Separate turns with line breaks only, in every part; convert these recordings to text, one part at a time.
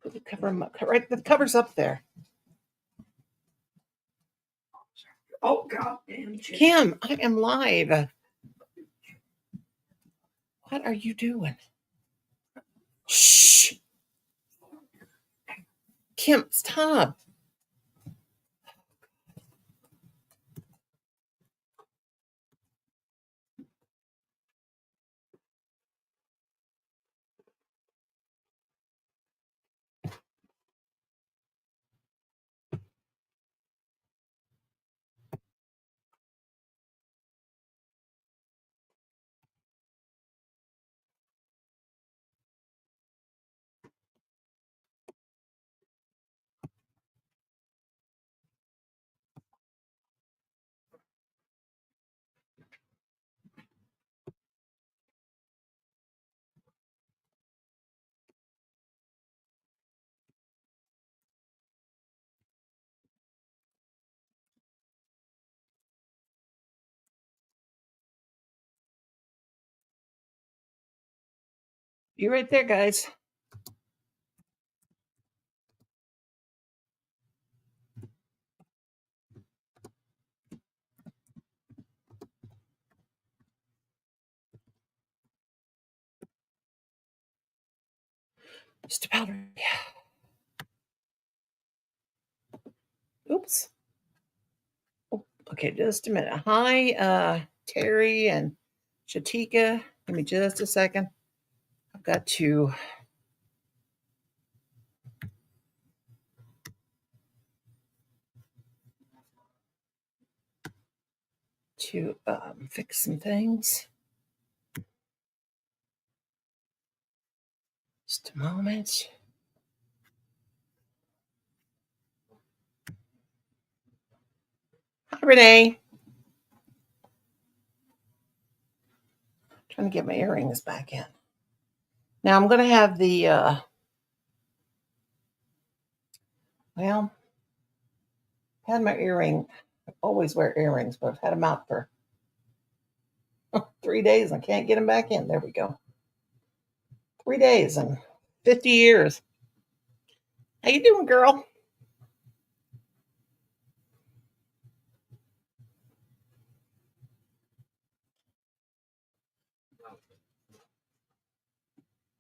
Put the cover up. Right, the cover's up there.
Oh, goddamn.
Kim, I am live. What are you doing? Shh. Kim, stop. You right there, guys. Just about ready. Oops. Oh, okay, just a minute. Hi, Terry and Shatika. Give me just a second. I've got to fix some things. Just a moment. Hi, Renee. Trying to get my earrings back in. Now I'm going to have the, had my earring. I always wear earrings, but I've had them out for 3 days and I can't get them back in. There we go. 3 days and 50 years. How you doing, girl?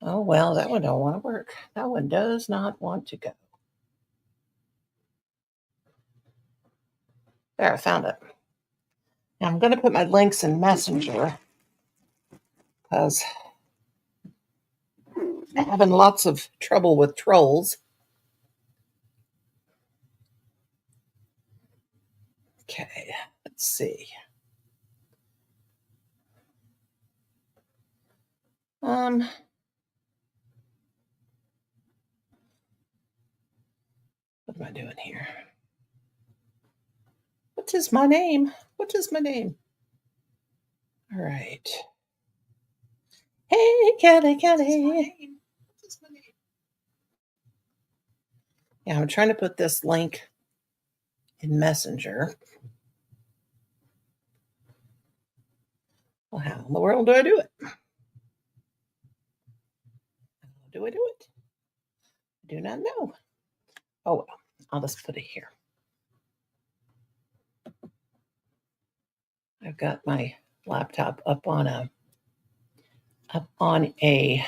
Oh, well, that one don't want to work. That one does not want to go. There, I found it. Now I'm going to put my links in Messenger because I'm having lots of trouble with trolls. Okay, let's see. What am I doing here? What is my name? What is my name? All right. Hey, Kelly. Yeah, I'm trying to put this link in Messenger. Well, how in the world do I do it? How do I do it? I do not know. Oh, well, I'll just put it here. I've got my laptop up on a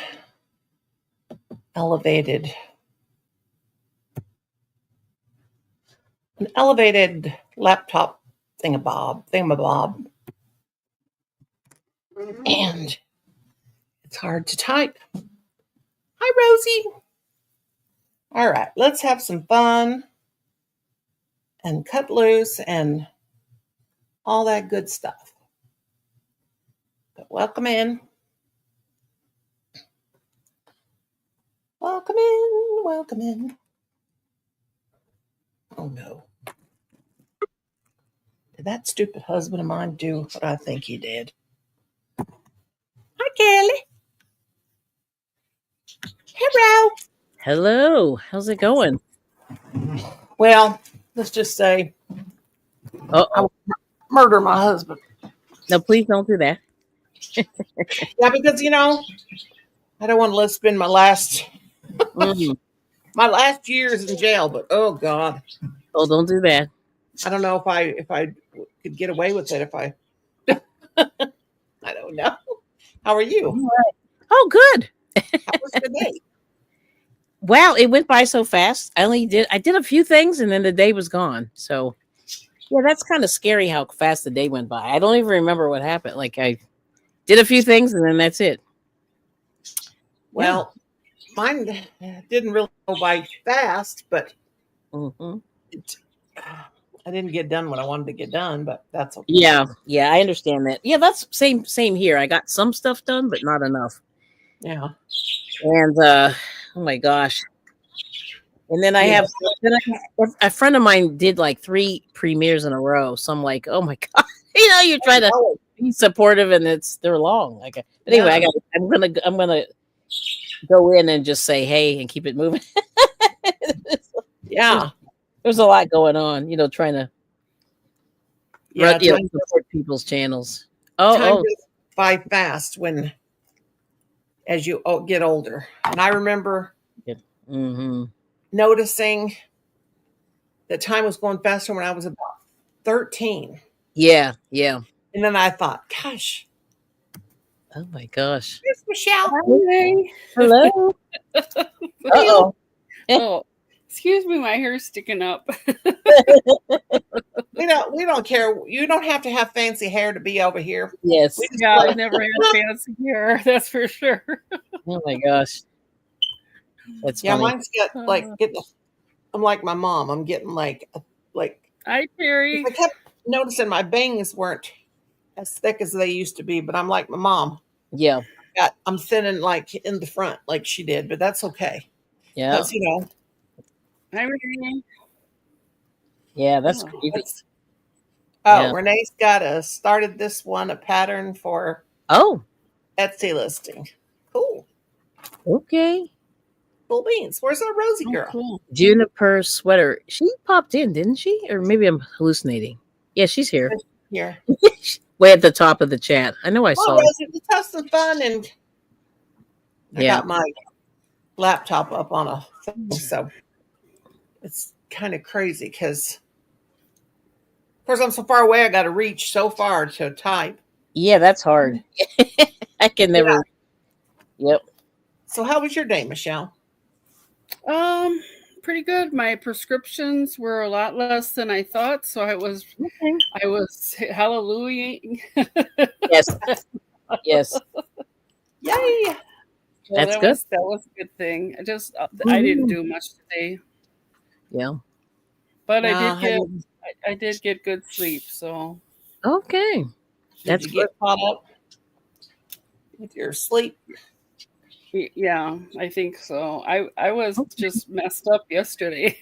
elevated laptop thingamabob. And it's hard to type. Hi, Rosie. All right, let's have some fun and cut loose and all that good stuff. But welcome in. Welcome in. Welcome in. Oh, no. Did that stupid husband of mine do what I think he did? Hi, Kelly. Hello.
Hello. How's it going?
Well, let's just say I will murder my husband.
No, please don't do that.
Yeah, because I don't want to spend
Mm.
my last years in jail. But oh God,
Oh, don't do that.
I don't know if I could get away with it if I. I don't know. How are you?
Oh, good.
How was the day?
Wow, it went by so fast. I did a few things and then the day was gone. So yeah, that's kind of scary how fast the day went by. I don't even remember what happened. Like I did a few things and then that's it. Yeah.
Well, mine didn't really go by fast, but
Hmm.
it, I didn't get done what I wanted to get done. But that's okay.
Yeah, I understand that. Yeah, that's same here. I got some stuff done, but not enough.
Yeah.
And oh my gosh. And then I
Yeah.
have a friend of mine did like 3 premieres in a row. So I'm like, oh my god, you try to
Oh,
be supportive and they're long. Like, but anyway,
yeah.
I'm gonna go in and just say hey and keep it moving.
Yeah.
There's a lot going on, trying to
Yeah. Time,
support people's channels.
time
Oh,
goes by fast as you get older. And I remember
oh. Mm-hmm.
noticing that time was going faster when I was about 13.
Yeah, yeah.
And then I thought, gosh,
Oh my gosh.
here's Michelle.
Hi.
Hello. Uh-oh.
Oh, excuse me, my hair's sticking up.
We don't care. You don't have to have fancy hair to be over here.
Yes.
We just
Yeah, I
like,
never had fancy hair, that's for sure.
Oh my gosh. That's
yeah,
funny.
mine's got I'm like my mom. I'm getting like
Hi, Terry.
I kept noticing my bangs weren't as thick as they used to be, but I'm like my mom.
Yeah.
I'm thinning like in the front like she did, but that's okay.
Yeah.
Because
Hi, Renee.
Yeah, that's
Oh.
crazy.
Oh,
Yeah.
Renee's started this one, a pattern for
Oh,
Etsy listing. Cool.
okay.
Cool beans. Where's our Rosie girl?
Cool.
Juniper sweater. She popped in, didn't she? Or maybe I'm hallucinating. Yeah, she's here.
Here.
Way at the top of the chat. I know I
Well,
saw her.
Rosie, let's have some fun. And I
Yeah.
got my laptop up on a thing, so it's kind of crazy because, of course, I'm so far away. I got to reach so far to type.
Yeah, that's hard. I can never. Yep.
So, how was your day, Michelle?
Pretty good. My prescriptions were a lot less than I thought, so I was hallelujah.
Yes. Yes.
Yay!
So
That's
that
good.
was a good thing. I didn't do much today,
Yeah.
but
Nah,
I did get good sleep. So
Okay.
Did
That's
you get caught up with your sleep?
yeah, I think so. I was just messed up yesterday.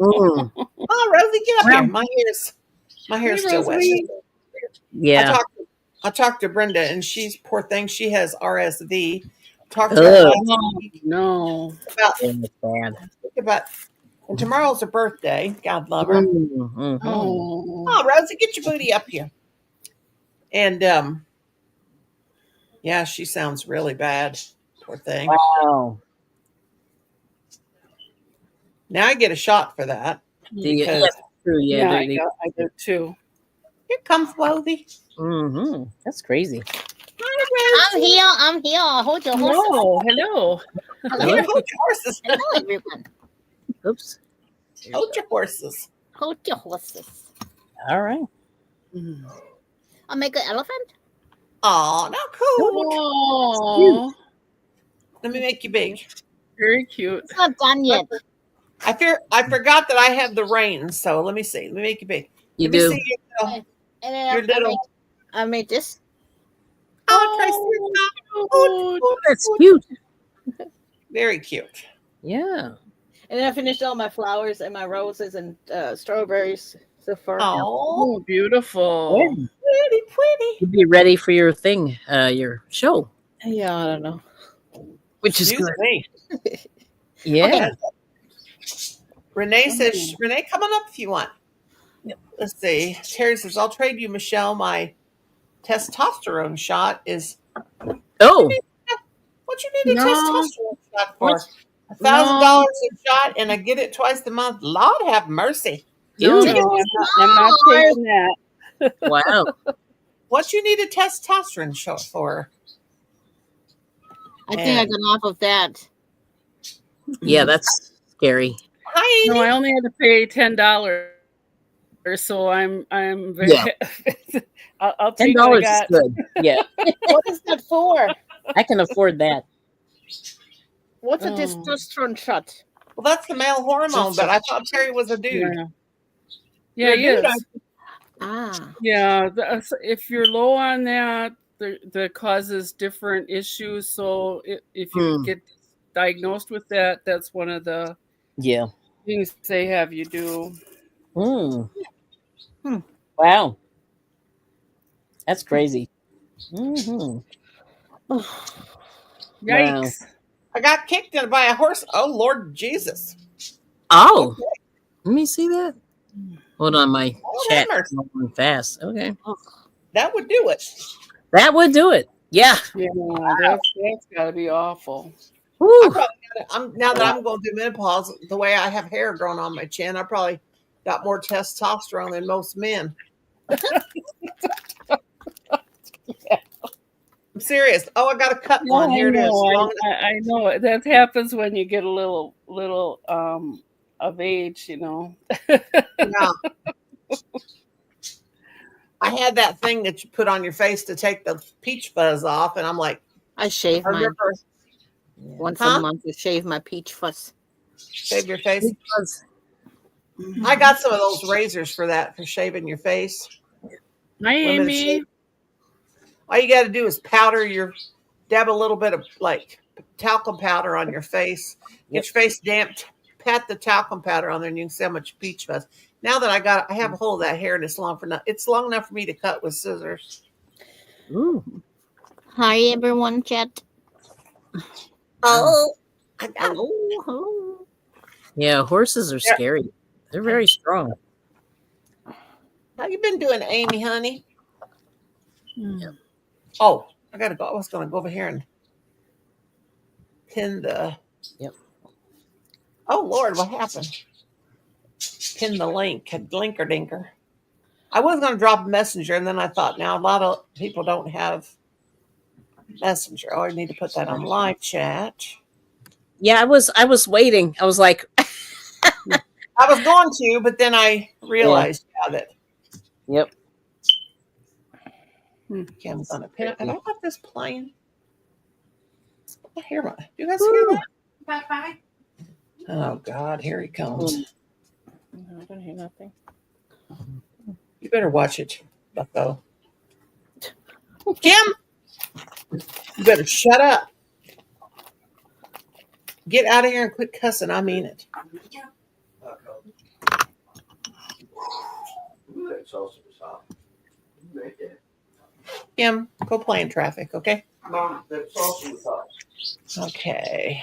Mm.
Oh, Rosie, get up
Well,
here. My hair's
Hey,
still wet.
Rosie.
Yeah.
I talked to Brenda, and she's poor thing. She has RSV. Talked to
Ugh.
her last week
No.
about
Yeah, that's bad.
and tomorrow's her birthday. God love her.
Mhm.
Oh.
Oh, Rosie, get your booty up here. And yeah, she sounds really bad. Poor thing.
Wow.
Now I get a shot for that
Do you?
because
Yes, true. Yeah.
Yeah, I did too.
here comes Rosie.
That's crazy.
Hi, Rosie.
I'm here. Hold your horses.
Hello.
Here, hold your horses.
Hello, everyone.
Oops.
Hold your horses.
Hold your horses.
All right.
I'll make an elephant.
Oh, no, cool.
Oh,
Let me make you big.
very cute.
It's not done yet.
I forgot that I have the reins, so let me see. Let me make you big.
You
Let me
do.
see
And then
your little.
I made this.
Oh,
That's cute.
very cute.
Yeah.
And then I finished all my flowers and my roses and strawberries so far.
Oh,
Oh, beautiful.
Yeah.
pretty.
You'd be ready for your thing, your show,
Yeah, I don't know.
which is
Excuse
good.
me.
Yeah.
Okay. Renee says, Renee, come on up if you want. Let's see. Terry says, I'll trade you, Michelle, my testosterone shot is
Oh,
what you need a
No.
testosterone shot for.
What?
$1,000 a shot, and I get it twice a month. Lord have mercy.
No,
Ew.
no, I'm not taking that.
Wow.
What you need a testosterone shot for?
I think I
And-
got off of that.
Yeah, that's scary.
Hi,
No,
Amy.
I only had to pay $10, so I'm very.
Yeah.
I'll
$10
take what I
is
got.
good. Yeah,
What is that for?
I can afford that.
What's a
Oh.
testosterone shot?
Well, that's the male hormone, but I thought Terry was a dude.
Yeah, yeah,
You're a
he
dude,
is.
Ah.
Yeah, if you're low on that, that causes different issues. So if you get diagnosed with that, that's one of the
Yeah.
things they have you do.
Mm.
Hmm.
Wow. That's crazy. Hmm.
Yikes!
I got kicked in by a horse. Oh, Lord Jesus.
Oh, let me see that. Hold on, my
Oh,
chat
that
is going fast. Okay,
That would do it.
that would do it. Yeah.
Yeah, that's got to be awful.
I
Woo.
probably now that I'm going through menopause, the way I have hair growing on my chin, I probably got more testosterone than most men. I'm serious. Oh, I got a cut
No,
one.
I
Here it is.
know.
Long-
I know that happens when you get a little of age,
Yeah. I had that thing that you put on your face to take the peach fuzz off, and I'm like,
I shave
I
mine
remember,
once
Huh?
a month. I shave my peach fuzz.
shave your face.
Because-
I got some of those razors for that, for shaving your face.
Hi,
Limited
Amy.
shave. All you got to do is dab a little bit of like talcum powder on your face. Get your face damp. Pat the talcum powder on there, and you can see how much peach fuzz. Now that I have a hold of that hair, and it's long enough for me to cut with scissors.
Ooh.
Hi, everyone, chat.
Oh, I got
Hello. Hello.
Yeah, horses are scary. They're very strong.
How you been doing, Amy, honey?
Yeah.
Oh, I gotta go. I was gonna go over here and pin the.
Yep.
Oh Lord, what happened? Pin the link. Linker dinker. I was gonna drop a messenger, and then I thought, now a lot of people don't have messenger. Oh, I need to put that on live chat.
Yeah, I was waiting. I was like,
I was going to, but then I realized that
yep.
Kim's on a pin. And I got this playing. I hear my. Do you guys hear that?
Bye-bye.
Oh God, here he comes.
I don't hear nothing.
You better watch it, Bucko. Kim, you better shut up. Get out of here and quit cussing. I mean it. Kim, go play in traffic, okay?
Mom, that salsa was hot.
Okay.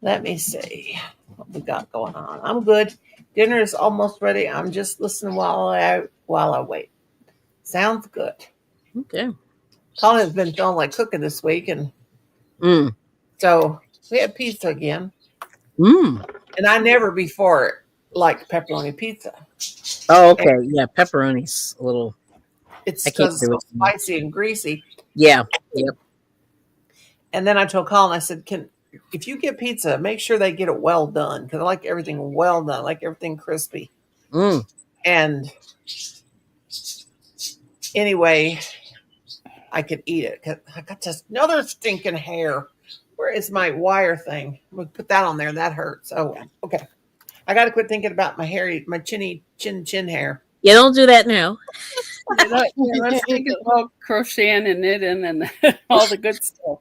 Let me see what we got going on. I'm good. Dinner is almost ready. I'm just listening while I wait. Sounds good.
Okay.
Colin has been feeling like cooking this week, and
Mm.
so we had pizza again.
Mm.
And I never before liked pepperoni pizza.
Oh, okay. Yeah, pepperoni's a little.
It's
I can't
because it's
do
so
it.
spicy and greasy.
Yeah. Yep.
And then I told Colin, I said, if you get pizza, make sure they get it well done, because I like everything well done, I like everything crispy.
Mm.
And anyway, I could eat it. 'Cause I got this another stinking hair. Where is my wire thing? We'll put that on there. That hurts. Oh, well. Okay. I got to quit thinking about my chin hair.
Yeah, don't do that now.
Let's think about crocheting and knitting and all the good stuff.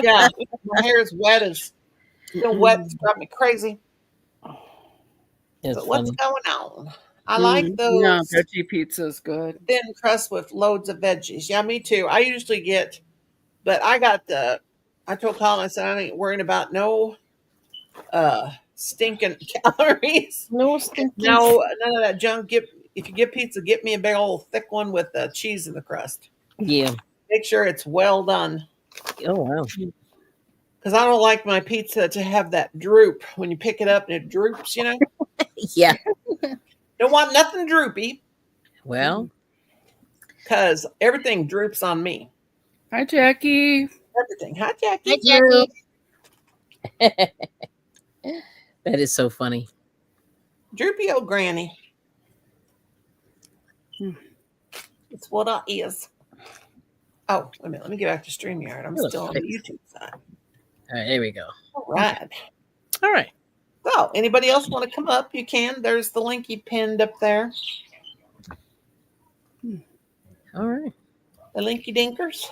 Yeah, my hair is wet. It's still wet. It's got me crazy.
It's
But what's
funny.
going on? I like those
Yeah, veggie pizza is good.
thin crust with loads of veggies. Yeah, me too. I usually get, but I told Colin, I said, I ain't worrying about no stinking calories.
No stinking.
No, none of that junk. if you get pizza, get me a big old thick one with the cheese in the crust.
Yeah.
Make sure it's well done.
Oh wow.
Because I don't like my pizza to have that droop when you pick it up and it droops, you know?
Yeah.
Don't want nothing droopy
Well,
because everything droops on me.
Hi, Jackie.
Everything. Hi, Jackie.
Hi, Jackie.
that is so funny.
Droopy old granny.
Hmm.
It's what I is. Oh, wait a minute. Let me get back to StreamYard. I'm
You're
still on the YouTube side.
All right, here we go.
All right.
All right.
So, anybody else want to come up? You can. There's the linky pinned up there.
All right.
The linky dinkers.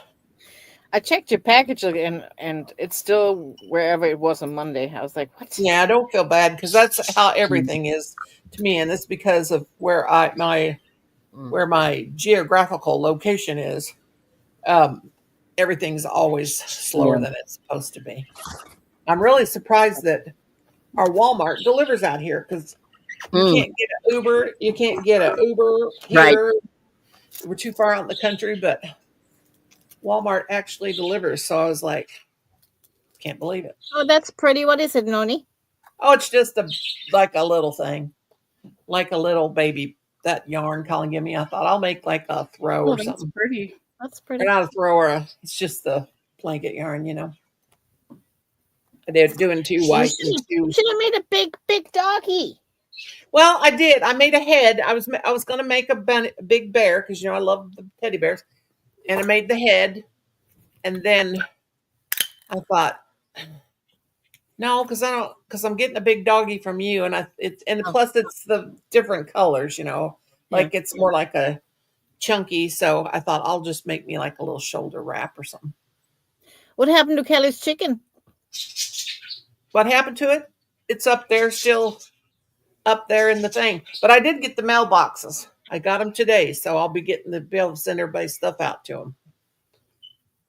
I checked your package again, and it's still wherever it was on Monday. I was like, what?
Yeah, I don't feel bad because that's how everything is to me, and it's because of where my geographical location is. Everything's always slower than it's supposed to be. I'm really surprised that our Walmart delivers out here because you can't get an Uber. You can't get an Uber here. Right. We're too far out in the country, but Walmart actually delivers. So I was like, can't believe it.
Oh, that's pretty. What is it, Noni?
Oh, it's just like a little thing, like a little baby. That yarn Colin gave me. I thought I'll make like a throw or something.
That's pretty.
That's pretty.
Or not a throw or it's just the blanket yarn, you know. They're doing two white and two.
You should have made a big doggy.
Well, I did. I made a head. I was going to make a big bear because I love the teddy bears, and I made the head, and then I thought, no, because I'm getting a big doggy from you, and plus it's the different colors, like it's more like a chunky. So I thought I'll just make me like a little shoulder wrap or something.
What happened to Kelly's chicken?
What happened to it? It's up there still. Up there in the thing, but I did get the mailboxes. I got them today, so I'll be getting the bill to send everybody's stuff out to them.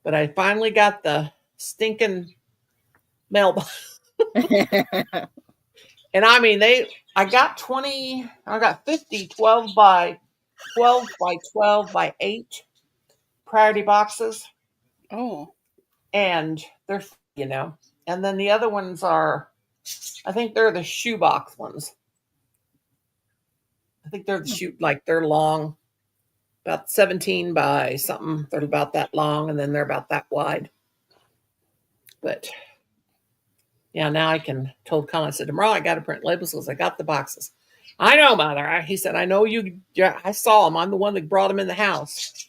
But I finally got the stinking mailbox, and I mean I got 50 12 by 12 by 8 priority boxes.
Oh,
and they're and then the other ones are, I think they're the shoebox ones. I think they're they're long, about 17 by something. They're about that long, and then they're about that wide. But yeah, now I told Colin, I said, tomorrow I got to print labels because I got the boxes. I know, Mother. He said, I know you. Yeah, I saw them. I'm the one that brought them in the house.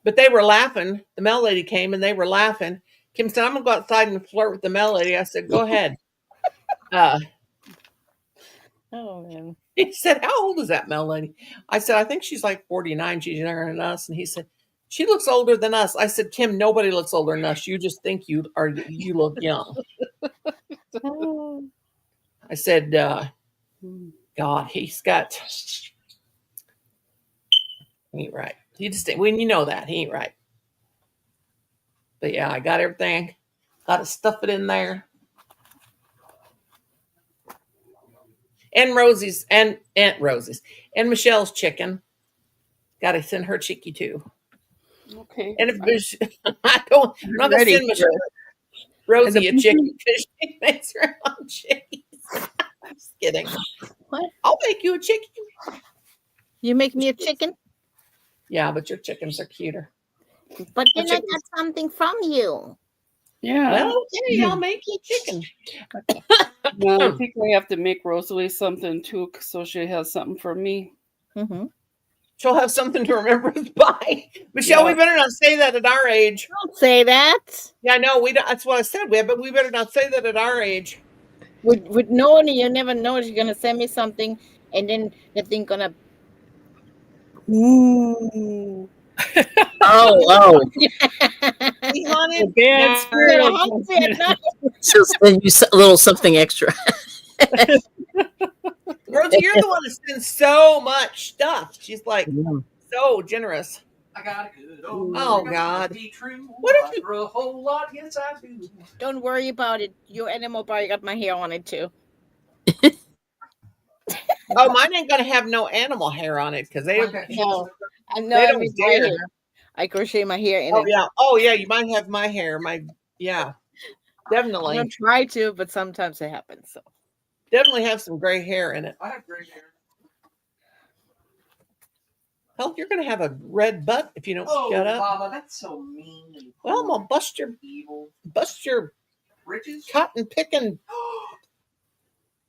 But they were laughing. The mail lady came and they were laughing. Kim said, I'm going to go outside and flirt with the mail lady. I said, go ahead.
Oh, man.
He said, how old is that mail lady? I said, I think she's like 49. She's younger than us. And he said, she looks older than us. I said, Kim, nobody looks older than us. You just think you look young. I said, God, he ain't right. He just, when you know that, he ain't right. But yeah, I got everything. Got to stuff it in there. And Rosie's and Aunt Rosie's and Michelle's chicken. Got to send her chickie too.
Okay.
And if I'm not going to send Michelle Rosie a chicken because she makes her own chickies. I'm just kidding.
What?
I'll make you a chicken.
You make me a chicken?
Yeah, but your chickens are cuter.
But then I got something from you.
Yeah.
Well, okay, I'll make you chicken.
Well, I think we have to make Rosalie something too, so she has something for me.
Mm-hmm.
She'll have something to remember us by. Michelle, we better not say that at our age.
Don't say that.
Yeah, I know. That's what I said. But we better not say that at our age.
With knowing you never know she's gonna send me something, and then the thing gonna. Ooh.
Oh.
Be haunted.
That's
She'll send you a little something extra.
Rosie, you're the one that sends so much stuff. She's like so generous.
I got a good
God.
Be true.
What if you
for a whole lot? Yes, I do.
Don't worry about it. Your animal probably got my hair on it too.
Oh, mine ain't gonna have no animal hair on it because they
No, I know.
They
I
don't
mean, my
dare.
hair. I crochet my hair in
Oh
it.
yeah. Oh yeah. You might have my hair. Yeah.
I
Definitely.
don't try to, but sometimes it happens. So
Definitely have some gray hair in it.
I have gray hair.
Hell, you're gonna have a red butt if you don't
Oh,
shut up.
Mama, that's so mean and
Well, I'm gonna
evil.
bust your
Riches?
cotton picking.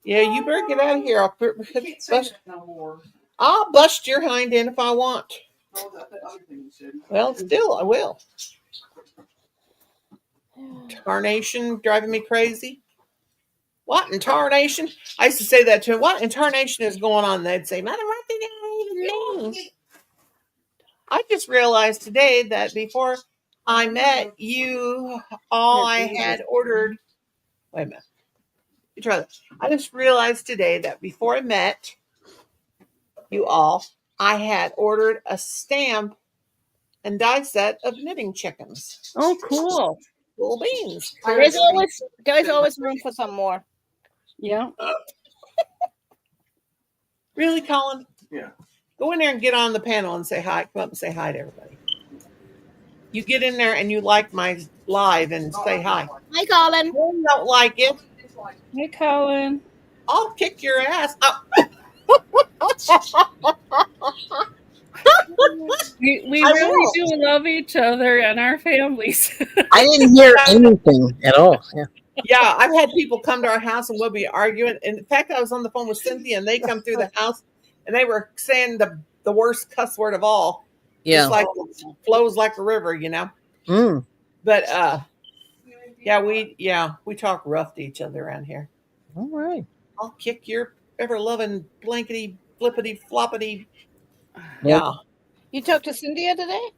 Yeah, you better get out of here.
You can't say that no more.
I'll bust your hind end if I want.
No, that other thing you said.
Well, still, I will. Tarnation driving me crazy. What in tarnation? I used to say that to him. What in tarnation is going on? They'd say, Mother, what did that even mean? I just realized today that before I met you, all I had ordered. Wait a minute. You try that. I just realized today that before I met you all, I had ordered a stamp and die set of knitting chickens.
Oh, cool.
Cool beans.
there's always room for some more.
Yeah.
Really, Colin?
Yeah.
Go in there and get on the panel and say hi. Come up and say hi to everybody. You get in there and you like my live and say hi.
Hi, Colin.
If you don't like it,
Hey, Colin.
I'll kick your ass.
We
I
really
will.
do love each other and our families.
I didn't hear anything at all. Yeah.
Yeah, I've had people come to our house and we'll be arguing. In fact, I was on the phone with Cynthia and they come through the house and they were saying the worst cuss word of all.
Yeah.
Just like it flows like a river, you know.
Mm.
But we talk rough to each other around here.
All right.
I'll kick your ever loving blankety flippity floppity.
Yep.
Yeah.
You talked to Cynthia today?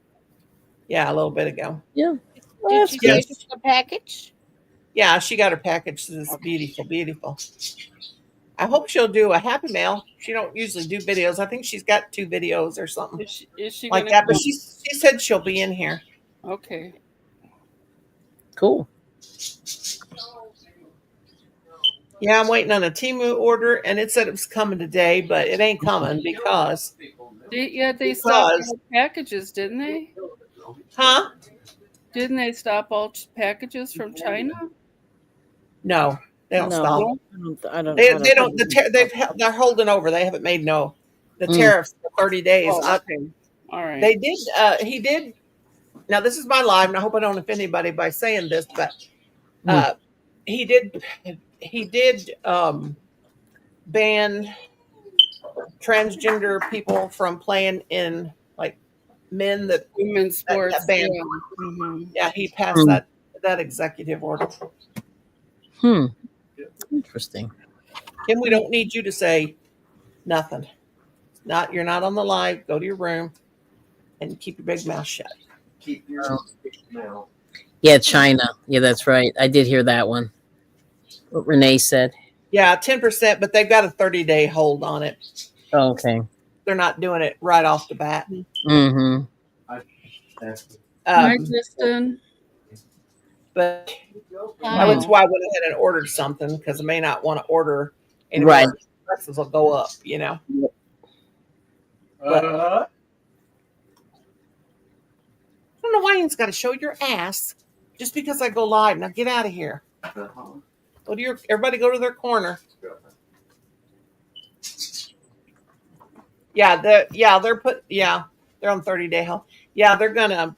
Yeah, a little bit ago.
Yeah. Well,
Did
that's
she
good.
get the package?
Yeah, she got her package. It's beautiful, beautiful. I hope she'll do a happy mail. She don't usually do videos. I think she's got 2 videos or something
Is she
like
gonna
that. But
come?
she said she'll be in here.
Okay.
Cool.
Yeah, I'm waiting on a Temu order, and it said it was coming today, but it ain't coming because,
They stopped all packages, didn't they?
huh?
Didn't they stop all packages from China?
No, they don't
No,
stop.
I don't.
They don't. They're holding over. They haven't made the tariffs for 30 days.
Oh, okay. All right.
They did. He did. Now this is my live, and I hope I don't offend anybody by saying this, but he did. He did ban transgender people from playing in like men that
Women's sports.
that ban.
Yeah. Mm-hmm.
Yeah, he passed that executive order.
Interesting.
Kim, we don't need you to say nothing. You're not on the live. Go to your room and keep your big mouth shut.
Keep your mouth.
Yeah, China. Yeah, that's right. I did hear that one. What Renee said.
Yeah, 10%, but they've got a 30-day hold on it.
Oh, okay.
They're not doing it right off the bat.
Mm-hmm.
Hi, Kristen.
But that's why I went ahead and ordered something because I may not want to order anymore.
Right.
Prices will go up, you know. But I don't know why you've got to show your ass just because I go live. Now get out of here. Everybody go to their corner. Yeah, they're on 30-day hold. Yeah, they're gonna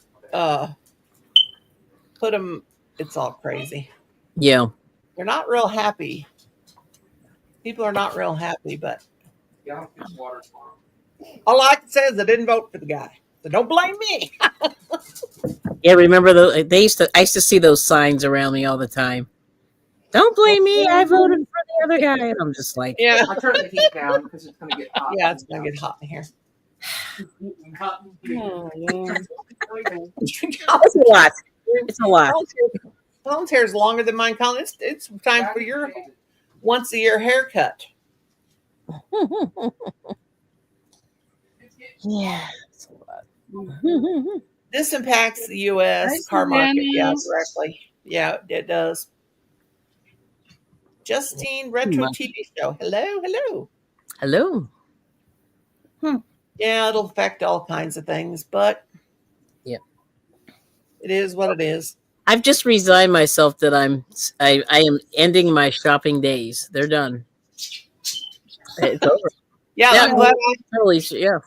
put them. It's all crazy.
Yeah.
They're not real happy. People are not real happy, but all I can say is I didn't vote for the guy, so don't blame me.
Yeah, remember I used to see those signs around me all the time. Don't blame me. I voted for the other guy. And I'm just like,
Yeah.
I turned the heat down because it's going to get hot.
Yeah, it's gonna get hot in here.
Oh, yeah.
it's a lot. It's a lot.
Colin's hair is longer than mine, Colin. It's time for your once a year haircut.
Yeah, it's a lot.
This impacts the U.S. car market, directly. Yeah, it does. Justine Retro TV Show. Hello.
Hello.
Yeah, it'll affect all kinds of things, but
Yeah.
it is what it is.
I've just resigned myself that I am ending my shopping days. They're done. It's over.
Yeah,
Yeah,
I'm glad.
totally. Yeah.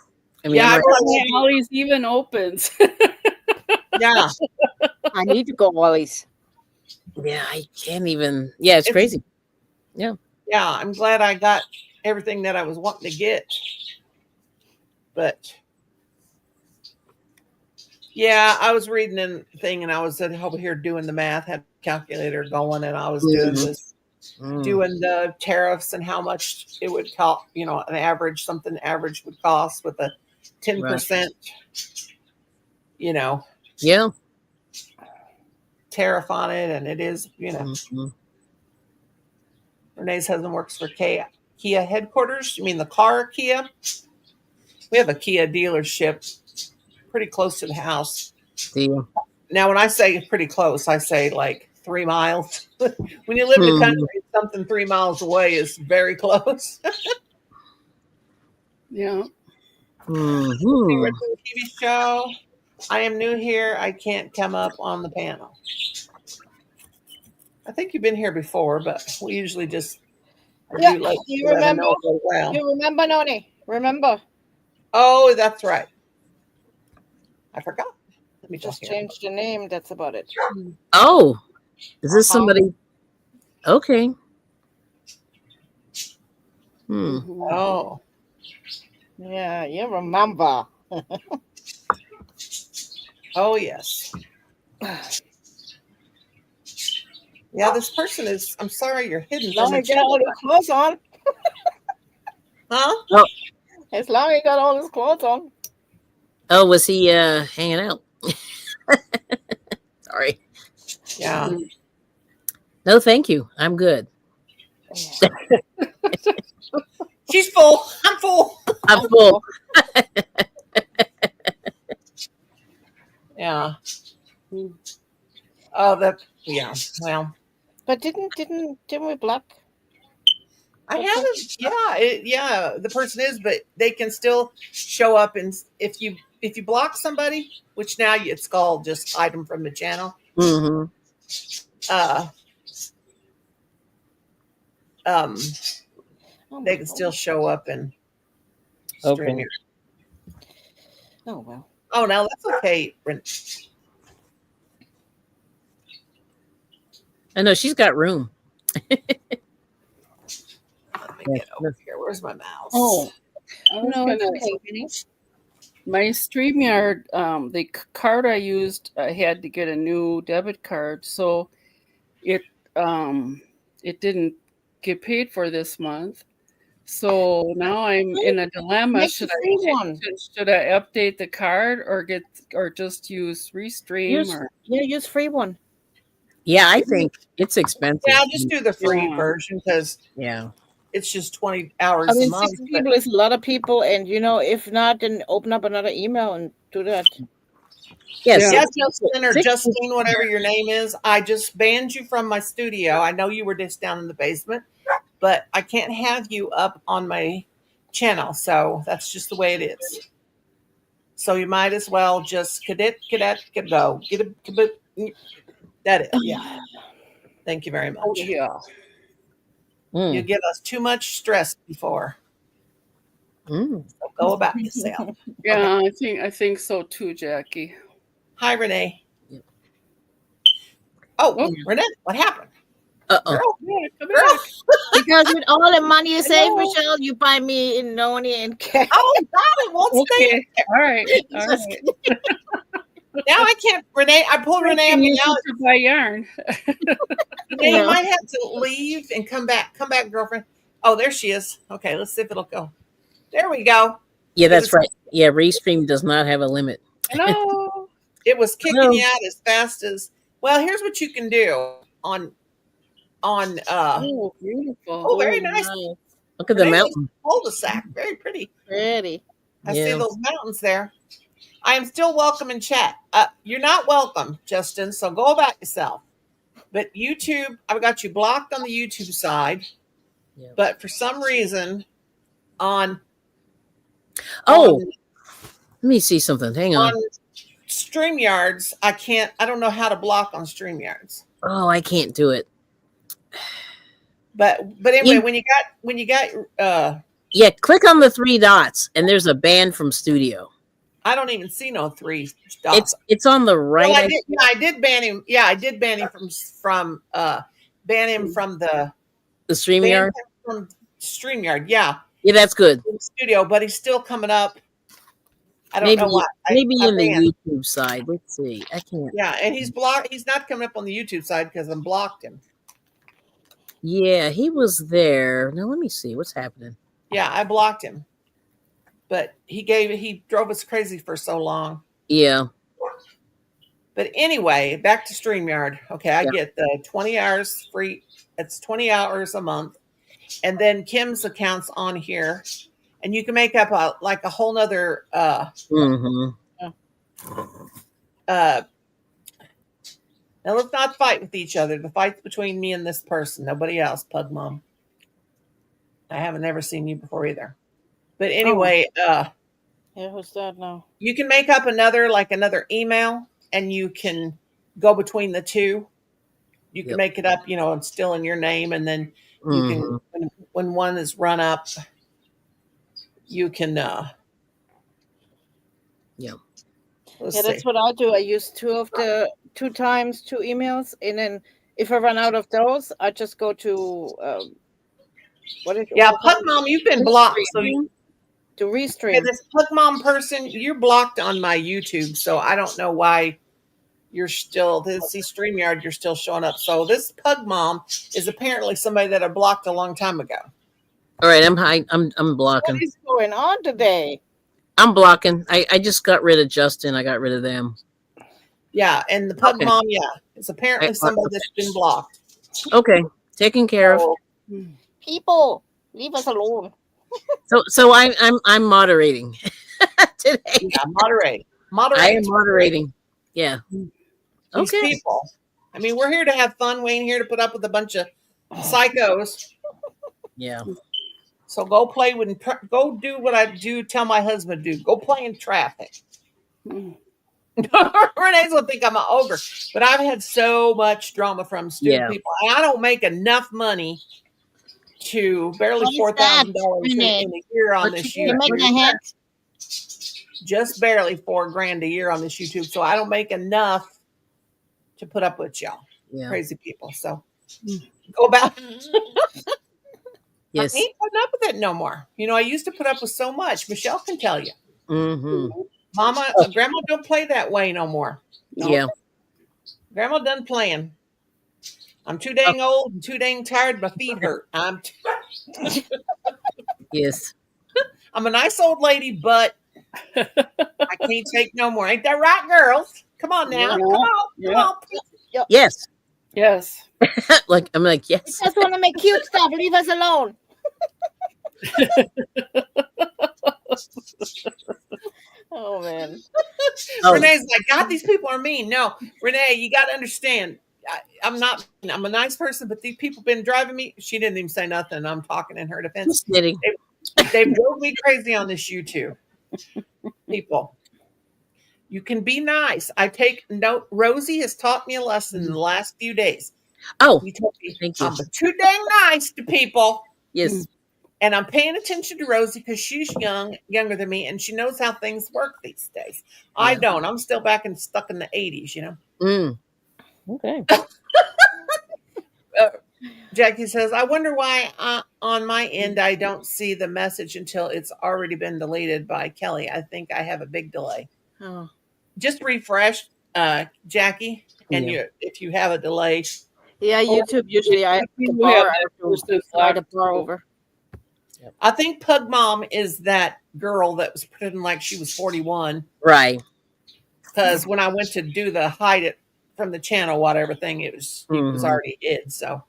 I mean,
Yeah,
I'm
I'm
like,
glad.
My Ollie's even opens.
Yeah,
I need to go Wally's.
yeah, I can't even. Yeah, it's
It's-
crazy.
yeah, I'm glad I got everything that I was wanting to get. But yeah, I was reading a thing and I was over here doing the math, had a calculator going, and I was doing this, doing the tariffs and how much it would cost, an average, something average would cost with a 10%,
Yeah.
tariff on it. And it is,
Mhm.
Renee's husband works for Kia headquarters. You mean the car Kia? We have a Kia dealership pretty close to the house.
Deal.
Now, when I say pretty close, I say like 3 miles. When you live in the country, something 3 miles away is very close.
Yeah.
Favorite TV show? I am new here. I can't come up on the panel. I think you've been here before, but we usually just
Yeah,
do like
you
let them
remember?
know go well.
You remember, Noni? Remember?
Oh, that's right. I forgot. Let me
Just
just
change the name. That's about it.
Oh, is this somebody? Okay.
Oh,
Yeah, you remember.
oh yes. Yeah, this person is. I'm sorry, you're hidden
As long
from
as
the
he got all his clothes on.
Huh?
As long as he got all his clothes on.
Oh, was he hanging out? Sorry.
Yeah.
No, thank you. I'm good.
She's full. I'm full.
I'm full.
Yeah. Oh, yeah. Well,
But didn't we block?
I haven't. Yeah. The person is, but they can still show up, and if you block somebody, which now it's called just item from the channel.
Mm-hmm.
They can still show up and stream your.
Oh well.
Oh, no, that's okay.
I know she's got room.
Let me get over here. Where's my mouse?
Oh, I was
No,
gonna,
it's okay, Vinny.
my StreamYard, the card I used, I had to get a new debit card, so it didn't get paid for this month. So now I'm in a dilemma.
Make
Should
the free one.
should I update the card or just use Restream
Use free one.
Yeah, I think it's expensive.
Yeah, I'll just do the free
Yeah.
version because
Yeah.
it's just 20 hours
I mean,
a month.
60 people is a lot of people, and if not, then open up another email and do that.
Yes.
Yeah.
Yeah, Justin or Justine, whatever your name is, I just banned you from my studio. I know you were just down in the basement, but I can't have you up on my channel. So that's just the way it is. So you might as well just go. That is, yeah. Thank you very much.
Oh, yeah.
You give us too much stress before. So go about yourself.
Yeah, I think so too, Jackie.
Hi, Renee. Oh, Renee, what happened?
Uh-oh.
Girl,
Come
girl.
back.
Because with all the money you save, Michelle, you buy me in Noni and cash.
Oh, God, it won't stay.
Okay. All right. All
Just
right.
Now I can't. Renee, I pulled Renee up, and
You
now
to buy yarn.
Renee, you might have to leave and come back. Come back, girlfriend. Oh, there she is. Okay, let's see if it'll go. There we go.
Yeah, that's right. Yeah, Restream does not have a limit.
Hello.
It was kicking
Hello.
you out as fast as. Well, here's what you can do on.
Oh, beautiful.
Oh, very nice.
Look at the
Renee,
mountain.
cul-de-sac. Very pretty.
pretty.
I see those mountains there. I am still welcome in chat. You're not welcome, Justin, so go about yourself. But YouTube, I've got you blocked on the YouTube side.
Yeah.
But for some reason, on
Oh,
on,
let me see something. Hang on.
on StreamYards. I don't know how to block on StreamYards.
Oh, I can't do it.
But anyway,
Yeah.
when you got
Yeah, click on the 3 dots, and there's a ban from studio.
I don't even see no 3 dots.
It's on the right.
Well, I did ban him. Yeah, I did ban him from ban him from the ban
StreamYard.
him from StreamYard. Yeah,
Yeah, that's good.
in the studio, but he's still coming up. I don't
Maybe
know why.
maybe
I
in the
banned.
YouTube side. Let's see. I can't.
Yeah, and he's blocked. He's not coming up on the YouTube side because I'm blocked him.
Yeah, he was there. Now let me see what's happening.
Yeah, I blocked him, but he drove us crazy for so long.
Yeah.
But anyway, back to StreamYard. Okay, I get the 20 hours free. It's 20 hours a month. And then Kim's account's on here. And you can make up a whole nother
Mm-hmm.
now let's not fight with each other. The fight's between me and this person. Nobody else, Pug Mom. I haven't ever seen you before either. But anyway,
Yeah, who's that now?
you can make up another email, and you can go between the two. You can make it up, it's still in your name, and then you can when one is run up, you can
that's what I do. I use 2 times 2 emails, and then if I run out of those, I just go to
Pug Mom, you've been blocked. So
to restream.
this Pug Mom person, you're blocked on my YouTube, so I don't know why you're still see StreamYard, you're still showing up. So this Pug Mom is apparently somebody that I blocked a long time ago.
All right, I'm blocking.
What is going on today?
I'm blocking. I just got rid of Justin. I got rid of them.
Yeah, and the Pug Mom, it's apparently somebody that's been blocked.
Okay, taken care of.
People, leave us alone.
So I'm moderating today.
Yeah, moderate.
I am moderating. Yeah.
These people. I mean, we're here to have fun. We ain't here to put up with a bunch of psychos.
Yeah.
So go do what I do. Tell my husband to do. Go play in traffic. Renee's gonna think I'm an ogre, but I've had so much drama from stupid people. I don't make enough money to barely $4,000 in a year on this YouTube. Just barely $4,000 a year on this YouTube. So I don't make enough to put up with y'all. Crazy people. So go back.
Yes.
I ain't putting up with it no more. I used to put up with so much. Michelle can tell you.
Mm-hmm.
Grandma don't play that way no more. No.
Yeah.
Grandma done playing. I'm too dang old and too dang tired. My feet hurt.
Yes.
I'm a nice old lady, but I can't take no more. Ain't that right, girls? Come on now. Come on.
Yes.
Yes.
I'm like, yes.
I just want to make cute stuff. Leave us alone. Oh, man.
Renee's like, God, these people are mean. No, Renee, you got to understand. I'm a nice person, but these people been driving me. She didn't even say nothing. I'm talking in her defense. They drove me crazy on this YouTube. People, you can be nice. I take note. Rosie has taught me a lesson in the last few days.
Oh,
thank you. I'm too dang nice to people.
Yes.
And I'm paying attention to Rosie because she's younger than me, and she knows how things work these days. Yeah. I don't. I'm still stuck in the 80s,
Okay.
Jackie says, I wonder why on my end I don't see the message until it's already been deleted by Kelly. I think I have a big delay.
Oh.
Just refresh, Jackie, and if you have a delay.
Yeah, YouTube usually I have to slide a bar over.
I think Pug Mom is that girl that was pretending like she was 41.
Right.
Because when I went to do the hide it from the channel, whatever thing, it was already id. So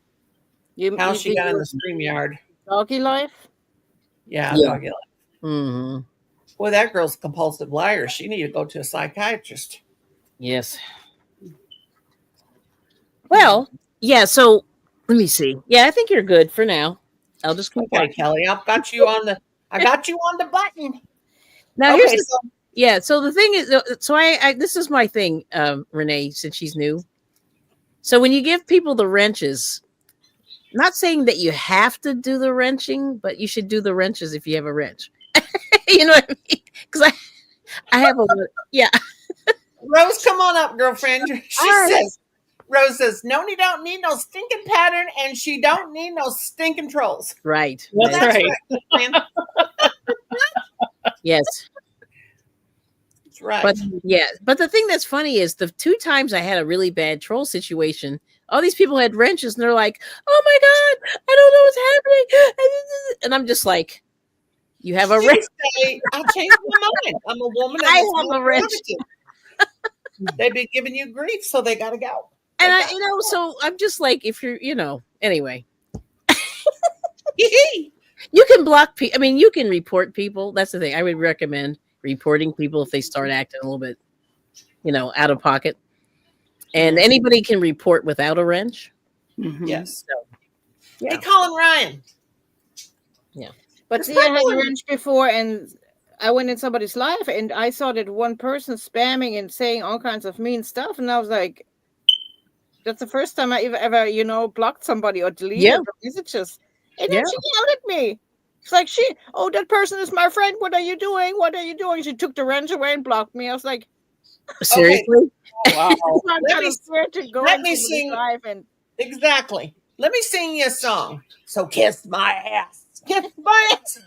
how she got in the StreamYard.
Doggy life?
Yeah. Doggy life.
Mm-hmm.
Boy, that girl's a compulsive liar. She need to go to a psychiatrist.
Yes. Well, yeah, so let me see. Yeah, I think you're good for now. I'll just keep
Kelly. I've got you on I got you on the button.
Now
Okay,
here's the
so
yeah. So the thing is, so I this is my thing, Renee, since she's new. So when you give people the wrenches, not saying that you have to do the wrenching, but you should do the wrenches if you have a wrench. You know what I mean? Because I have a yeah.
Rose, come on up, girlfriend. She
All right.
says, Rose says, no, you don't need no stinking pattern, and she don't need no stinking trolls.
Right.
That's
That's
right.
right, girlfriend.
Yes.
That's right.
But yeah, but the thing that's funny is the 2 times I had a really bad troll situation, all these people had wrenches and they're like, "Oh my god, I don't know what's happening." And I'm just like, "You have a
You
wrench."
say, I changed my mind. I'm a woman. And
I
it's
have
my
a wrench.
prerogative. They've been giving you grief, so they got to go.
And so I'm just like, if you're, anyway, you can block people. I mean, you can report people. That's the thing. I would recommend reporting people if they start acting a little bit, out of pocket. And anybody can report without a wrench.
Mhm.
Yes.
So, yeah.
Hey, Colin Ryan.
Yeah.
But
It's
see, I had
popular.
a wrench before, and I went in somebody's life, and I saw that one person spamming and saying all kinds of mean stuff, and I was like, "That's the first time I ever blocked somebody or deleted
Yeah.
their messages." And
Yeah.
then she yelled at me. It's like, "Oh, that person is my friend. What are you doing? What are you doing?" She took the wrench away and blocked me. I was like,
Seriously?
Wow.
I'm
Let
kind
me-
of scared to go
let
in
me
somebody's
sing-
life and.
Exactly. Let me sing you a song. So kiss my ass. Kiss my ass.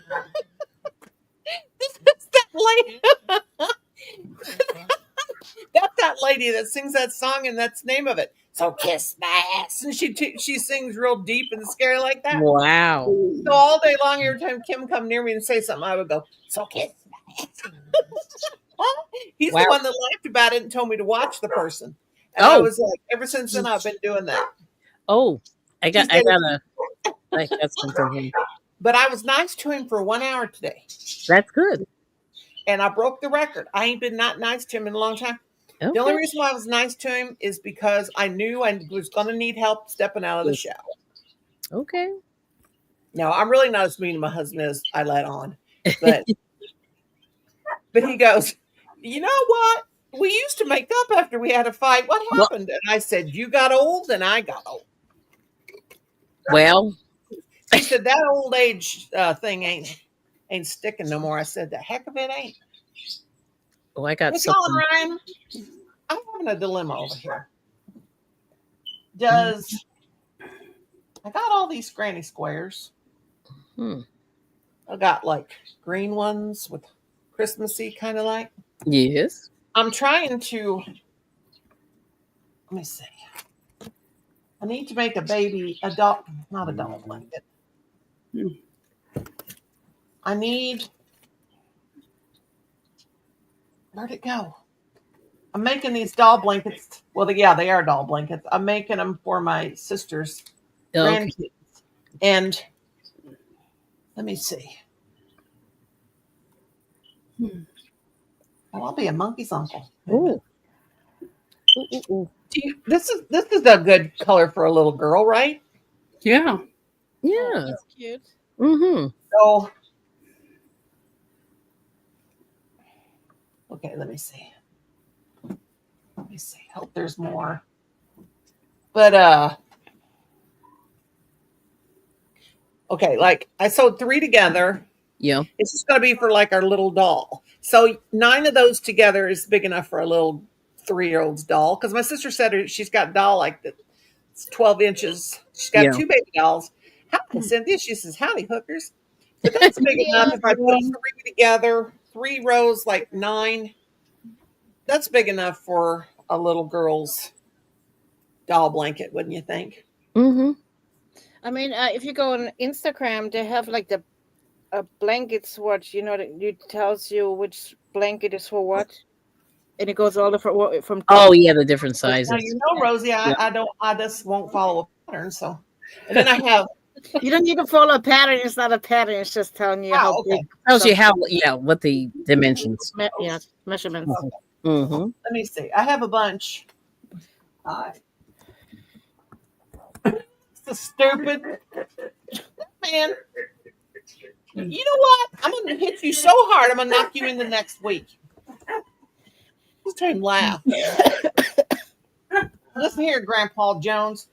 That's that lady. That's that lady that sings that song, and that's the name of it. So kiss my ass, and she sings real deep and scary like that.
Wow.
So all day long, every time Kim come near me and say something, I would go, so kiss my ass. He's
Wow.
the one that laughed about it and told me to watch the person. And I was like, ever since then, I've been doing that.
Oh, I got something.
But I was nice to him for 1 hour today.
That's good.
And I broke the record. I ain't been not nice to him in a long time.
Okay.
The only reason why I was nice to him is because I knew I was going to need help stepping out of the shower.
Okay.
Now, I'm really not as mean to my husband as I let on. But he goes, you know what? We used to make up after we had a fight. What happened? And I said, you got old and I got old.
Well,
He said, that old age thing ain't sticking no more. I said, the heck of it ain't.
oh, I got
Hey,
something.
Colin Ryan, I'm having a dilemma over here. I got all these granny squares. I got like green ones with Christmassy kind of like.
Yes.
I'm trying to, let me see. I need to make not a doll blanket. I need, where'd it go? I'm making these doll blankets. Well, they are doll blankets. I'm making them for my sister's grandkids. And let me see. Well, I'll be a monkey's uncle.
Ooh.
This is a good color for a little girl, right?
Yeah.
Yeah.
Oh, that's cute.
Mm-hmm.
So, okay, let me see. Hope there's more. But okay, like I sewed 3 together.
Yeah.
It's just going to be for like our little doll. So 9 of those together is big enough for a little 3-year-old's doll. Because my sister said she's got a doll like that. It's 12 inches. She's got 2 baby dolls. Howdy, Cynthia. She says, howdy, hookers. But that's big enough if I put 3 together, 3 rows, like 9. That's big enough for a little girl's doll blanket, wouldn't you think?
Mm-hmm.
I mean, if you go on Instagram, they have like the blanket swatch. That it tells you which blanket is for what, and it goes all from.
Oh yeah, the different sizes.
Now, Rosie, I just won't follow a pattern. So, and then I have.
You don't need to follow a pattern. It's not a pattern. It's just telling you how big.
Tells you what the dimensions.
Measurements.
Okay.
Mm-hmm.
Let me see. I have a bunch. It's a stupid man. You know what? I'm going to hit you so hard, I'm going to knock you in the next week. Just try and laugh. Listen here, Grandpa Jones.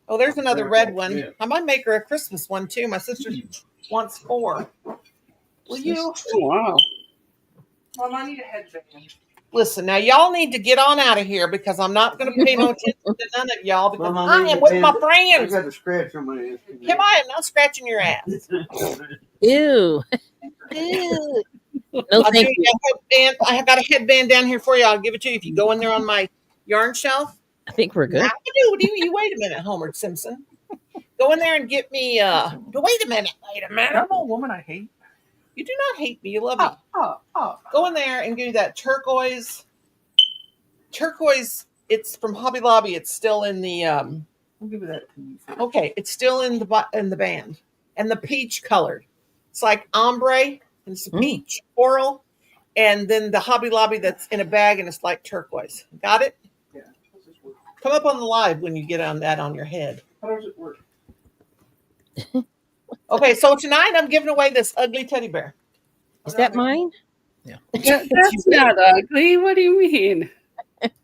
Oh, there's another red one. I might make her a Christmas one, too. My sister wants 4. Will you?
Oh, wow.
Mom, I need a headband.
Listen, now y'all need to get on out of here because I'm not going to pay no attention to none of y'all because
Mom,
I
need
am
a
with
pen.
my
I
friends.
got a scratch on my ass.
Kim, I am not scratching your ass.
Ew.
Ew.
No,
I'll
thank
do
you.
you a headband. I have got a headband down here for you. I'll give it to you if you go in there on my yarn shelf.
I think we're good.
You wait a minute, Homer Simpson. Go in there and get me. Wait a minute.
I'm a woman I hate.
You do not hate me. You love me. Go in there and give me that turquoise. Turquoise. It's from Hobby Lobby. It's still in the.
I'll give you that to you.
Okay, it's still in the band, and the peach colored. It's like ombre, and it's a peach coral, and then the Hobby Lobby that's in a bag, and it's like turquoise. Got it?
Yeah. How's this work?
Come up on the live when you get on that on your head.
How does it work?
Okay, so tonight I'm giving away this ugly teddy bear.
Is that mine?
That's not ugly. What do you mean?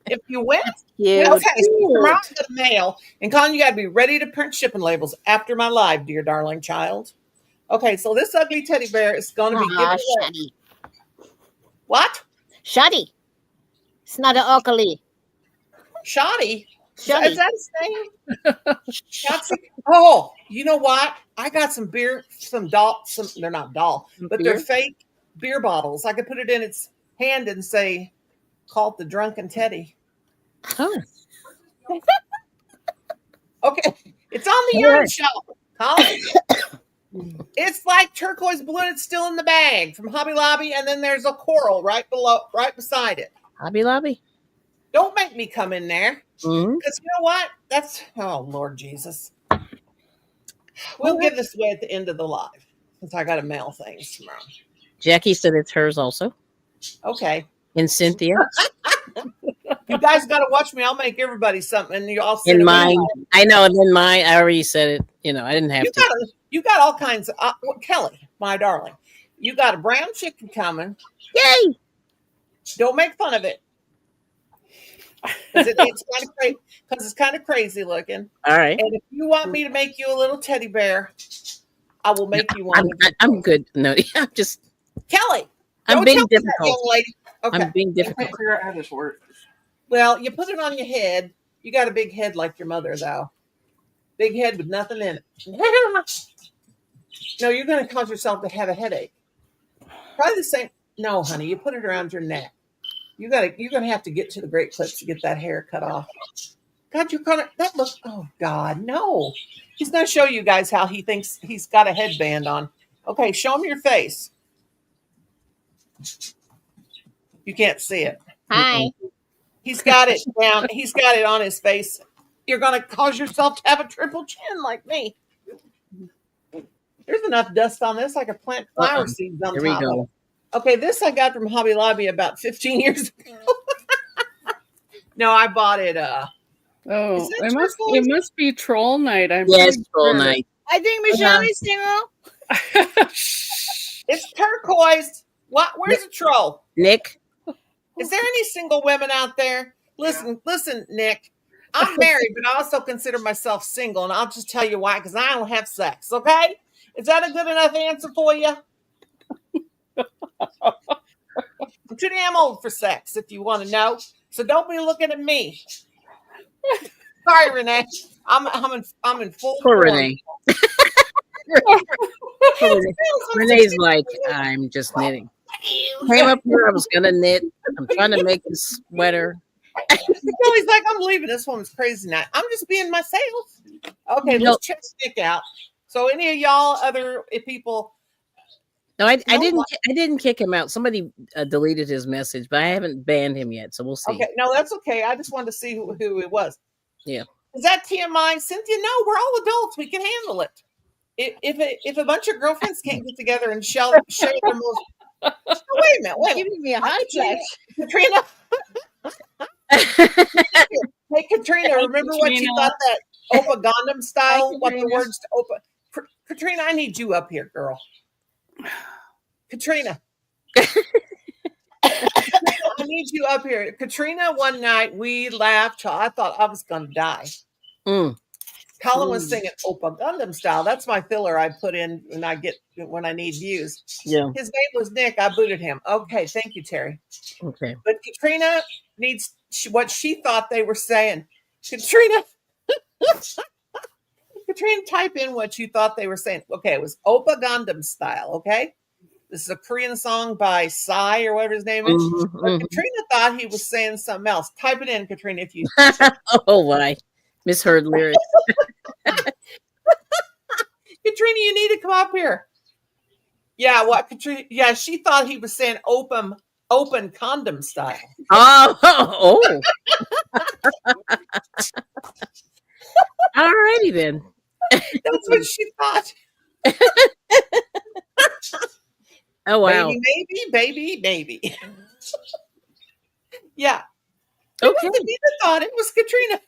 If you win,
Cute.
okay, so tomorrow's the mail. And Colin, you got to be ready to print shipping labels after my live, dear darling child. Okay, so this ugly teddy bear is going to be given away.
Shuddy.
What?
Shuddy. It's not an ugly.
Shoddy?
Shuddy.
Is that his name? Shotzi? Oh, you know what? I got some beer, they're not doll, but they're
Beer?
fake beer bottles. I could put it in its hand and say, call it the Drunken Teddy.
Oh,
Okay, it's on the
All
yarn
right.
shelf. Colin. It's like turquoise blue and it's still in the bag from Hobby Lobby, and then there's a coral right beside it.
Hobby Lobby.
Don't make me come in there.
Mm-hmm.
Because you know what? Oh, Lord Jesus. We'll give this away at the end of the live since I got to mail things tomorrow.
Jackie said it's hers also.
Okay.
And Cynthia.
You guys got to watch me. I'll make everybody something. And you all send
In
them
mine.
in.
I know. And then mine. I already said it. You know, I didn't have to.
You got all kinds of Kelly, my darling. You got a brown chicken coming.
Yay!
Don't make fun of it. It's kind of crazy looking.
All right.
And if you want me to make you a little teddy bear, I will make you one.
I'm good. No, I'm just.
Kelly,
I'm
don't
being
tell me that,
difficult.
young lady. Okay.
I'm being
I can't
difficult.
figure out how this works.
Well, you put it on your head. You got a big head like your mother, though. Big head with nothing in it. No, you're going to cause yourself to have a headache. Probably the same. No, honey, you put it around your neck. You're gonna have to get to the great clips to get that hair cut off. God, that looks. Oh God, no. He's gonna show you guys how he thinks he's got a headband on. Okay, show him your face. You can't see it.
Hi.
He's got it down. He's got it on his face. You're gonna cause yourself to have a triple chin like me. There's enough dust on this. I could plant flower seeds on
Here we
top of
go.
it. Okay, this I got from Hobby Lobby about 15 years ago. No, I bought it.
Oh,
Is that
it must be troll night. I'm
Yes,
pretty
troll
sure.
night.
I think Michelle is single.
It's turquoise. What? Where's the troll?
Nick.
Is there any single women out there? Listen, Nick. I'm married, but I also consider myself single, and I'll just tell you why, because I don't have sex, okay? Is that a good enough answer for you? I'm too damn old for sex, if you want to know. So don't be looking at me. Sorry, Renee. I'm in full
Poor
form.
Renee. Renee's like, I'm just knitting. Came up here, I was gonna knit. I'm trying to make this sweater.
He's like, I'm leaving. This woman's crazy now. I'm just being myself. Okay, let's check Nick out. So any of y'all other people?
No, I didn't kick him out. Somebody deleted his message, but I haven't banned him yet, so we'll see.
Okay, no, that's okay. I just wanted to see who it was.
Yeah.
Is that TMI, Cynthia? No, we're all adults. We can handle it. If a bunch of girlfriends can't get together and share their most. Oh, wait a minute. Wait.
Giving me a high flash.
Katrina. Hey, Katrina, remember what you thought that Opa Gundam style? What the words to Opa? Katrina, I need you up here, girl. Katrina. I need you up here. Katrina, one night we laughed. I thought I was going to die.
Mm.
Colin was singing Opa Gundam Style. That's my filler I put in when I need views.
Yeah.
His name was Nick. I booted him. Okay, thank you, Terry.
Okay.
But Katrina needs what she thought they were saying. Katrina, type in what you thought they were saying. Okay, it was Opa Gundam Style. Okay, this is a Korean song by Psy or whatever his name is. But Katrina thought he was saying something else. Type it in, Katrina, if you.
Oh, why? Misheard lyrics.
Katrina, you need to come up here. Yeah, what Katrina? Yeah, she thought he was saying open condom style.
Oh. Alrighty then.
That's what she thought.
Oh wow.
Baby. Yeah.
Okay.
It thought it was Katrina.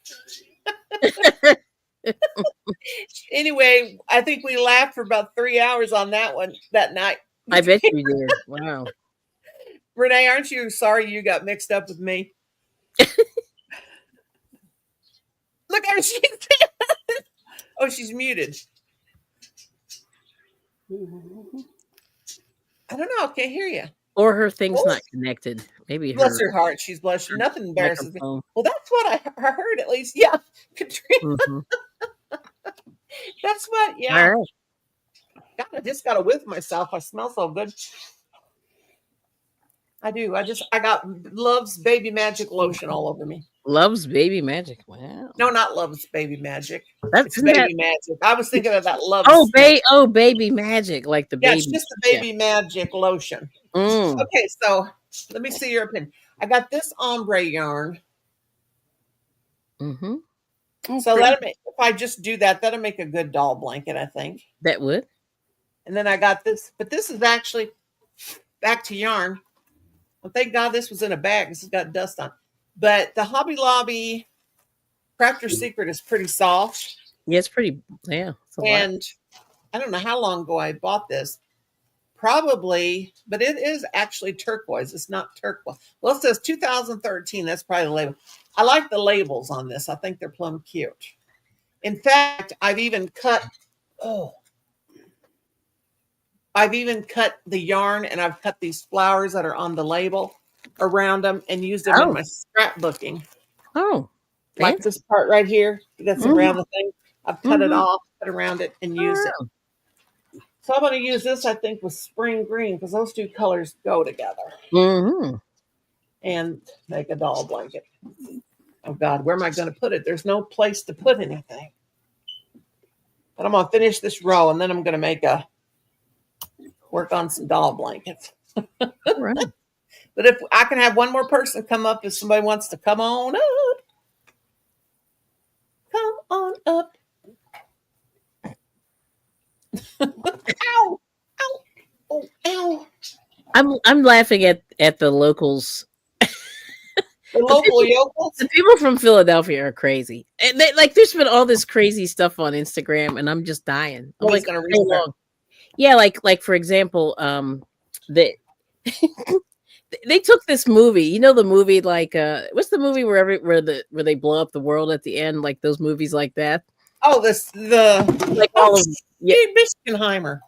Anyway, I think we laughed for about 3 hours on that one that night.
I bet you did. Wow.
Renee, aren't you sorry you got mixed up with me? Look at her. She's muted. I don't know. I can't hear you.
Or her thing's not connected. Maybe
Bless her heart. She's blushing. Nothing embarrasses me. Well, that's what I heard at least. Yeah. Katrina. That's what, yeah.
All right.
God, I just got to whiff myself. I smell so good. I do. I got Love's Baby Magic lotion all over me.
Love's Baby Magic. Wow.
No, not Love's Baby Magic.
That's
Baby Magic. I was thinking of that Love's.
Baby Magic, like the baby.
Yeah, it's just the Baby Magic lotion. Okay, so let me see your opinion. I got this ombre yarn.
Mm-hmm.
So that'll make, if I just do that, that'll make a good doll blanket, I think.
That would. And
then I got this, but this is actually back to yarn. Well, thank God this was in a bag. This has got dust on. But the Hobby Lobby Crafter's Secret is pretty soft.
Yeah, it's pretty. Yeah.
And I don't know how long ago I bought this. Probably, but it is actually turquoise. It's not turquoise. Well, it says 2013. That's probably the label. I like the labels on this. I think they're plumb cute. In fact, I've even cut the yarn and I've cut these flowers that are on the label around them and used them in my scrapbooking.
Oh,
like this part right here that's around the thing. I've cut it off, cut around it, and used it. So I'm going to use this, I think, with spring green because those two colors go together. And make a doll blanket. Oh, God, where am I going to put it? There's no place to put anything. But I'm going to finish this row, and then I'm going to work on some doll blankets.
Right.
But if I can have one more person come up, if somebody wants to come on up. Come on up. Ow! Ow! Oh, ow!
I'm laughing at the locals.
The local yokels.
The people from Philadelphia are crazy, and there's been all this crazy stuff on Instagram, and I'm just dying. I'm like,
gonna read
yeah, like for example, they took this movie. You know the movie what's the movie where they blow up the world at the end? Like those movies like that.
Oh, all of Biskenheimer.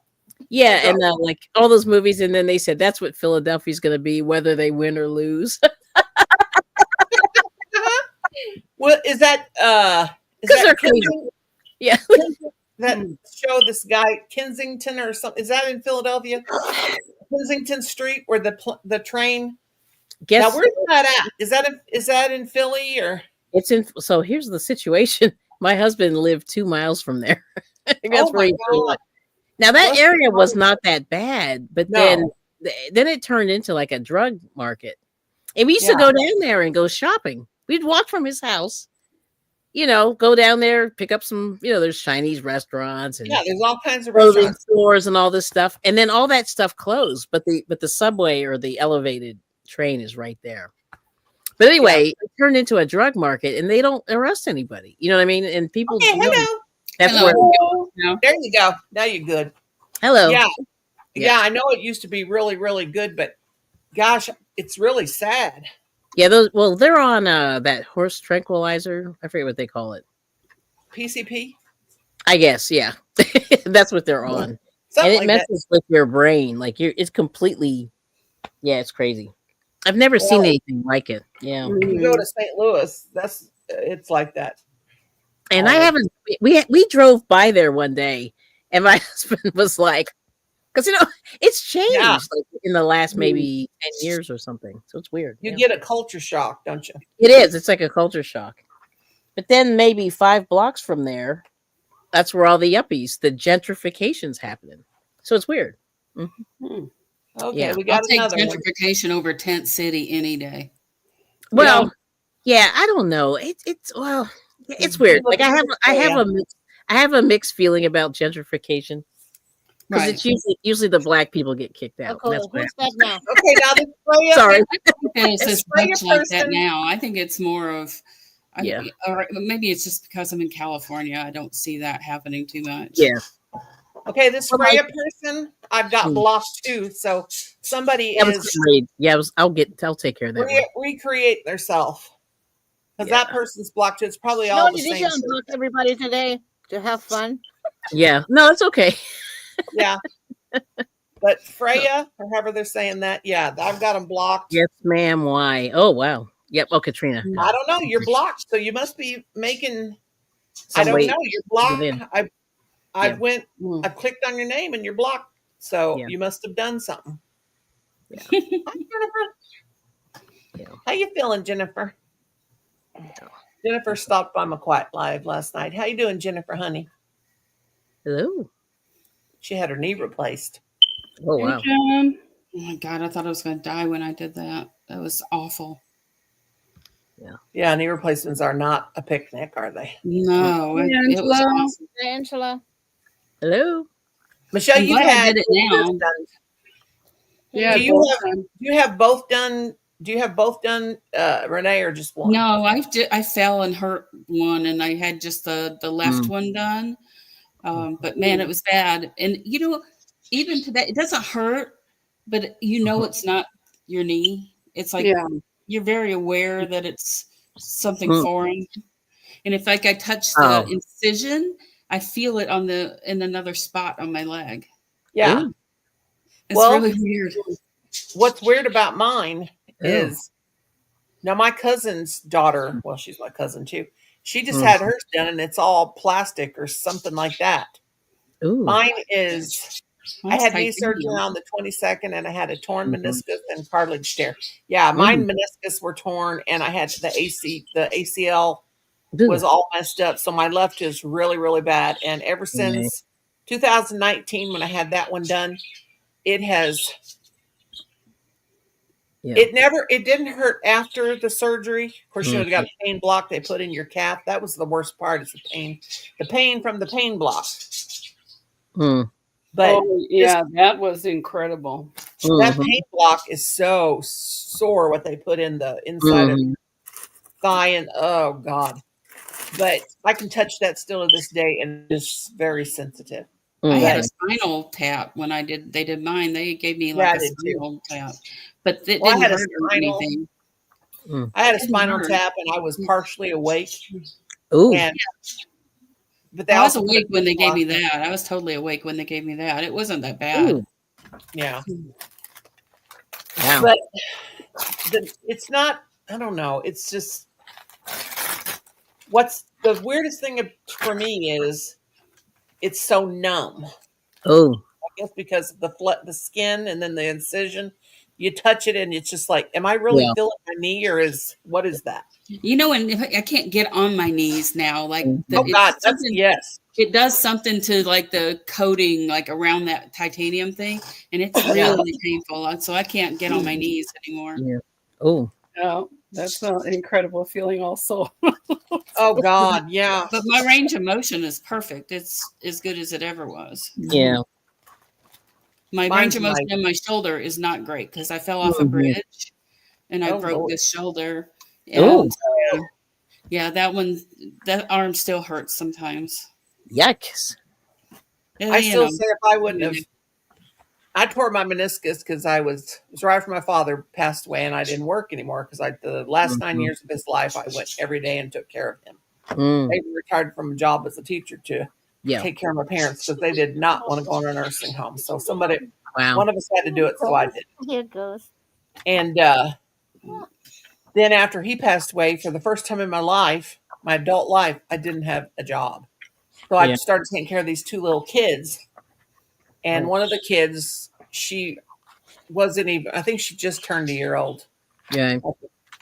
Yeah, and like all those movies, and then they said that's what Philadelphia's going to be, whether they win or lose.
Well, is that
because they're crazy? Yeah,
that show this guy Kensington or something. Is that in Philadelphia? Kensington Street, where the train. Now, where's that at? Is that in Philly or?
It's in. So here's the situation. My husband lived 2 miles from there. That's where he grew up. Now that area was not that bad, but then it turned into like a drug market. And we used to go down there and go shopping. We'd walk from his house, go down there, pick up some, there's Chinese restaurants and
there's all kinds of
clothing stores and all this stuff. And then all that stuff closed, but the subway or the elevated train is right there. But anyway, it turned into a drug market, and they don't arrest anybody. You know what I mean? And people.
Okay, hello.
That's
hello. There you go. Now you're good.
Hello.
Yeah. Yeah, I know it used to be really, really good, but gosh, it's really sad.
Yeah, they're on that horse tranquilizer. I forget what they call it.
PCP,
I guess, yeah. That's what they're on. And
something
it
like that.
messes with your brain. Like it's completely, yeah, it's crazy. I've never seen
Well,
anything like it. Yeah.
you go to St. Louis, it's like that.
And I
always.
haven't we drove by there one day and my husband was like, because it's changed
Yeah.
like in the last maybe 10 years or something. So it's weird.
You
Yeah.
get a culture shock, don't you?
It is. It's like a culture shock. But then maybe 5 blocks from there, that's where all the yuppies, the gentrification's happening. So it's weird.
Hmm.
Okay,
Yeah.
we
I'll
got
take
another one.
gentrification over tent city any day.
Well, yeah, I don't know. It's it's weird. Like I have a mixed feeling about gentrification because
Right.
it's usually the black people get kicked out.
Okay,
That's what
who's that now?
Okay, now this Freya,
Sorry.
It's
It's
as
Freya
much like that
person.
now. I think it's more of,
Yeah.
or maybe it's just because I'm in California. I don't see that happening too much.
Yeah.
Okay, this
Well,
Freya person, I've got
Hmm.
blocked too. So somebody
That was
is
great. Yeah, I'll take care of that one.
recreate themselves because
Yeah.
that person's blocked too. It's probably
No,
all the
did
same.
you unblock everybody today to have fun?
Yeah. No, it's okay.
Yeah, but Freya, or however they're saying that, yeah, I've got them blocked.
Yes, ma'am. Why? Oh wow. Yep. Oh, Katrina.
I don't know. You're blocked, so you must be making. I
Some
don't
weight
know. You're blocked.
within.
I
Yeah.
went.
Mm.
I clicked on your name and you're blocked. So
Yeah.
you must have done something.
Yeah.
Hi, Jennifer.
Yeah.
How you feeling, Jennifer? Jennifer stopped by my quiet live last night. How you doing, Jennifer, honey?
Hello.
She had her knee replaced.
Oh
Hey,
wow.
Jen.
Oh my God, I thought I was going to die when I did that. That was awful.
Yeah, knee replacements are not a picnic, are they?
No,
Hey,
it was
Angela.
awful.
Hey, Angela.
Hello.
Michelle,
I'm
you've
glad I
had
did it now.
done.
Yeah,
Do you
both
have-
done.
Do you have both done? Do you have both done, Renee, or just one?
No, I fell and hurt one, and I had just the left one done. But man, it was bad. And even today, it doesn't hurt, but it's not your knee. It's like
Yeah.
you're very aware that it's something
Mm.
foreign. And if I touch
Oh.
the incision, I feel it in another spot on my leg.
Yeah.
Ooh.
It's
Well-
really weird.
What's weird about mine
Oh.
is now my cousin's daughter. Well, she's my cousin too. She just
Mm.
had hers done, and it's all plastic or something like that.
Ooh.
Mine is. I
Mine's
had knee
titanium.
surgery on the 22nd, and I had a torn
Mhm.
meniscus and cartilage tear. Yeah, mine meniscus were torn, and I had the ACL
Ooh.
was all messed up. So my left is really, really bad. And ever
Okay.
since 2019, when I had that one done, it has.
Yeah.
It didn't hurt after the surgery. Of course, you got a pain block they put in your calf. That was the worst part, is the pain from the pain block.
Mm.
But
Oh, yeah, that was incredible.
that
Mhm.
pain block is so sore, what they put in the inside of
Mhm.
your thigh, and oh God. But I can touch that still to this day, and it's very sensitive.
I had a
Mhm.
spinal tap when they did mine. They gave me
Yeah,
like
I
a
did too.
spinal tap, but it
Well, I
didn't
had a
hurt or
spinal-
anything.
I had a
It didn't
spinal
hurt.
tap, and I was partially awake.
Ooh.
And but they
I was
also put
awake
a
when they gave me
block-
that. I was totally awake when they gave me that. It wasn't that bad.
Ooh.
Yeah,
Wow.
but it's not. I don't know. It's just what's the weirdest thing for me is it's so numb.
Oh.
I guess because of the skin and then the incision, you touch it and it's just like, am I really
Yeah.
feeling my knee, or what is that?
And if I can't get on my knees now. Like
Oh God, that's yes.
it does something to like the coating, like around that titanium thing, and it's
Yeah.
really painful. So I can't get on my knees anymore.
Yeah. Oh.
Yeah, that's an incredible feeling also.
Oh God, yeah.
But my range of motion is perfect. It's as good as it ever was.
Yeah.
My
Mine's
range of motion
like-
in my shoulder is not great because I fell off a
Mhm.
bridge and I
Oh,
broke
Lord.
this shoulder.
Oh.
And yeah, that arm still hurts sometimes.
Yikes.
I still say if I wouldn't have I tore my meniscus because it was right after my father passed away, and I didn't work anymore because the last 9 years of his life I went every day and took care of him.
Mm.
I even retired from a job as a teacher to
Yeah.
take care of my parents because they did not want to go in a nursing home. So
Wow.
one of us had to do it, so I did.
Here goes.
And then after he passed away, for the first time in my life, my adult life, I didn't have a job. So I
Yeah.
started taking care of these two little kids. And one of the kids, she wasn't even, I think she just turned a year old.
Yeah.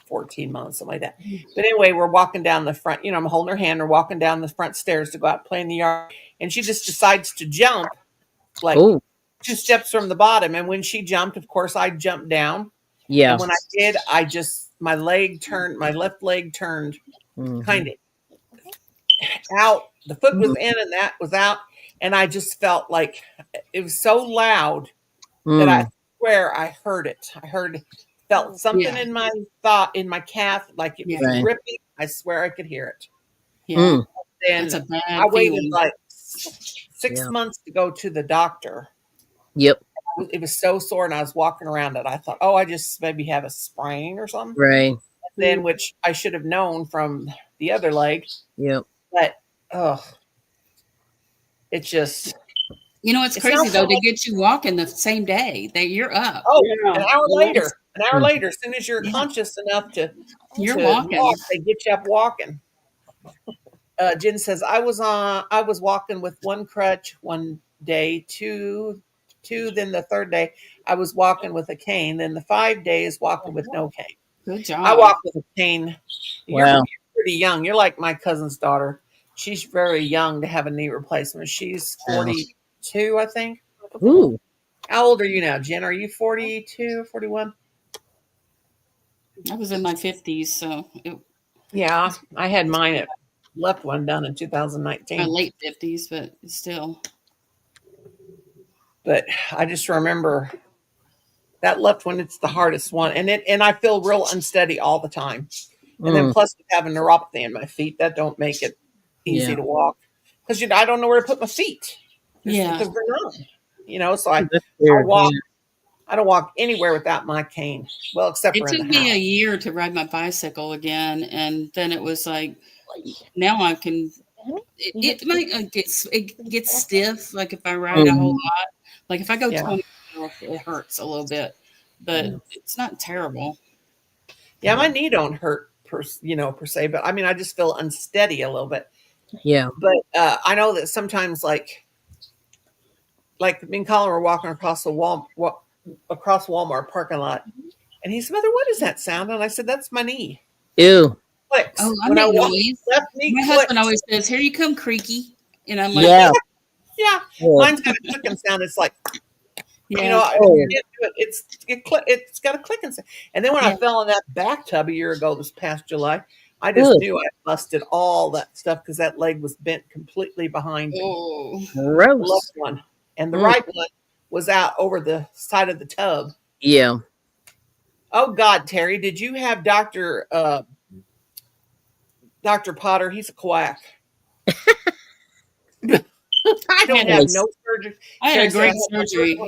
14 months, something like that. But anyway, we're walking down the front, I'm holding her hand, we're walking down the front stairs to go out and play in the yard. And she just decides to jump like
Oh.
2 steps from the bottom. And when she jumped, of course, I jumped down.
Yeah.
And when I did, my left leg turned kind of out. The foot was in and that was out. And I just felt like it was so loud that I swear I heard it. Felt something in my calf, like it was
Right.
gripping. I swear I could hear it.
Yeah.
And
That's a bad
I waited
feeling.
like 6 months to go to the doctor.
Yep.
It was so sore, and I was walking around it. I thought, oh, I just maybe have a sprain or something.
Right.
And then, which I should have known from the other leg.
Yep.
But it just.
It's crazy though to get you walking the same day that you're up.
Oh,
Yeah.
an hour later. As soon as you're conscious enough to
walking.
walk, they get you up walking. Jen says, I was walking with one crutch one day, two, then the third day I was walking with a cane, then the 5 days walking with no cane.
Good job.
I walk with a cane.
Wow.
You're pretty young. You're like my cousin's daughter. She's very young to have a knee replacement. She's 42, I think.
Ooh.
How old are you now, Jen? Are you 42 or 41?
I was in my 50s, so
Yeah, I had mine left one done in 2019.
my late 50s, but still.
But I just remember that left one, it's the hardest one. And I feel real unsteady all the time. And then plus with having neuropathy in my feet, that don't make it easy to walk. Because I don't know where to put my feet. Because they're numb. So I walk. Yeah. I don't walk anywhere without my cane. Well, except for
it took me a year to ride my bicycle again, and then it was like now I can. It might gets stiff, like if I ride a whole lot. Like if I go 20 miles, it hurts a little bit, but it's not terrible.
Yeah, my knee don't hurt per se, but I mean I just feel unsteady a little bit.
Yeah.
But I know that sometimes like me and Colin were walking across Walmart parking lot, and he said, "Mother, what is that sound?" And I said, "That's my knee."
Ew.
Clicks.
Oh, I
when
make
I walk,
noise.
left knee
My husband always says, "Here you come, creaky," and I'm like,
"Yeah." Mine's got a clicking sound. It's like, it's got a clicking sound. And then when I fell in that bathtub a year ago, this past July, I just knew I busted all that stuff because that leg was bent completely behind me.
Oh,
gross.
The left one. And the right one was out over the side of the tub.
Yeah.
Oh God, Terry, did you have Dr. Potter? He's a quack. I don't have no surgery.
I had a great surgery.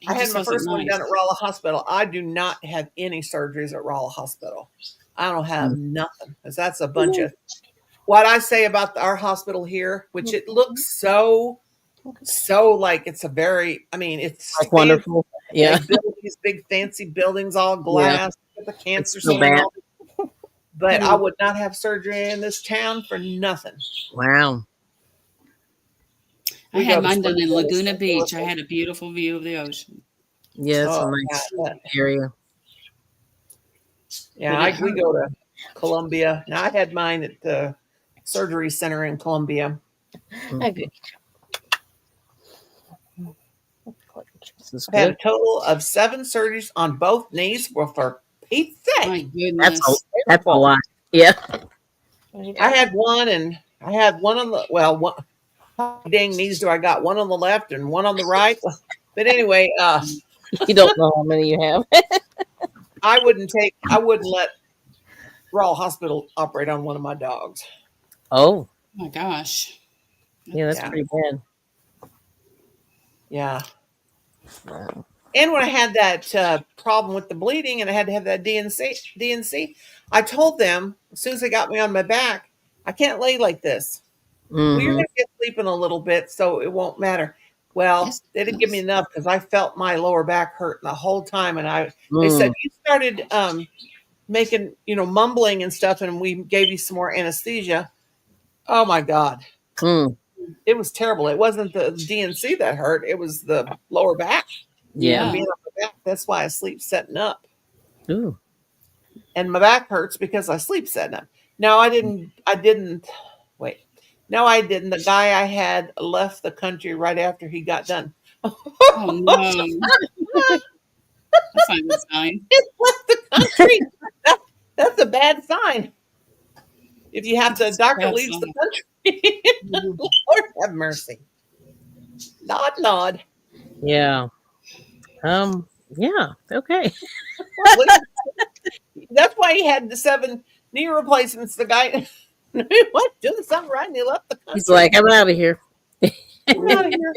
I had my first one done at Rolla Hospital. I do not have any surgeries at Rolla Hospital. I don't have nothing. Because that's a bunch of what I say about our hospital here, which it looks so like it's a very, I mean, it's
like wonderful. Yeah.
They build these big fancy buildings, all glass, with the cancer
so
center. But I would not have surgery in this town for nothing.
Wow.
I had mine done in Laguna Beach. I had a beautiful view of the ocean.
Yeah, it's a nice area.
Yeah, we go to Columbia. Now, I had mine at the surgery center in Columbia.
Okay.
I've had a total of 7 surgeries on both knees. Well, for Pete's sake.
My goodness.
That's a lot. Yeah.
I had one on the, one, how dang knees do I got? One on the left and one on the right. But anyway,
you don't know how many you have.
I wouldn't let Royal Hospital operate on one of my dogs.
Oh
my gosh.
Yeah, that's pretty bad.
Yeah. And when I had that problem with the bleeding and I had to have that DNC, I told them as soon as they got me on my back, I can't lay like this. Well, you're
Mhm.
going to get sleeping a little bit, so it won't matter. Well,
Yes,
they didn't give me
yes.
enough because I felt my lower back hurting the whole time. And they said,
Mm.
you started making, mumbling and stuff, and we gave you some more anesthesia. Oh my God.
Mm.
It was terrible. It wasn't the DNC that hurt. It was the lower back
Yeah.
from
Yeah.
being on my back. That's why I sleep setting up.
Ooh.
And my back hurts because I sleep setting up. No, I didn't wait. No, I didn't. The guy I had left the country right after he got done.
Oh no, that's not a good sign.
He left the country. That, that's a bad sign. If you have the
That's a
doctor
bad
leaves the
sign.
country,
Mhm.
Lord have mercy. Nod, nod.
Yeah. Yeah. Okay.
Well, at least that's why he had the 7 knee replacements. The guy he was doing something right and he left the
He's
country.
like, I'm out of here.
I'm out of here.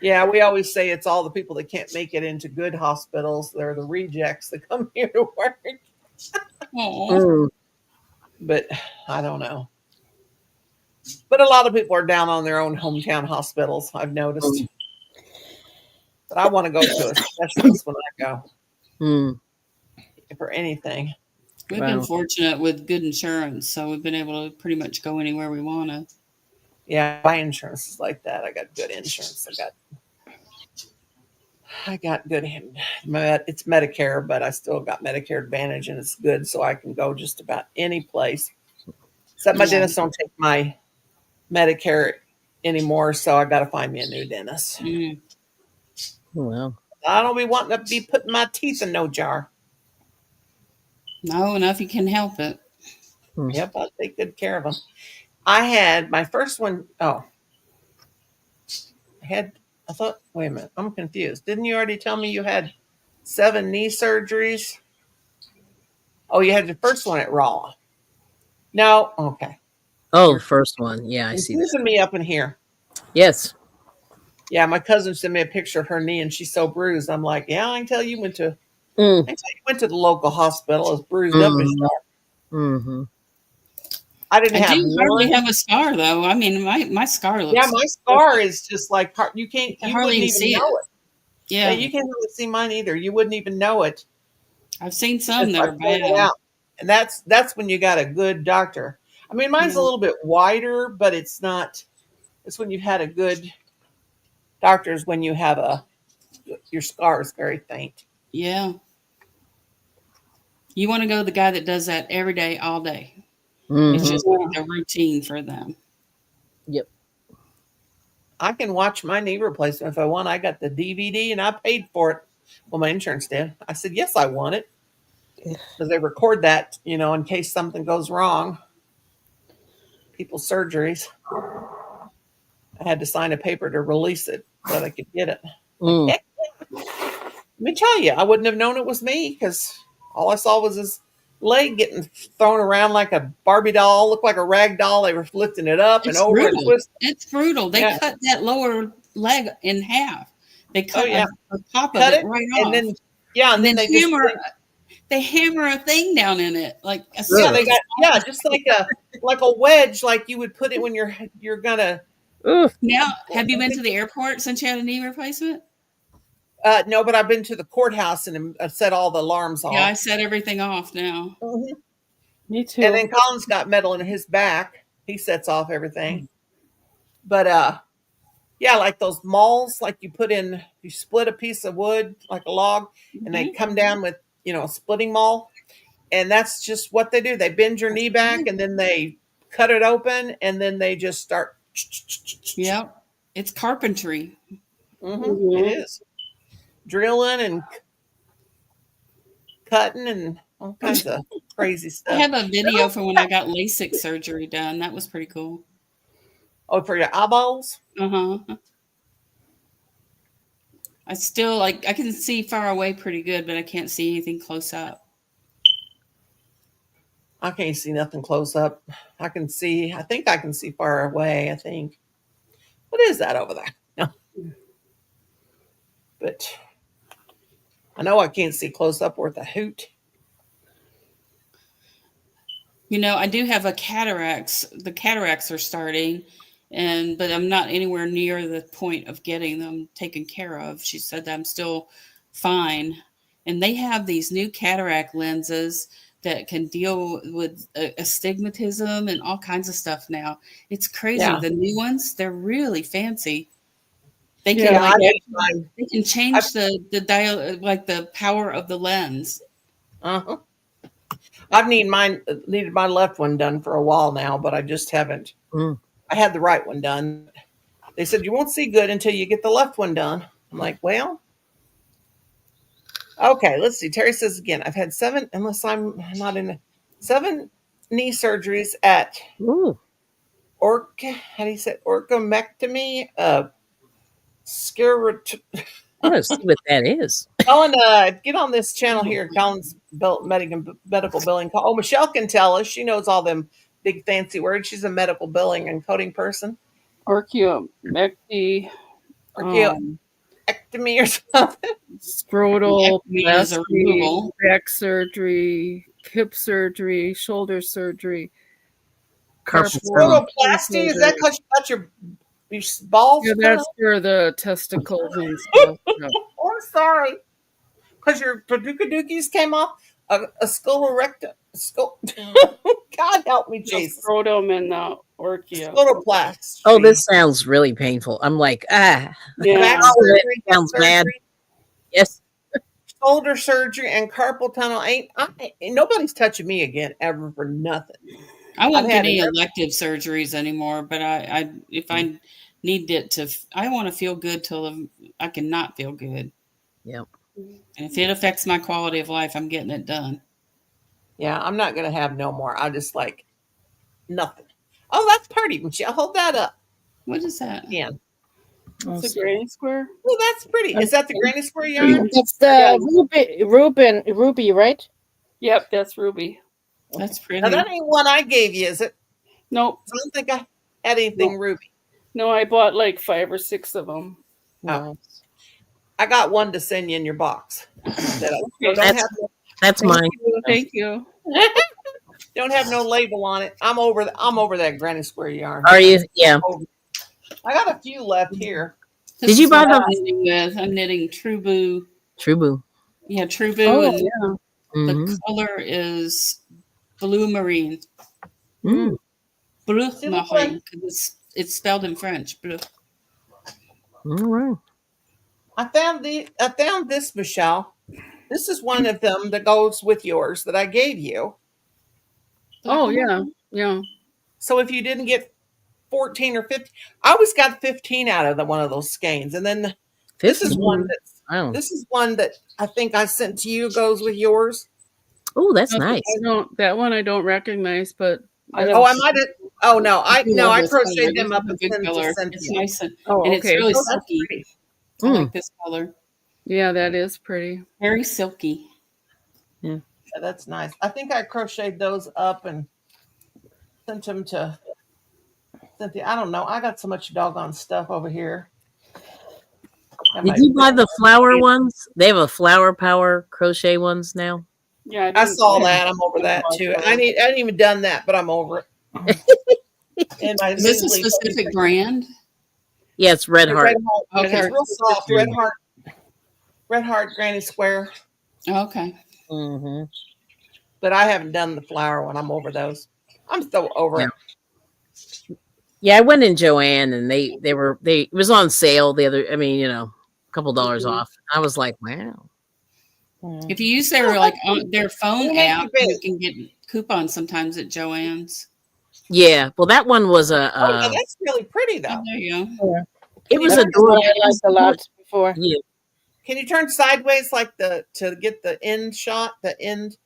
Yeah, we always say it's all the people that can't make it into good hospitals. They're the rejects that come here to work.
Aw.
Mm.
But I don't know. But a lot of people are down on their own hometown hospitals, I've noticed.
Mm.
But I want to go to a specialist when I go
Mm.
for anything.
We've been
Wow.
fortunate with good insurance, so we've been able to pretty much go anywhere we want to.
Yeah, my insurance is like that. I got good insurance. I got good. It's Medicare, but I still got Medicare Advantage, and it's good, so I can go just about any place. Except my
Yeah.
dentist don't take my Medicare anymore, so I got to find me a new dentist.
Mm.
Well.
I don't be wanting to be putting my teeth in no jar.
No, enough you can help it.
Mm.
Yep, I'll take good care of them. I had my first one. Oh, I thought, wait a minute, I'm confused. Didn't you already tell me you had 7 knee surgeries? Oh, you had the first one at Raw. No, okay.
Oh,
You're
first one. Yeah, I see that.
confusing me up in here.
Yes.
Yeah, my cousin sent me a picture of her knee and she's so bruised. I'm like, yeah, I can tell you went to
Mm.
the local hospital as bruised up as you are.
Mm-hmm.
I didn't
I
have
do hardly
one.
have a scar though. I mean, my scar
Yeah,
looks
my scar is just like
you can
you
hardly
wouldn't
even
even
see
know
it.
it. Yeah,
Yeah,
you can't really see mine either. You wouldn't even know it
I've seen some
if
that
I
are
pulled it
bad.
out. And that's when you got a good doctor. I mean, mine's a
Yeah,
little bit wider, but it's not. It's when you've had a good doctor's when you have your scar is very faint.
yeah. You want to go to the guy that does that every day, all day. It's
Mm-hmm.
just like a routine for them.
Yep.
I can watch my knee replacement if I want. I got the DVD and I paid for it. Well, my insurance did. I said, yes, I want it because they record that, in case something goes wrong. People's surgeries. I had to sign a paper to release it so that I could get it. Like,
Mm.
heck, let me tell you, I wouldn't have known it was me because all I saw was his leg getting thrown around like a Barbie doll, looked like a rag doll. They were lifting it up and
It's
over and
brutal.
twisting.
It's brutal. They
Yeah.
cut that lower leg in half. They
Oh,
cut
yeah.
a top of
Cut
it
it.
right
And
off,
then, yeah. And
and
then
then
they
they hammer a thing down in it like a
yeah,
Ugh.
they got, yeah, just like a wedge, like you would put it when you're gonna.
Oof.
Now, have you
I
been to
think,
the airport since you had a knee replacement?
no, but I've been to the courthouse and set all the alarms
Yeah, I
off.
set everything off now.
Mhm.
Me too.
And then Colin's got metal in his back. He sets off everything. But yeah, like those mauls, like you split a piece of wood like a log, and they
Mhm.
come down with a splitting maul, and that's just what they do. They bend your knee back, and then they cut it open, and then they just start.
Yep. It's carpentry.
It is drilling and cutting and all kinds of crazy
I
stuff.
have a video from when I got LASIK surgery done. That was pretty cool.
Oh, for your eyeballs?
Uh-huh. I still I can see far away pretty good, but I can't see anything close up.
I can't see nothing close up. I think I can see far away. I think. What is that over there? No. but I know I can't see close up worth a hoot.
You know, I do have a cataracts. The cataracts are starting, but I'm not anywhere near the point of getting them taken care of. She said that I'm still fine, and they have these new cataract lenses that can deal with astigmatism and all kinds of stuff now. It's crazy.
Yeah.
The new ones, they're really fancy. They
Yeah,
can
I
like
need mine.
they can change the dial, like the power of the lens.
Uh-huh. I've needed my left one done for a while now, but I just haven't.
Mm.
I had the right one done. They said you won't see good until you get the left one done. I'm like, well, okay, let's see. Terry says again, I've had 7, unless I'm not in 7 knee surgeries at
Ooh,
how do you say orchomectomy, scarat.
I gotta see what that is.
Colin, get on this channel here. Colin's medical billing. Oh, Michelle can tell us. She knows all them big fancy words. She's a medical billing and coding person.
orchiomectomy,
Orchomectomy or something.
scrotal
Ectomy is a removal.
back surgery, hip surgery, shoulder surgery,
Carpal
carpal
Scrotoplasty, is that because you got your balls?
Yeah,
put
that's
out?
for the testicles and stuff. Yeah.
Oh, I'm sorry. Because your paducah dookies came off? A skull erecta. Skull. God help me,
The
Jesus.
scrotum and the orchia.
Scrotoplast.
Oh, this sounds really painful. I'm like,
Back
Yeah.
surgery, hip
sounds bad.
surgery,
Yes.
shoulder surgery, and carpal tunnel. Nobody's touching me again ever for nothing.
I won't
I've
get
had
any
it.
elective surgeries anymore, but if I need it to, I want to feel good till I cannot feel good.
Yep.
And if it affects my quality of life, I'm getting it done.
Yeah, I'm not going to have no more. I just like nothing. Oh, that's pretty, Michelle. Hold that up
What is that?
again.
It's a granny square.
Oh, that's pretty. Is that the granny square yarn?
That's the ruby, right?
Yep, that's ruby.
That's pretty.
Now, that ain't one I gave you, is it?
Nope.
I don't think I had anything ruby.
No, I bought like 5 or 6 of them.
Oh. I got one to send you in your box.
That's mine.
Thank you.
Don't have no label on it. I'm over that granny square yarn.
Are you? Yeah.
I got a few left here.
Did you buy
the?
the
I'm knitting True Boo.
True Boo?
Yeah, True Boo,
Oh,
and
yeah.
the color is blue marine.
Mm.
Bleu
See, look
marine, because it's spelled in French. Bleu.
All right.
I found this, Michelle. This is one of them that goes with yours that I gave you.
Oh, yeah. Yeah.
So if you didn't get 14 or 15, I always got 15 out of one of those skeins. And then this is one that I think I sent to you goes with yours.
Oh, that's nice.
That one I don't recognize, but
I might have. Oh no, I crocheted them up and sent to
It's
you.
nice and
okay.
it's really
that's
silky.
pretty.
I like this color.
Yeah, that is pretty.
Very silky.
Yeah, that's nice. I think I crocheted those up and sent them to Cynthia. I don't know. I got so much doggone stuff over here.
Did you buy the flower ones? They have a flower power crochet ones now.
Yeah,
I saw that. I'm over that too. I hadn't even done that, but I'm over it. And
Is this a specific brand?
Yeah, it's Red Heart.
Red Heart.
Okay.
It's real soft. Red Heart Granny Square.
Okay.
Mm-hmm.
But I haven't done the flower one. I'm over those. I'm so over it.
Yeah, I went in Joanne and it was on sale a couple dollars off. I was like, wow.
If you use their phone app, you can get coupons sometimes at Joann's.
Yeah, well, that one was
that's really pretty though.
There you go.
It was
That's
adorable.
what I liked a lot before.
Yeah.
Can you turn sideways to get the end shot, the end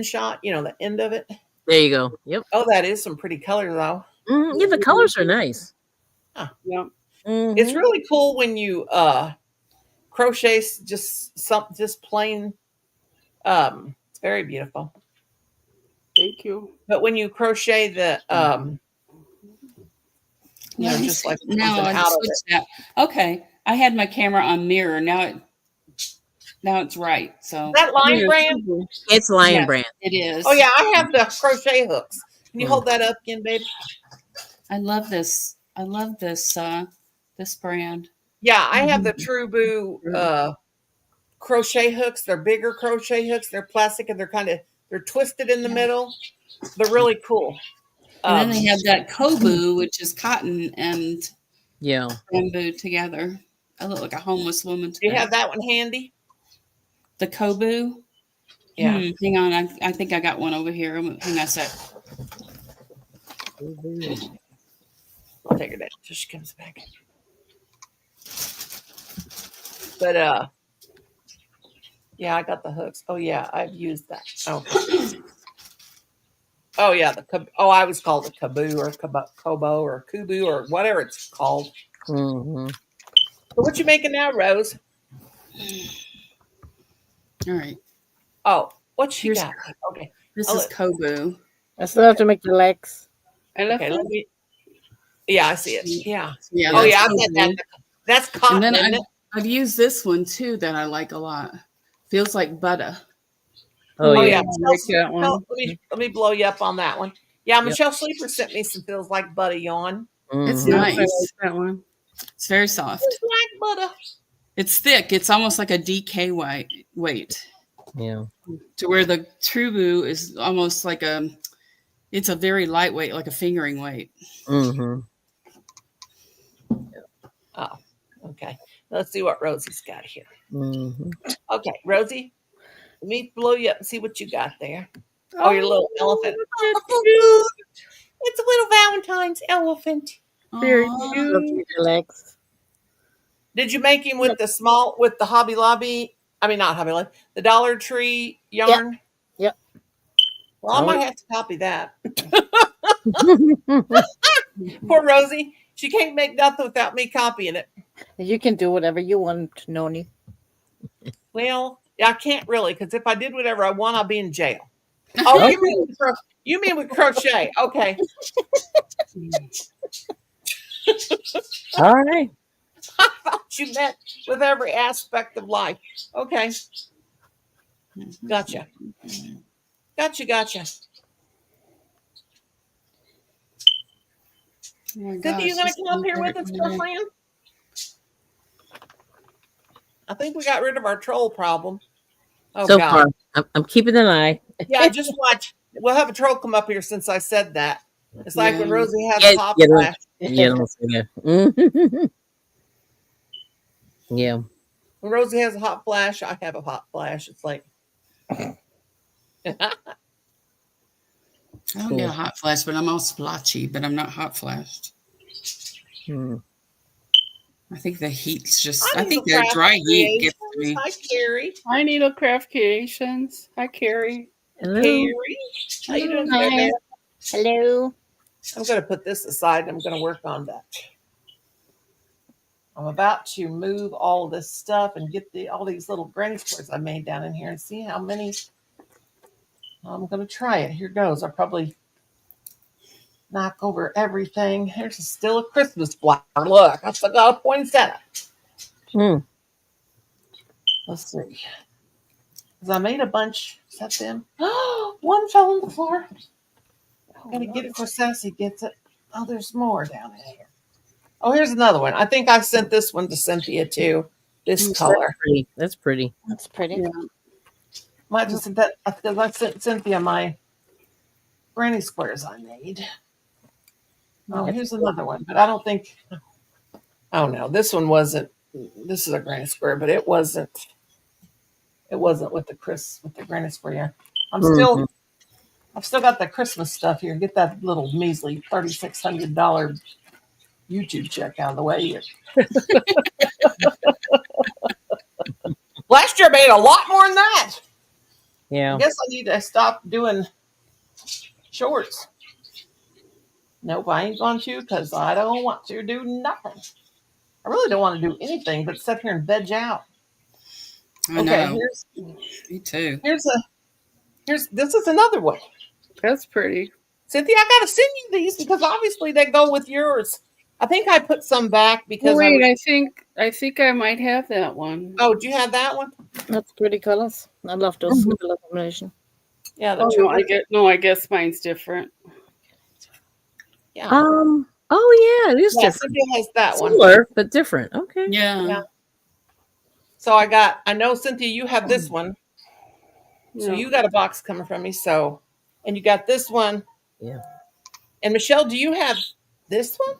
shot, the end of it?
There you go. Yep.
Oh, that is some pretty color though.
Yeah, the colors are nice.
Huh.
Yeah.
Mm-hmm.
It's really cool when you crochet just plain. It's very beautiful.
Thank you.
But when you crochet the just like
no,
something
I
out of
switched that. Okay, I had my camera on mirror. Now it's right. So
Is that Line
Yeah,
Brand?
Tubu.
It's Lion
yeah,
Brand.
it is.
Oh yeah, I have the crochet hooks. Can you hold that up again, babe?
I love this. I love this this brand.
Yeah, I have the Trubu crochet hooks. They're bigger crochet hooks. They're plastic and they're twisted in the middle. They're really cool.
And then they have that kobu, which is cotton and
Yeah.
bamboo together. I look like a homeless woman
Do you
today.
have that one handy?
The kobu.
Yeah.
Hang on. I think I got one over here. Hang on a sec.
I'll take her down till she comes back. But yeah, I got the hooks. Oh yeah, I've used that. Oh yeah, I always called it Kaboo or Kobo or Kubu or whatever it's called.
Mm-hmm.
So what you making now, Rose?
All right.
Oh, what she
Here's-
got? Okay.
This
I'll
is kobu.
I still have to make the legs.
Okay, let me. Yeah, I see it. Yeah.
Yeah.
Oh
that's
yeah, I've got
kobu.
that. That's cotton,
And then
isn't it?
I've used this one too that I like a lot. Feels like butter.
Oh,
Oh
yeah.
yeah.
I like that one.
Let me blow you up on that one. Yeah,
Yep.
Michelle Sleeper sent me some feels like butter yarn.
It's
Mhm.
Yes,
nice.
I like that one.
It's very soft.
Feels like butter.
It's thick. It's almost like a DK weight.
Yeah.
To where the Trubu is almost like it's a very lightweight, like a fingering weight.
Mm-hmm.
Oh, okay. Let's see what Rosie's got here.
Mm-hmm.
Okay, Rosie, let me blow you up and see what you got there. Oh, your little elephant. Oh, it's a little Valentine's elephant.
Very
Aw.
cute.
The legs.
Did you make him with the Hobby Lobby? I mean, not Hobby Lobby, the Dollar Tree yarn?
Yep.
Well, I
Oh.
might have to copy that. Poor Rosie. She can't make nothing without me copying it.
You can do whatever you want, Noni.
Well, I can't really, because if I did whatever I want, I'll be in jail. Oh, you mean with crochet? Okay.
All right.
I thought you meant with every aspect of life. Okay. Gotcha. Gotcha.
Oh my
Cynthia, you
gosh,
gonna
this
come up
is
here with us,
very
girlfriend? I think we got rid of our troll problem. Oh
So
God.
far, I'm keeping an eye.
Yeah, just watch. We'll have a troll come up here since I said that. It's like when
Yeah.
Rosie has
Yeah,
a hot
yeah, don't-
flash.
Yeah, don't say that. Mhm. Yeah.
When Rosie has a hot flash, I have a hot flash. It's like
I don't
Cool.
get a hot flash, but I'm all splotchy, but I'm not hot flashed.
Hmm.
I think the heat's just,
I
I
need
think
to
the
craft
dry heat gets to
creations.
me.
Hi, Carrie.
Hi, Needle Craft Creations. Hi, Carrie.
Hello.
Carrie. How you doing,
Hi.
Carrie?
Hello.
I'm going to put this aside. I'm going to work on that. I'm about to move all this stuff and get all these little granny squares I made down in here and see how many. I'm going to try it. Here goes. I'll probably knock over everything. Here's still a Christmas flower. Look, I still got a poinsettia.
Hmm.
Let's see. Because I made a bunch. Is that them? One fell on the floor. I'm going to get it for Sassy gets it. Oh, there's more down in here. Oh, here's another one. I think I sent this one to Cynthia too. This color.
Pretty. That's pretty.
That's pretty.
Yeah.
Might just sent that because I sent Cynthia my granny squares I made. Oh, here's another one, but I don't think. Oh no, this one wasn't. This is a granny square, but it wasn't. It wasn't with the granny square. Yeah.
Mhm.
I've still got the Christmas stuff here. Get that little measly $3,600 YouTube check out of the way here. Last year I made a lot more than that.
Yeah.
I guess I need to stop doing shorts. Nope, I ain't going to because I don't want to do nothing. I really don't want to do anything but sit here and veg out.
I
Okay,
know. Me too.
this is another one.
That's pretty.
Cynthia, I gotta send you these because obviously they go with yours. I think I put some back because
Wait, I think I might have that one.
Oh, do you have that one?
That's pretty colors. I love those
Mhm.
color combination.
Yeah, the
Oh
two.
no, I guess mine's different.
Yeah.
Oh yeah, it is
Yeah,
different.
Cynthia has that one.
Similar but different. Okay.
Yeah.
Yeah. So I know Cynthia, you have this one. So
Yeah.
you got a box coming from me. So, and you got this one.
Yeah.
And Michelle, do you have this one?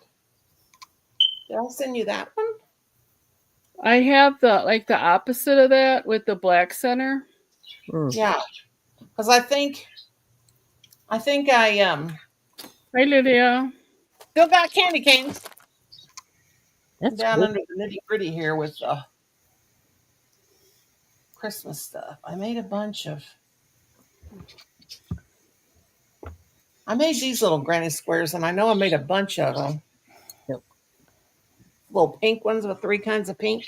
Did I send you that one?
I have the opposite of that with the black center.
Mm.
Yeah. Because I think I
Hi, Lydia.
still got candy canes
That's
down
cool.
under the nitty gritty here with Christmas stuff. I made a bunch of. I made these little granny squares, and I know I made a bunch of them.
Yep.
Little pink ones with 3 kinds of pink.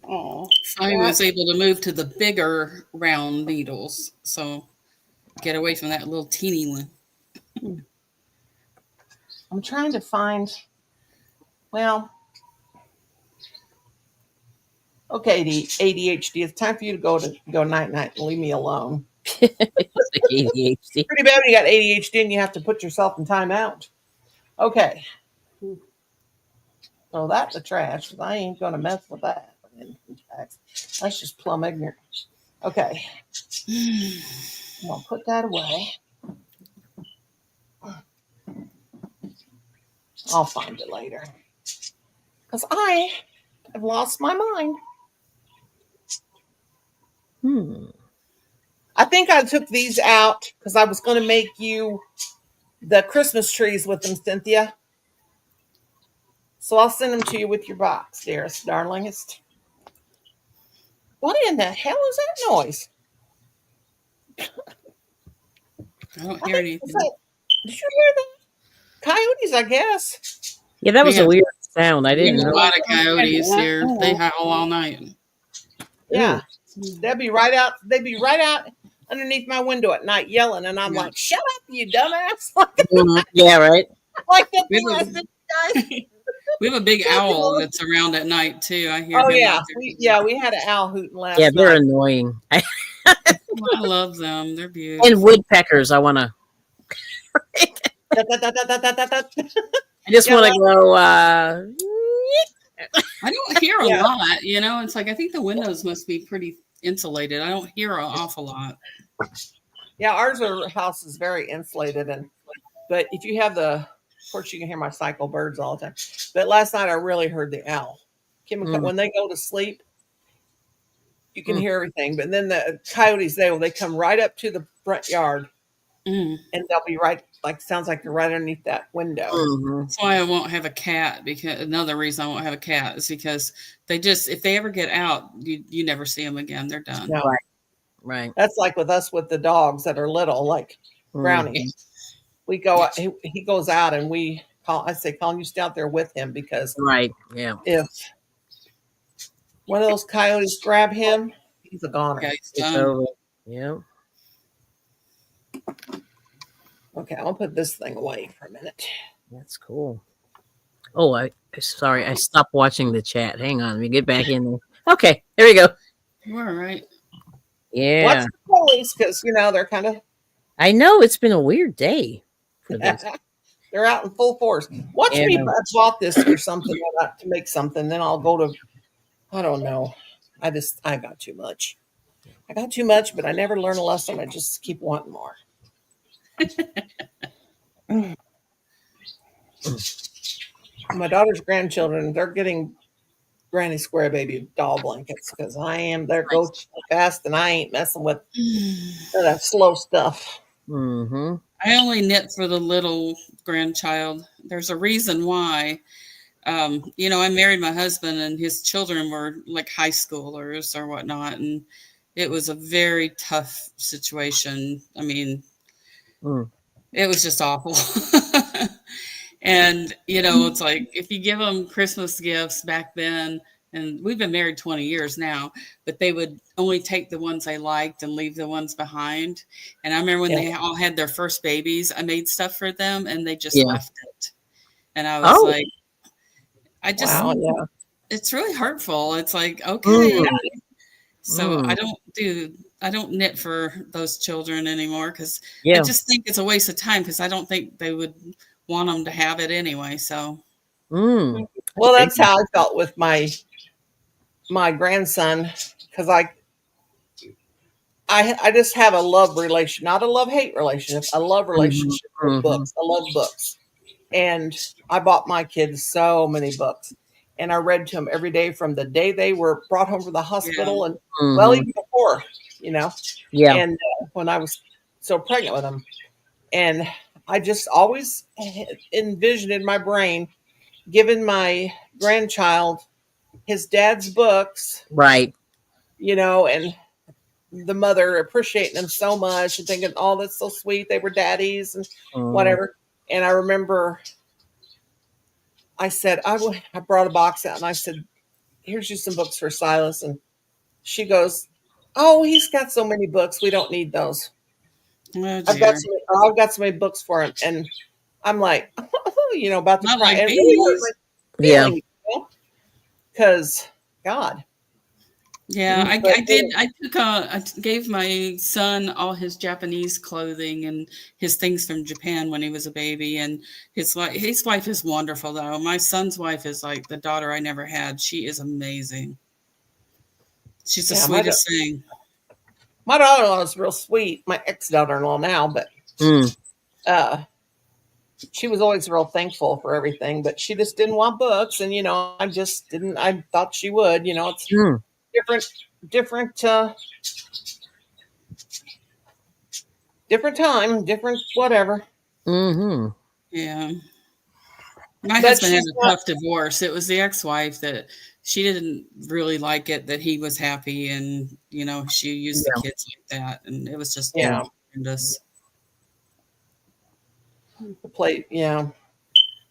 Oh,
I was able to move to the bigger round needles, so get away from that little teeny one.
I'm trying to find. Well, okay, ADHD. It's time for you to go night night and leave me alone.
ADHD.
Pretty bad when you got ADHD and you have to put yourself in timeout. Okay. Throw that in the trash because I ain't gonna mess with that. That's just plumb ignorant. Okay. I'm gonna put that away. I'll find it later. Because I have lost my mind. I think I took these out because I was going to make you the Christmas trees with them, Cynthia. So I'll send them to you with your box, dearest, darlingest. What in the hell is that noise?
I don't hear anything.
Did you hear that? Coyotes, I guess.
Yeah, that was
We
a
have-
weird sound. I
We
didn't
have a
know.
lot of coyotes here. They howl all night.
Yeah. They'd be right out. They'd be right out underneath my window at night yelling, and I'm
Yeah.
like, "Shut up, you dumbass!"
Yeah, right.
Like that
We
thing
have
I
a-
said, guys.
We have a big owl that's around at night too. I hear
Oh
him.
yeah,
out there.
we had an owl hooting last
Yeah, they're
night.
annoying.
I love them. They're beautiful.
And woodpeckers, I want to. I just
Yeah,
want to go.
I don't hear a
Yeah.
lot. It's like I think the windows must be pretty insulated. I don't hear an awful lot.
Yeah, our house is very insulated, but if you have of course, you can hear my cycle birds all the time. But last night I really heard the owl. When they go to sleep, you can hear everything. But then the coyotes, they come right up to the front yard,
Mm.
and they'll be sounds like they're right underneath that window.
That's why I won't have a cat. Because another reason I won't have a cat is because if they ever get out, you never see them again. They're done.
No.
Right.
That's like with us with the dogs that are little, like Brownie. We go out, he goes out, and I say, Colin, you stay out there with him, because
Right. Yeah.
if one of those coyotes grab him, he's a goner.
Okay, it's
It's
done.
over. Yeah.
Okay, I'll put this thing away for a minute.
That's cool. Oh, sorry. I stopped watching the chat. Hang on. Let me get back in there. Okay. There we go.
You're all right.
Yeah.
Watch the police, because they're kind of
I know it's been a weird day for this.
they're out in full force. Watch
Yeah.
me bought this for something to make something, then I'll go to, I don't know. I got too much. But I never learn a lesson. I just keep wanting more. My daughter's grandchildren, they're getting Granny Square Baby doll blankets, because they're go fast, and I ain't messing with that slow stuff.
Mm-hmm.
I only knit for the little grandchild. There's a reason why. I married my husband, and his children were like high schoolers or whatnot, and it was a very tough situation. I mean, it was just awful. And, it's like if you give them Christmas gifts back then, and we've been married 20 years now, but they would only take the ones they liked and leave the ones behind. And I remember when they all had their first babies, I made stuff for them, and they just left it. And I was like, I just,
Wow, yeah.
it's really hurtful. It's like, okay.
Mm.
So
Mm.
I don't knit for those children anymore because I
Yeah.
just think it's a waste of time because I don't think they would want them to have it anyway. So
Mm.
Well, that's how I felt with my grandson, because I just have a love relation, not a love hate relationship, a love relationship with books. I love books, and I bought my kids so many books, and I read to them every day from the day they were brought home from the hospital, and well, even before, you know,
Yeah.
and when I was so pregnant with them, and I just always envisioned in my brain giving my grandchild his dad's books,
Right.
you know, and the mother appreciating them so much and thinking, oh, that's so sweet. They were daddies and
Mm.
whatever. And I remember I said, I brought a box out and I said, here's you some books for Silas. And she goes, oh, he's got so many books. We don't need those.
oh
I've got
dear,
I've got so many books for him. And I'm like, you know, about to
not
cry.
like
It really hurt
these.
my
Yeah.
feelings, because God.
Yeah,
But
I took I gave my son all his Japanese clothing and his things from Japan when he was a baby, and his wife is wonderful though. My son's wife is like the daughter I never had. She is amazing. She's the
yeah,
sweetest thing.
my daughter-in-law is real sweet. My ex-daughter-in-law now, but
Mm.
uh, she was always real thankful for everything, but she just didn't want books. And, you know, I just didn't, I thought she would, you know, it's
Mm.
different, different time, different, whatever.
Mm-hmm.
Yeah. My
But
husband had
she's
a
not,
tough divorce. It was the ex-wife that she didn't really like it that he was happy, and she used the
Yeah.
kids like that, and it was just
yeah,
horrendous.
the plate, yeah.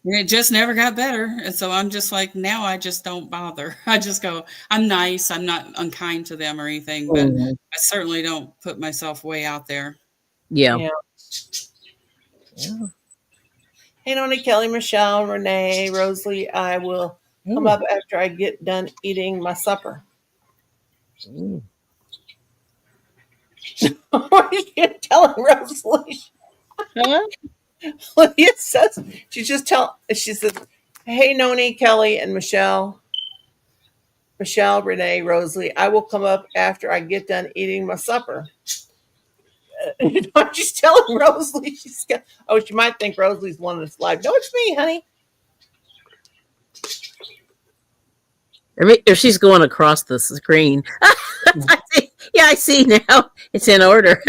And it just never got better. And so I'm just like, now I just don't bother. I just go, I'm nice. I'm not unkind to them or anything, but
Mhm.
I certainly don't put myself way out there.
Yeah.
Yeah.
Yeah.
Hey, Noni, Kelly, Michelle, Renee, Rosalie, I will come
Mm.
up after I get done eating my supper.
Mm.
What are you telling Rosalie?
Huh?
Lydia says, she says, hey, Noni, Kelly, and Michelle, Renee, Rosalie, I will come up after I get done eating my supper. I'm just telling Rosalie, she might think Rosalie's one that's live. No, it's me, honey.
If she's going across the screen. Yeah, I see now. It's in order.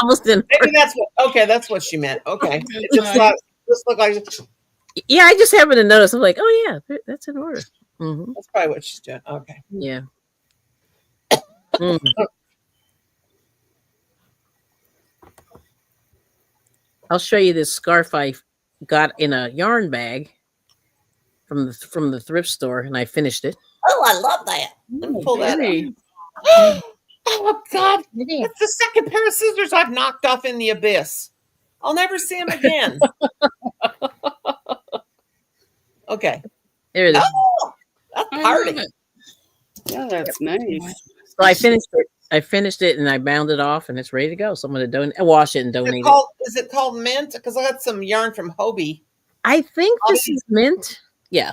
Almost in order.
Maybe that's what she meant. Okay. It just looked like
Yeah, I just happened to notice. I'm like, oh yeah, that's in order. Mm-hmm.
that's probably what she's doing. Okay.
Yeah. Mm. I'll show you this scarf I got in a yarn bag from the thrift store, and I finished it.
Oh, I love that. Let me pull that
Pretty.
up. Oh, God.
Maybe.
That's the second pair of scissors I've knocked off in the abyss. I'll never see them again. Okay.
There it is.
Oh, that's
I
party.
love it.
Yeah, that's nice.
So I finished it. And I bound it off, and it's ready to go. So I'm going to wash it and donate it.
Is it called mint? Because I got some yarn from Hobie.
I think this is mint. Yeah.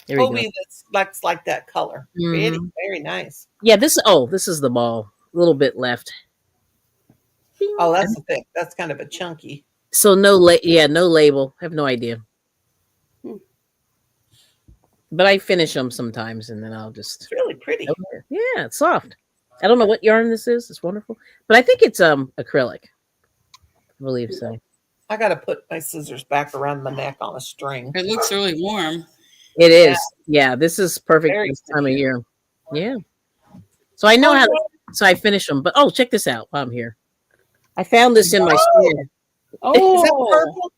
There we go.
Hobie that's like that color. Very, very nice.
Yeah, this is the ball. A little bit left.
Oh, that's thick. That's kind of a chunky.
So no label. I have no idea. But I finish them sometimes, and then I'll just.
It's really pretty.
Yeah, it's soft. I don't know what yarn this is. It's wonderful, but I think it's acrylic. I believe so.
I got to put my scissors back around my neck on a string.
It looks really warm.
It is. Yeah, this is perfect
Very
this time of year. Yeah. So I know how. So I finish them, but check this out while I'm here. I found this in my store.
Is that
Oh,
purple?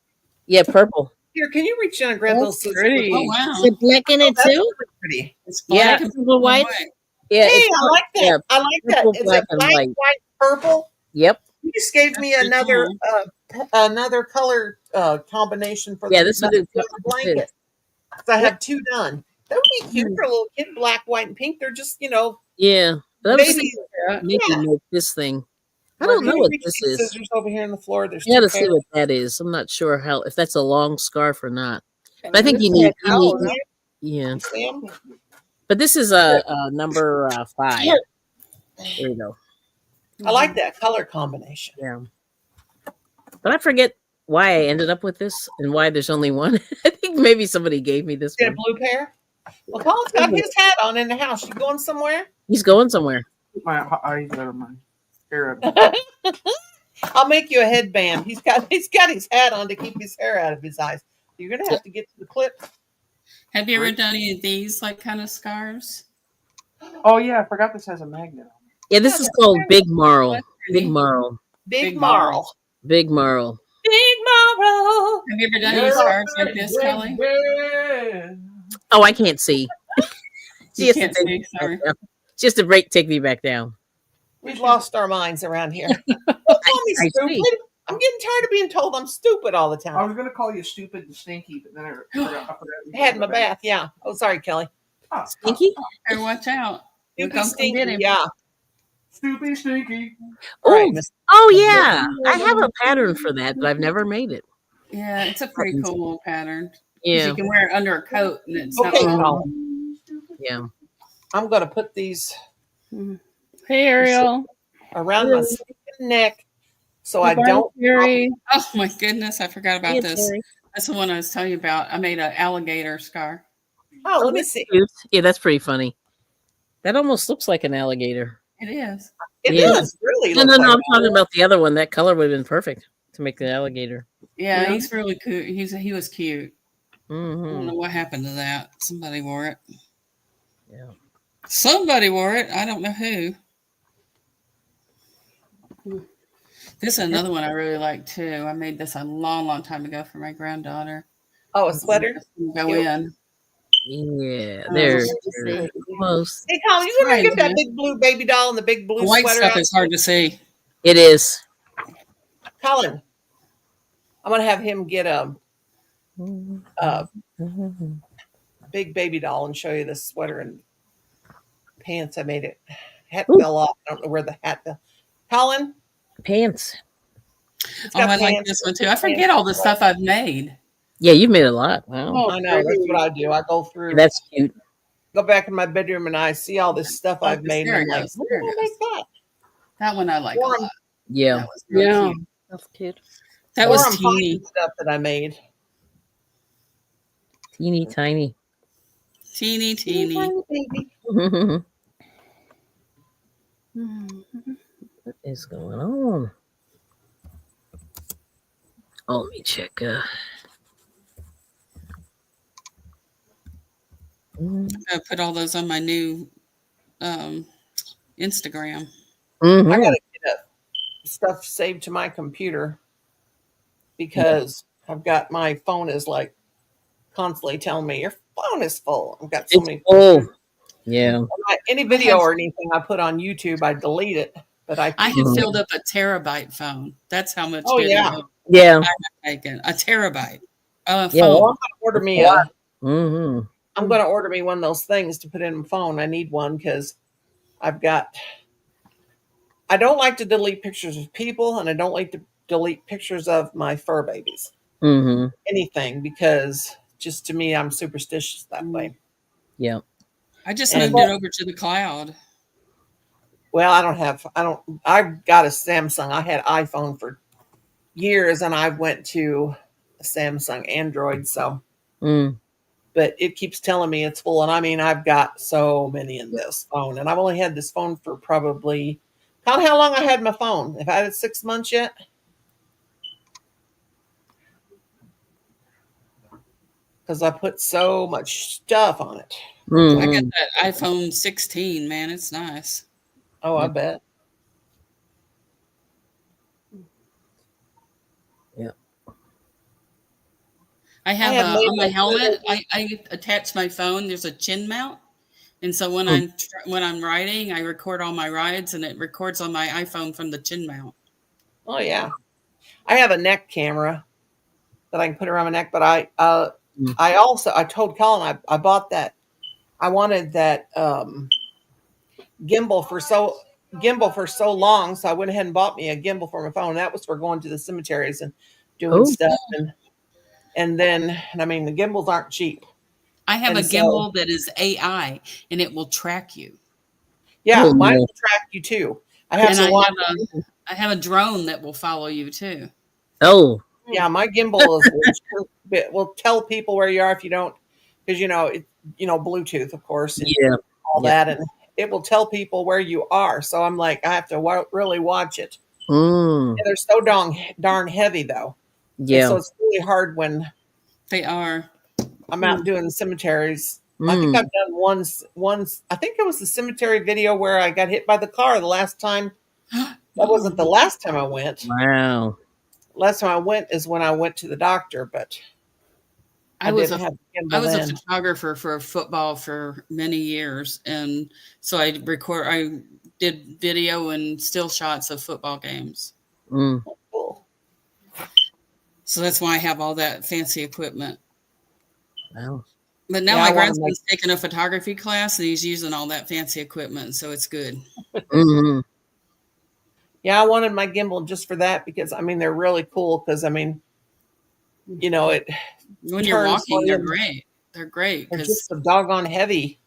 Yeah, purple.
Here, can you reach in and grab those scissors?
pretty.
Oh wow,
Is it black in it
That's
too?
really pretty.
it's
Yeah.
black and
Purple white?
Yeah,
Hey,
it's
I like that.
yeah,
I like that.
purple,
Is
black,
it
and
black,
white.
white, purple?
Yep.
You just gave me
That's pretty
another color combination for
Yeah, this is a good
blanket. So I have two done. That would be cute for a little kid, black, white, and pink. They're just,
Yeah. But I was
baby.
thinking maybe
Yeah.
make this thing. I
Right,
don't know
let me
what
reach
this
these
is.
scissors over here on the floor. There's
I got
two
to see
pairs.
what that is. I'm not sure if that's a long scarf or not.
And
But I think
this
you
is
need.
towels.
Yeah.
You see 'em?
But this is a number 5.
Here.
There you go.
I like that color combination.
Yeah. But I forget why I ended up with this and why there's only one. I think maybe somebody gave me this
Get a
one.
blue pair. Well, Colin's got his hat on in the house. You going somewhere?
He's going somewhere.
Keep my eyes out of my hair.
I'll make you a headband. He's got his hat on to keep his hair out of his eyes. You're gonna have to get to the clip.
Have you ever done any of these like kind of scarves?
Oh yeah, I forgot this has a magnet.
Yeah, this is called Big Marl.
That's
Big
pretty.
Marl.
Big
Big
Marl.
Big Marl.
Big Marl.
Have you ever done any scarves like this, Kelly?
Oh, I can't see. She
You
has to
can't
take
see,
me
sorry.
back down. She has to take me back down.
We've lost our minds around here. Don't call me
I
stupid.
see.
I'm getting tired of being told I'm stupid all the
I
time.
was gonna call you stupid and stinky, but then I forgot.
I had my bath. Yeah. Oh, sorry, Kelly.
Stinky?
Hey, watch out. Here
Stupid,
come
stinky.
get him.
Yeah.
Stupid, stinky.
All right,
Oh,
Miss.
oh yeah. I have a pattern for that, but I've never made it.
Yeah, it's a pretty cool little pattern. 'Cause
Yeah.
you can wear it under a coat and it's
Okay,
not
Colin.
Yeah.
I'm gonna put these
Hey, Ariel.
around my neck so I
Bye,
don't.
Terry.
Oh my goodness, I forgot about
Yeah,
this.
Terry.
That's the one I was telling you about. I made an alligator scar.
Oh, let me
that's
see.
cute. Yeah, that's pretty funny. That almost looks like an alligator.
It is.
It
Yeah.
does really
No,
look
no, no.
like
I'm talking about the other one. That color would have been perfect to make the alligator.
Yeah,
Yeah.
he's really cute. He was cute. I don't
Mm-hmm.
know what happened to that. Somebody wore it.
Yeah.
Somebody wore it. I don't know who. This is another one I really like too. I made this a long, long time ago for my granddaughter.
Oh, a sweater.
Go
Cute.
in.
Yeah.
Oh,
There.
let's
there. Almost.
Hey, Colin, you want to
Trying
get that
to.
big blue baby doll and the big
The
blue
white
sweater
stuff
out?
is hard to see.
It is.
Colin, I'm gonna have him get a big baby doll and show you this sweater and pants. I made it. Hat
Ooh.
fell off. I don't know where the hat fell. Colin,
Pants.
it's
Oh,
got
I like
pants.
this one too. I forget all the stuff I've made.
Yeah, you've made a lot. Wow.
Oh,
I know. That's what I do. I go through,
That's cute.
go back in my bedroom, and I see all this stuff I've made.
There
And
it
I'm like,
goes.
when
There
did
it
I make that?
That one I like a
Warm.
lot.
Yeah.
That was really
Yeah.
cute.
That's cute.
That
Or
was
I'm finding
teeny.
stuff that I made.
Teeny tiny.
Teeny, teeny.
Tiny baby.
What
Mhm.
is going on? Oh, let me check.
I put all those on my new Instagram.
Mhm.
I gotta get stuff saved to my computer because I've got my phone is like constantly telling me your phone is full. I've got so
It's
many.
full. Yeah.
Any video or anything I put on YouTube, I delete it. But I
I
keep
have
Mhm.
filled up a terabyte phone. That's how much
Oh,
video
yeah.
Yeah.
I've taken. A terabyte. A
Yeah.
phone.
Well, I'm gonna order me
Mm-hmm.
I'm gonna order me one of those things to put in my phone. I need one because I don't like to delete pictures of people, and I don't like to delete pictures of my fur babies.
Mm-hmm.
Anything, because just to me, I'm superstitious that way.
Yeah.
I just
And-
moved it over to the cloud.
Well, I've got a Samsung. I had iPhone for years, and I went to a Samsung Android. So,
Mm.
but it keeps telling me it's full. And I mean, I've got so many in this phone, and I've only had this phone for probably, count how long I had my phone. Have I had it 6 months yet? Because I put so much stuff on it.
I
Mhm.
got that iPhone 16, man. It's nice.
Oh, I
Yeah.
bet.
I have
had made
on my
my
helmet. I attach my phone. There's a chin mount, and so when I'm riding, I record all my rides, and it records on my iPhone from the chin mount.
Oh yeah, I have a neck camera that I can put around my neck. But I
Mm.
I told Colin I bought that I wanted that gimbal for so long, so I went ahead and bought me a gimbal for my phone. That was for going to the cemeteries and doing
Oh,
stuff, and then I mean the gimbals aren't cheap,
I have a
and so
gimbal that is AI and it will track you.
yeah,
oh
mine
no.
will track you too. I have
And
to watch.
I have a drone that will follow you too.
Oh,
Yeah, my gimbal will tell people where you are if you don't, because Bluetooth, of course, and
yeah.
all
Yeah.
that, and it will tell people where you are. So I'm like, I have to really watch it.
Mm,
And they're so darn heavy though, and
yeah.
so it's really hard when
They are.
I'm out doing the cemeteries. I think I've
Mm.
done once. I think it was the cemetery video where I got hit by the car the last time. That wasn't the last time I went.
Wow.
Last time I went is when I went to the doctor, but I
I was
didn't
a
have the
I
gimbal
was a
then.
photographer for football for many years, and so I did video and still shots of football games.
Mm.
Cool.
So that's why I have all that fancy equipment.
Wow.
But now
Yeah,
my
I want to make.
grandson's taking a photography class and he's using all that fancy equipment, so it's good.
Mm-hmm.
Yeah, I wanted my gimbal just for that because I mean they're really cool because I mean it
When you're
turns for
walking,
you.
they're great. They're great
They're
because
just so doggone heavy.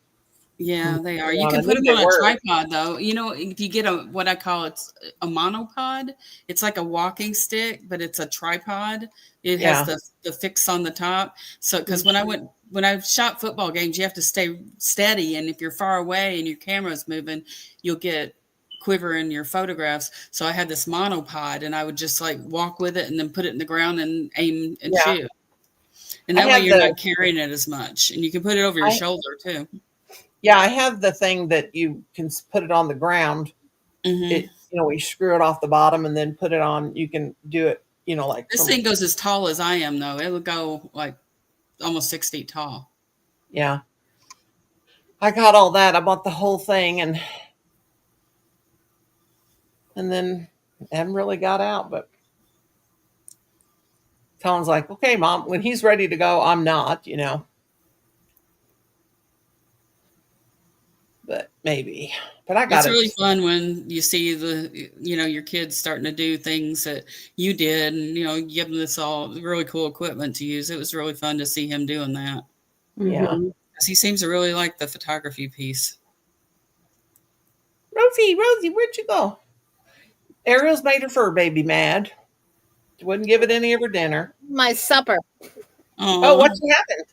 yeah, they are. You
I
can put
knew
them
they
on a
were.
tripod though. If you get what I call a monopod, it's like a walking stick, but it's a tripod. It has
Yeah,
the fix on the top. So because when I shot football games, you have to stay steady, and if you're far away and your camera's moving, you'll get quiver in your photographs. So I had this monopod, and I would just like walk with it and then put it in the ground and aim and
yeah.
shoot. And
I
that way
have
you're
the
not carrying it as much, and you can put it over your
I
shoulder too.
yeah I have the thing that you can put it on the ground.
Hmm.
We screw it off the bottom and then put it on. You can do it. Like
This
from
thing goes as tall as I am, though. It would go like almost 6 feet tall.
yeah. I got all that. I bought the whole thing and then haven't really got out. But Colin's like, okay, mom, when he's ready to go, I'm not. But maybe. But I got
It's
it.
really fun when you see your kids starting to do things that you did, and give them this all really cool equipment to use. It was really fun to see him doing that
Yeah.
Mhm.
because he seems to really like the photography piece.
Rosie, where'd you go? Ariel's made her fur baby mad. She wouldn't give it any of her dinner.
My supper,
Oh,
Oh,
what happened?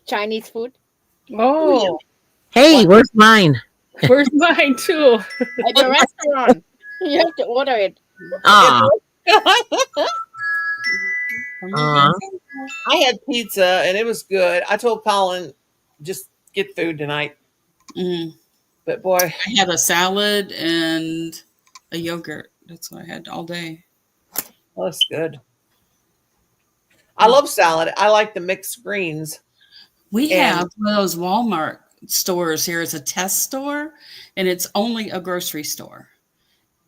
Chinese food.
Oh,
Hey,
What?
where's mine?
where's mine too?
At the restaurant. You have to order it.
Ah.
I had pizza and it was good. I told Colin, just get food tonight.
mhm.
But boy,
I had a salad and a yogurt. That's what I had all day.
well, that's good. I love salad. I like the mixed greens.
We
And
have one of those Walmart stores here. It's a test store, and it's only a grocery store.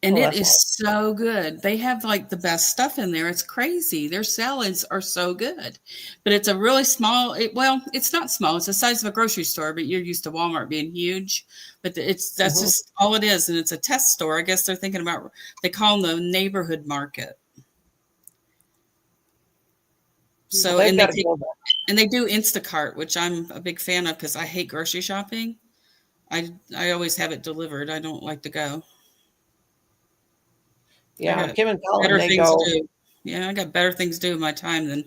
And it
that's
is
all.
so good. They have like the best stuff in there. It's crazy. Their salads are so good. But it's a really small, it's not small. It's the size of a grocery store, but you're used to Walmart being huge. But that's
Mhm.
just all it is. And it's a test store. I guess they're thinking about, they call them the neighborhood market.
Well,
So,
they've got to go there.
and they do Instacart, which I'm a big fan of because I hate grocery shopping. I always have it delivered. I don't like to go. I
Yeah,
got
Kim and Colin,
better
they
things
go.
to do. Yeah, I got better things to do with my time than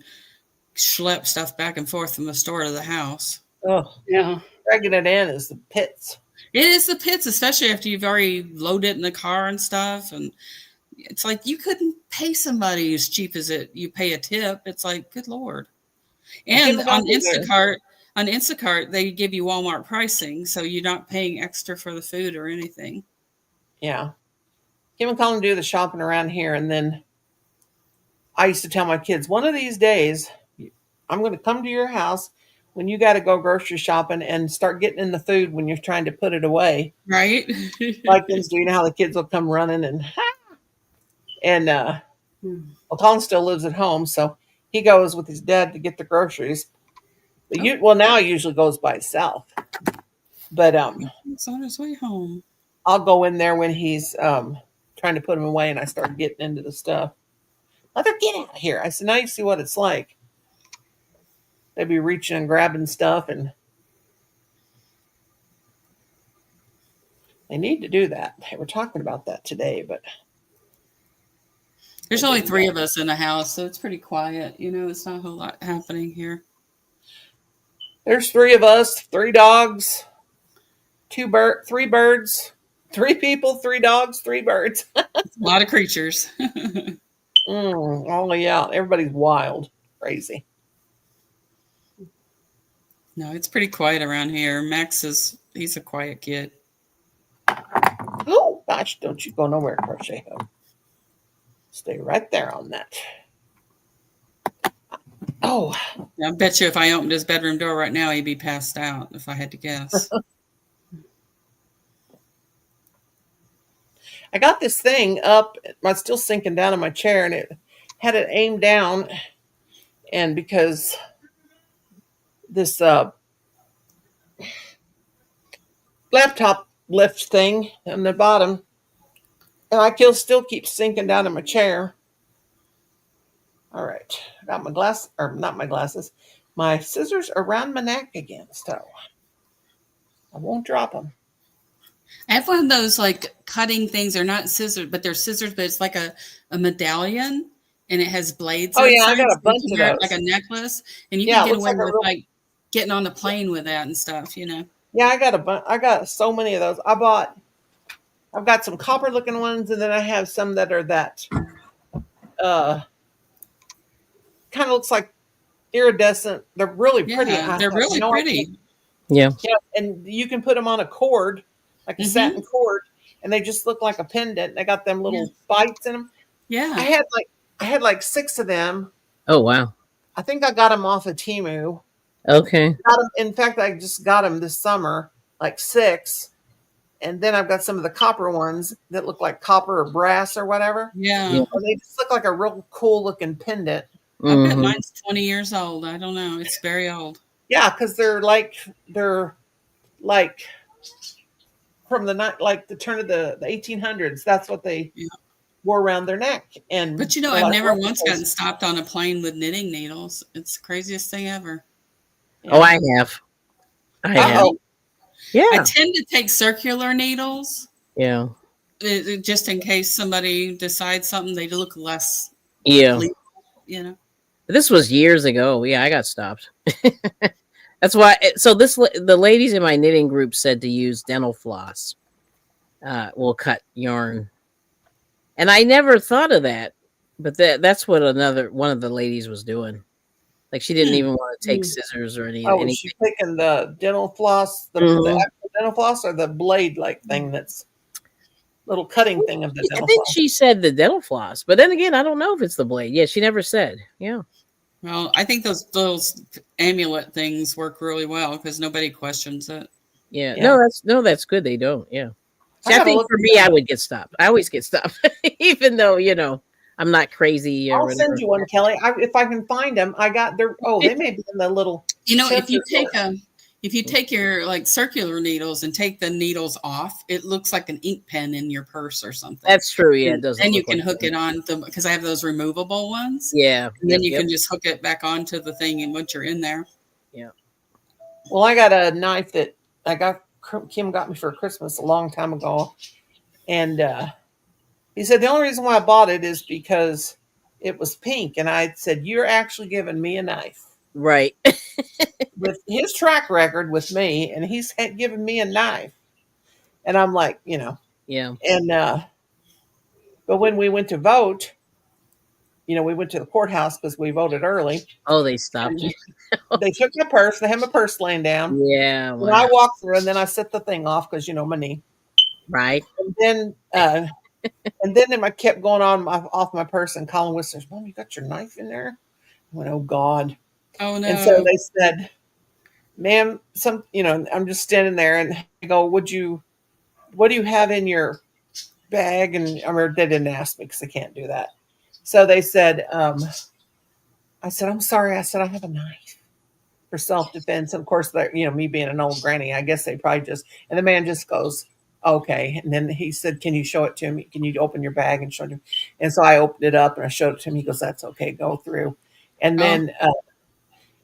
schlep stuff back and forth from the store to the house.
Oh,
Yeah.
dragging it in is the pits.
It is the pits, especially after you've already loaded it in the car and stuff. And it's like you couldn't pay somebody as cheap as you pay a tip. It's like, good Lord.
Kim
And
and Colin do their-
On Instacart, they give you Walmart pricing, so you're not paying extra for the food or anything.
Yeah, Kim and Colin do the shopping around here, and then I used to tell my kids, one of these days, I'm going to come to your house when you got to go grocery shopping and start getting in the food when you're trying to put it away.
Right?
Like kids do, how the kids will come running and
Hmm.
well, Colin still lives at home, so he goes with his dad to get the groceries.
Oh.
Well, now he usually goes by himself. But
It's on his way home.
I'll go in there when he's trying to put him away, and I start getting into the stuff. Mother, get out of here! I said, now you see what it's like. They'd be reaching and grabbing stuff, and they need to do that. They were talking about that today, but
There's only 3 of us in the house, so it's pretty quiet. You know, it's not a whole lot happening here.
there's 3 of us, 3 dogs, 3 birds, 3 people, 3 dogs, 3 birds.
It's a lot of creatures.
Oh yeah, everybody's wild, crazy.
No, it's pretty quiet around here. He's a quiet kid.
Oh gosh, don't you go nowhere, Crochet. Stay right there on that. Oh,
I bet you if I opened his bedroom door right now, he'd be passed out, if I had to guess.
I got this thing up. It's still sinking down in my chair, and it had it aimed down. And because this laptop lift thing on the bottom, and I still keep sinking down in my chair. All right, I got my not my glasses, my scissors around my neck again, so I won't drop them.
I have one of those like cutting things. They're not scissors, but they're scissors, but it's like a medallion, and it has blades.
Oh yeah, I
inside,
got a
so
bunch
you
of
can wear
those.
it like a necklace, and you
Yeah,
can
it
get
looks
away
like a
with
real.
like getting on the plane with that and stuff. You know.
Yeah, I got so many of those. I've got some copper looking ones, and then I have some that are that kind of looks like iridescent. They're really pretty.
Yeah, they're really pretty.
Yeah.
Yeah, and you can put them on a cord, like a
Mhm.
satin cord, and they just look like a pendant. They got them little bites in them.
Yeah.
I had like 6 of them.
Oh wow.
I think I got them off of Temu.
Okay.
In fact, I just got them this summer, like 6. And then I've got some of the copper ones that look like copper or brass or whatever.
Yeah.
Yeah.
And they just look like a real cool looking pendant.
I bet
Mhm.
mine's 20 years old. I don't know. It's very old.
Yeah, because they're like from the turn of the 1800s. That's what they
Yeah.
wore around their neck. And
But you know,
they're
I've
like
never once
replicas.
gotten stopped on a plane with knitting needles. It's the craziest thing ever.
Oh, I have. I have.
Uh-oh.
I
Yeah.
tend to take circular needles
Yeah.
just in case somebody decides something, they look less
Yeah.
lethal, you know.
This was years ago. Yeah, I got stopped. That's why. So the ladies in my knitting group said to use dental floss. Will cut yarn, and I never thought of that. But that's what one of the ladies was doing. Like she didn't even want to take scissors or
Oh, was
anything.
she picking the dental floss, the
Mhm.
actual dental floss, or the blade like thing that's little cutting thing of the
I
dental
think
floss?
she said the dental floss, but then again, I don't know if it's the blade. Yeah, she never said. Yeah.
Well, I think those amulet things work really well because nobody questions it.
Yeah.
Yeah.
That's good. They don't. Yeah. See, I
gotta
think
look
for
at
me,
that.
I would get stopped. I always get stopped, even though I'm not crazy or
I'll
whatever.
send you one, Kelly. If I can find them. I got their. Oh, they may be in the little.
You know, if you
sensor
take your like circular needles and take the needles off, it looks like an ink pen in your purse or something.
That's true. Yeah, it doesn't.
Then you
look
can
like
hook
that.
it on because I have those removable ones.
Yeah.
And then
Yep,
you can just hook it back onto the thing and once you're in there.
Yeah.
Well, I got a knife that Kim got me for Christmas a long time ago, and he said the only reason why I bought it is because it was pink, and I said you're actually giving me a knife.
Right.
With his track record with me, and he's given me a knife, and I'm like,
Yeah.
and but when we went to vote, we went to the courthouse because we voted early.
Oh, they stopped you.
They took my purse. They had my purse laying down.
Yeah.
And I
Wow.
walked through, and then I set the thing off because my knee.
Right.
And then I kept going on off my purse, and Colin whispers, "Mom, you got your knife in there?" I went, "Oh God!"
Oh no.
And so they said, "Ma'am, I'm just standing there, and I go, what do you have in your bag?" And they didn't ask me because I can't do that. So they said, I said, "I'm sorry." I said, "I have a knife." for self-defense. And of course, me being an old granny, I guess they probably just, and the man just goes, okay. And then he said, can you show it to me? Can you open your bag and show it to me? And so I opened it up and I showed it to him. He goes, that's okay, go through. And then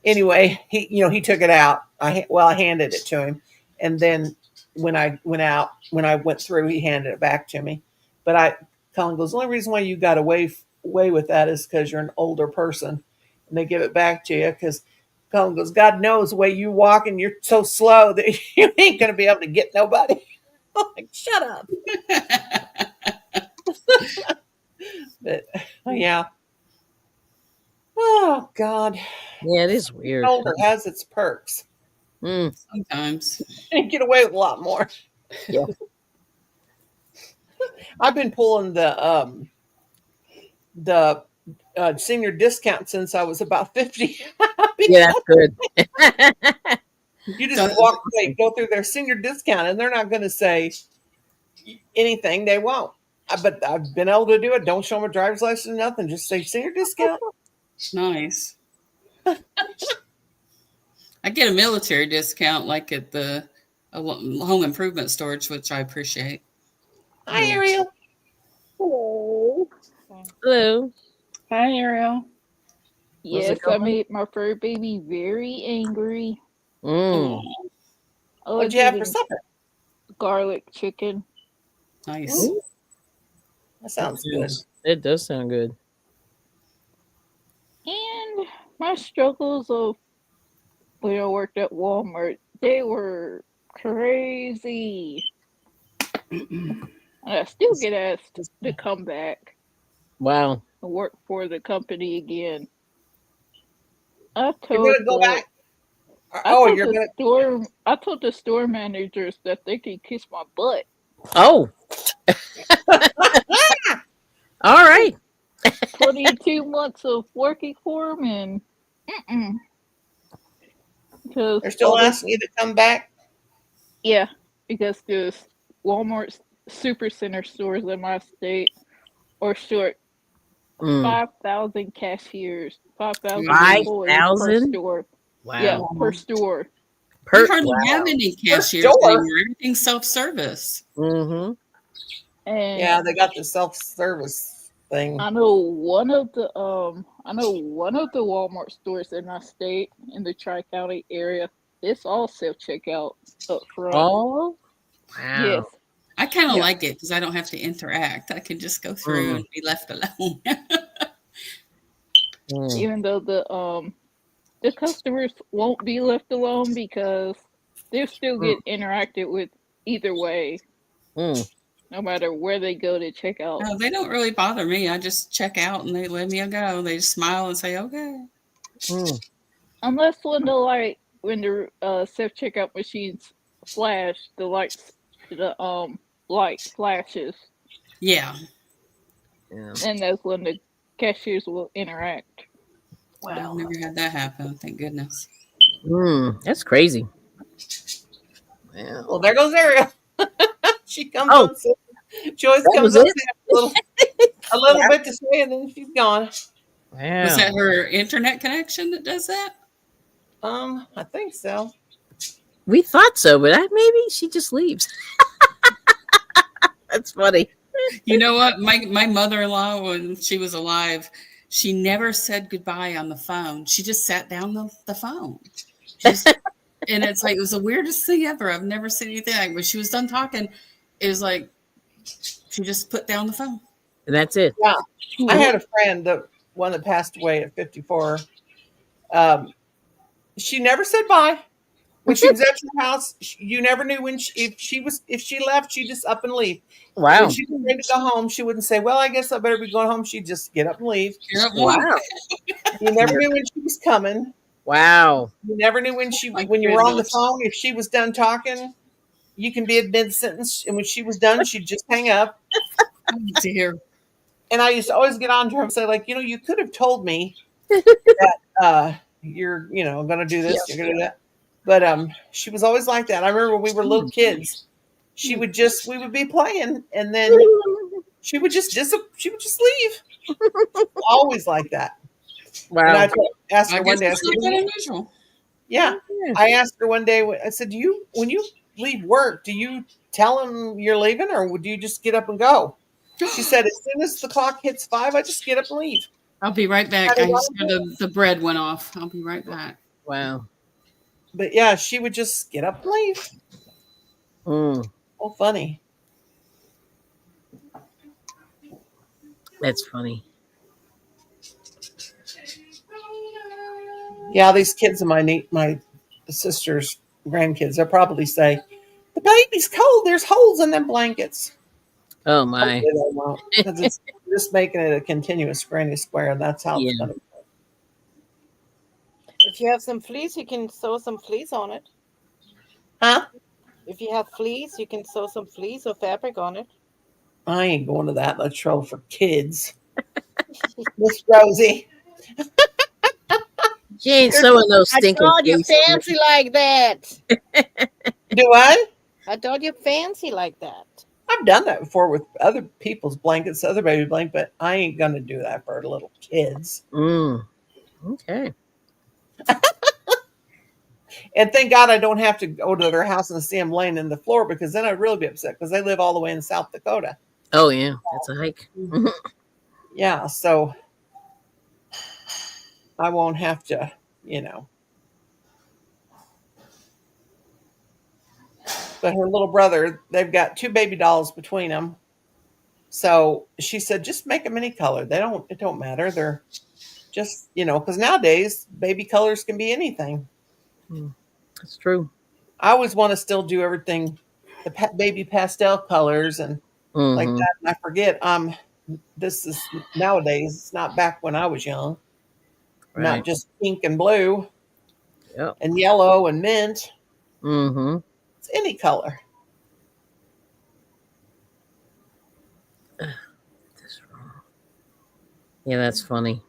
anyway, he took it out. I handed it to him. And then when I went through, he handed it back to me. But Colin goes, the only reason why you got away with that is because you're an older person. And they give it back to you because Colin goes, God knows the way you walk and you're so slow that you ain't going to be able to get nobody. I'm like, shut up. But yeah. Oh, God.
Yeah, it is weird.
Older has its perks.
Sometimes.
You get away with a lot more.
Yeah.
I've been pulling the senior discount since I was about 50.
Yeah, that's good.
You just go through their senior discount, and they're not going to say anything. They won't. But I've been able to do it. Don't show them a driver's license, nothing. Just say senior discount.
Nice. I get a military discount like at the home improvement storage, which I appreciate.
Hi, Ariel.
Hello.
Hello.
Hi, Ariel.
Yes, I made my fur baby very angry.
Mm.
What'd you have for supper?
Garlic chicken.
Nice.
Ooh.
That sounds good.
It does sound good.
And my struggles of when I worked at Walmart, they were crazy. And I still get asked to come back
Wow.
and work for the company again. I
You're
told
going to go back?
I told the store managers that they could kiss my butt.
Oh. All right.
22 months of working for them, and because
They're still asking you to come back?
yeah, because there's Walmart supercenter stores in my state are short 5,000 cashiers, 5,000 employees per
5,000?
store.
Wow.
Yeah, per store.
We hardly have any cashiers anymore. Everything's self-service.
Mm-hmm.
And
yeah, they got the self-service thing.
I know one of the Walmart stores in my state in the Tri-County area. It's all self-checkout up front.
Oh, wow.
Yes.
I kind of like it because I don't have to interact. I can just go through and be left alone.
Even though the customers won't be left alone because they'll still get interacted with either way. No matter where they go to check out.
No, they don't really bother me. I just check out and they let me go. They just smile and say, okay.
Unless when the self-checkout machines flash, the light flashes.
Yeah.
And that's when the cashiers will interact.
Wow. I've never had that happen, thank goodness.
That's crazy.
Well, there goes Ariel. She comes on. She always comes up a little bit to say, and then she's gone.
Wow.
Was that her internet connection that does that?
I think so.
We thought so, but maybe she just leaves. That's funny.
You know what? My mother-in-law, when she was alive, she never said goodbye on the phone. She just sat down the phone. And it's like, it was the weirdest thing ever. I've never seen anything like when she was done talking, it was like she just put down the phone.
And that's it.
Yeah. I had a friend, the one that passed away at 54. She never said bye. When she was at your house, you never knew if she left, she'd just up and leave.
Wow.
When she was ready to go home, she wouldn't say, well, I guess I better be going home. She'd just get up and leave.
Wow.
You never knew when she was coming.
Wow.
You never knew when you were on the phone, if she was done talking. You can be in mid-sentence, and when she was done, she'd just hang up.
Oh, dear.
And I used to always get on to her and say, like, you could have told me that you're, going to do this, you're going to do that. But she was always like that. I remember when we were little kids, we would be playing, and then she would just leave. Always like that.
Wow.
And I asked her
I
one
guess
day,
it's not that unusual.
Yeah.
Yeah.
I asked her one day, I said, when you leave work, do you tell them you're leaving or do you just get up and go? She said, as soon as the clock hits 5, I just get up and leave.
I'll be right back. I just got the bread went off. I'll be right back.
Wow.
But yeah, she would just get up and leave.
Mm,
Oh, funny.
that's funny.
Yeah, these kids of my sister's grandkids, they'll probably say, the baby's cold. There's holes in them blankets.
Oh my.
Hopefully they won't, because it's just making it a continuous granny square, and that's how it's
Yeah.
going to be.
If you have some fleece, you can sew some fleece on it.
Huh?
If you have fleece, you can sew some fleece or fabric on it.
I ain't going to that much trouble for kids. Miss Rosie.
She ain't sewing those
I
stinking
thought you
fleece.
fancy like that.
Do I?
I thought you fancy like that.
I've done that before with other people's blankets, other baby blankets, but I ain't going to do that for little kids.
Mm, okay.
And thank God I don't have to go to their house and see them laying in the floor, because then I'd really be upset, because they live all the way in South Dakota.
Oh yeah, that's a hike.
Yeah, so I won't have to, you know. But her little brother, they've got 2 baby dolls between them. So she said, just make them any color. It don't matter. They're just, because nowadays baby colors can be anything.
That's true.
I always want to still do everything, the baby pastel colors and like that. And I forget, this is nowadays. It's not back when I was young.
Right.
Not just pink and blue
Yep.
and yellow and mint.
Mm-hmm.
It's any color.
Yeah, that's funny.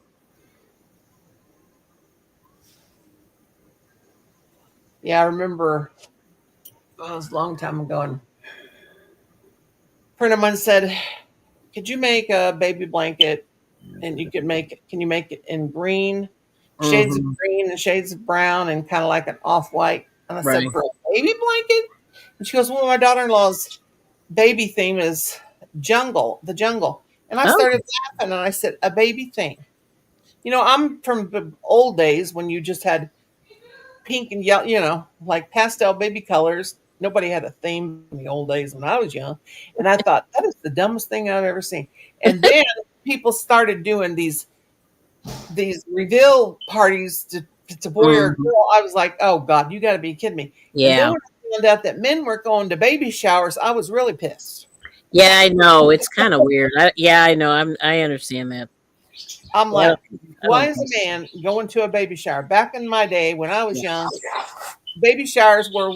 Yeah, I remember it was a long time ago, and a friend of mine said, could you make a baby blanket, and can you make it in green, shades of green and shades of brown and kind of like an off-white? And I said, for a baby blanket? And she goes, well, my daughter-in-law's baby theme is the jungle. And I started laughing, and I said, a baby theme. I'm from the old days when you just had pink and yellow, like pastel baby colors. Nobody had a theme in the old days when I was young. And I thought, that is the dumbest thing I've ever seen. And then people started doing these reveal parties to boy or girl. I was like, oh God, you got to be kidding me.
Yeah.
And then when I found out that men were going to baby showers, I was really pissed.
Yeah, I know. It's kind of weird. I know. I understand that.
I'm like, why is a man going to a baby shower? Back in my day when I was young, baby showers were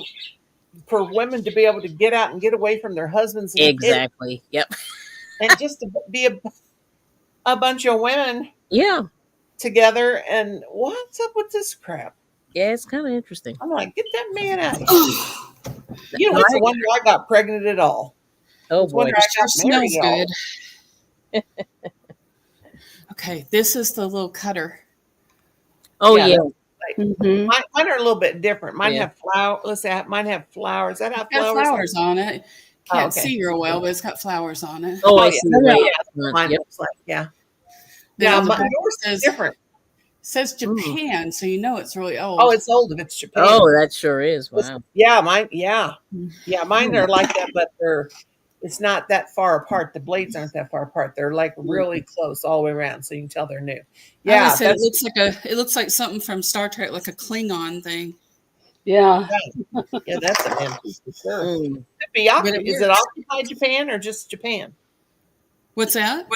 for women to be able to get out and get away from their husbands. And
exactly. Yep.
And just to be a bunch of women together. And what's up with this crap?
Yeah, it's kind of interesting.
I'm like, get that man out of here. It's a wonder I got pregnant at all.
Oh boy.
It sure smells good. Okay, this is the little cutter.
Oh yeah.
Mine are a little bit different. Mine have flowers. Let's say mine have flowers. That have
flowers on it. Can't see real well, but it's got flowers on it.
Oh, I see.
Mine looks like
Yeah,
yours is different.
It says Japan, so you know it's really old.
Oh, it's old if it's Japan.
Oh, that sure is. Wow.
Mine are like that, but it's not that far apart. The blades aren't that far apart. They're like really close all the way around, so you can tell they're new. Yeah,
it looks like something from Star Trek, like a Klingon thing.
Yeah.
Yeah, that's a man piece for sure. Is it occupied Japan or just Japan?
What's that?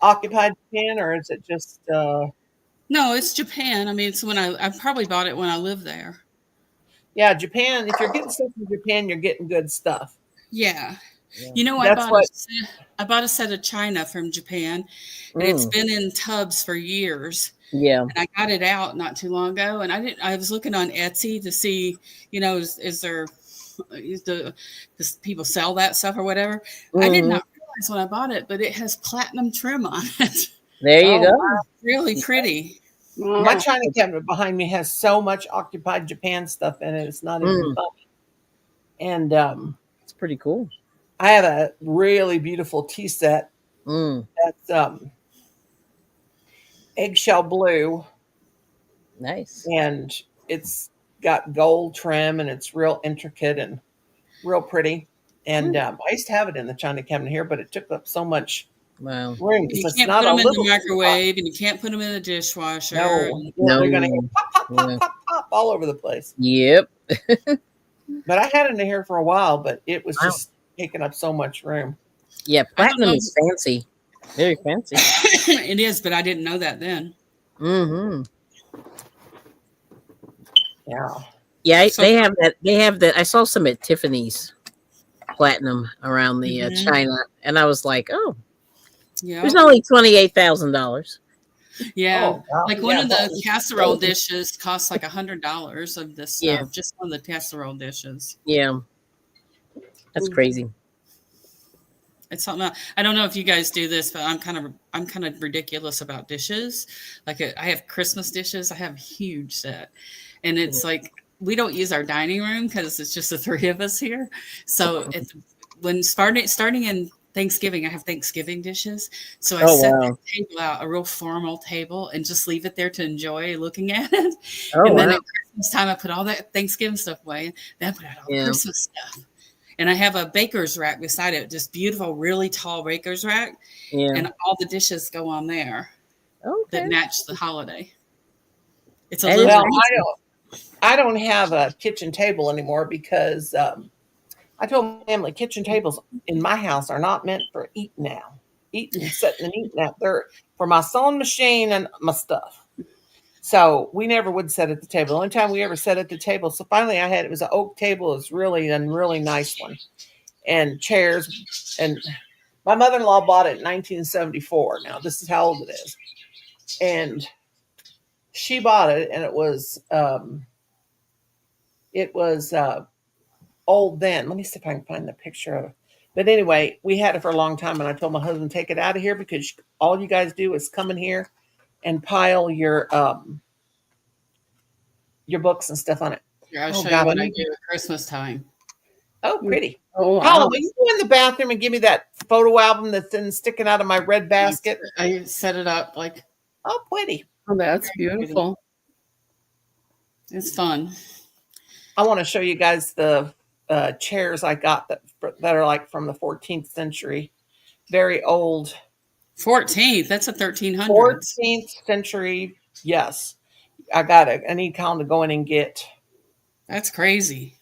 Occupied Japan, or is it just?
No, it's Japan. I mean, it's when I probably bought it when I lived there.
Yeah, Japan. If you're getting stuff from Japan, you're getting good stuff.
Yeah. You know, I bought a set of china from Japan, and it's been in tubs for years.
Yeah.
And I got it out not too long ago, and I was looking on Etsy to see, does people sell that stuff or whatever? I did not realize when I bought it, but it has platinum trim on it.
There you go.
Wow. Really pretty.
My
Wow.
china cabinet behind me has so much occupied Japan stuff in it. It's not even
Mm.
funny. And
It's pretty cool.
I have a really beautiful tea set
Mm.
that's eggshell blue,
Nice.
and it's got gold trim, and it's real intricate and real pretty. And I used to have it in the china cabinet here, but it took up so much
Wow.
room
You
because it's
can't
not
put
a
them in the
little teapot.
microwave, and you can't put them in the dishwasher.
No,
and-
No.
they're going to hear pop, pop, pop,
Yeah.
pop, pop all over the place.
Yep.
But I had it in here for a while, but it was
Wow.
just taking up so much room.
Yeah,
I don't
platinum
know.
is fancy. Very fancy.
It is, but I didn't know that then.
Mm-hmm.
Yeah.
Yeah,
So-
they have that. They have that. I saw some at Tiffany's platinum around the
Mhm.
China, and I was like, oh,
Yeah,
there's only $28,000.
yeah.
Oh, wow.
Like one
Yeah,
of
that
the
was-
casserole dishes costs like $100 of this
Yeah.
stuff. Just one of the casserole dishes.
Yeah, that's crazy.
It's something I don't know if you guys do this, but I'm kind of ridiculous about dishes. Like I have Christmas dishes. I have a huge set, and it's like we don't use our dining room because it's just the three of us here. So it's when starting in Thanksgiving, I have Thanksgiving dishes. So I
Oh,
set
wow.
the table out, a real formal table, and just leave it there to enjoy looking at it.
Oh,
And then
wow.
at Christmas time, I put all that Thanksgiving stuff away. Then I put out all
Yeah.
Christmas stuff. And I have a baker's rack beside it, just beautiful, really tall baker's rack.
Yeah.
And all the dishes go on there
Okay.
that match the holiday. It's a
That is
little
Well, I don't have a kitchen table anymore because I told my family kitchen tables in my house are not meant for eating now. Eating, sitting and eating out. They're for my sewing machine and my stuff. So we never would sit at the table. The only time we ever sat at the table. So finally it was an oak table. It was really a really nice one. And chairs. And my mother-in-law bought it in 1974. Now this is how old it is. And she bought it, and it was old then. Let me see if I can find the picture of it. But anyway, we had it for a long time, and I told my husband, take it out of here because all you guys do is come in here and pile your books and stuff on it.
Here, I'll
Oh,
show
God,
you what
I
I
need-
do at Christmas time.
Oh, pretty.
Oh, wow.
Colin, will you go in the bathroom and give me that photo album that's sticking out of my red basket?
I set it up like
Oh, pretty.
Oh, that's beautiful.
it's fun.
I want to show you guys the chairs I got that are like from the 14th century. Very old.
14th, that's a 1300s.
14th century. Yes. I need Colin to go in and get.
That's crazy.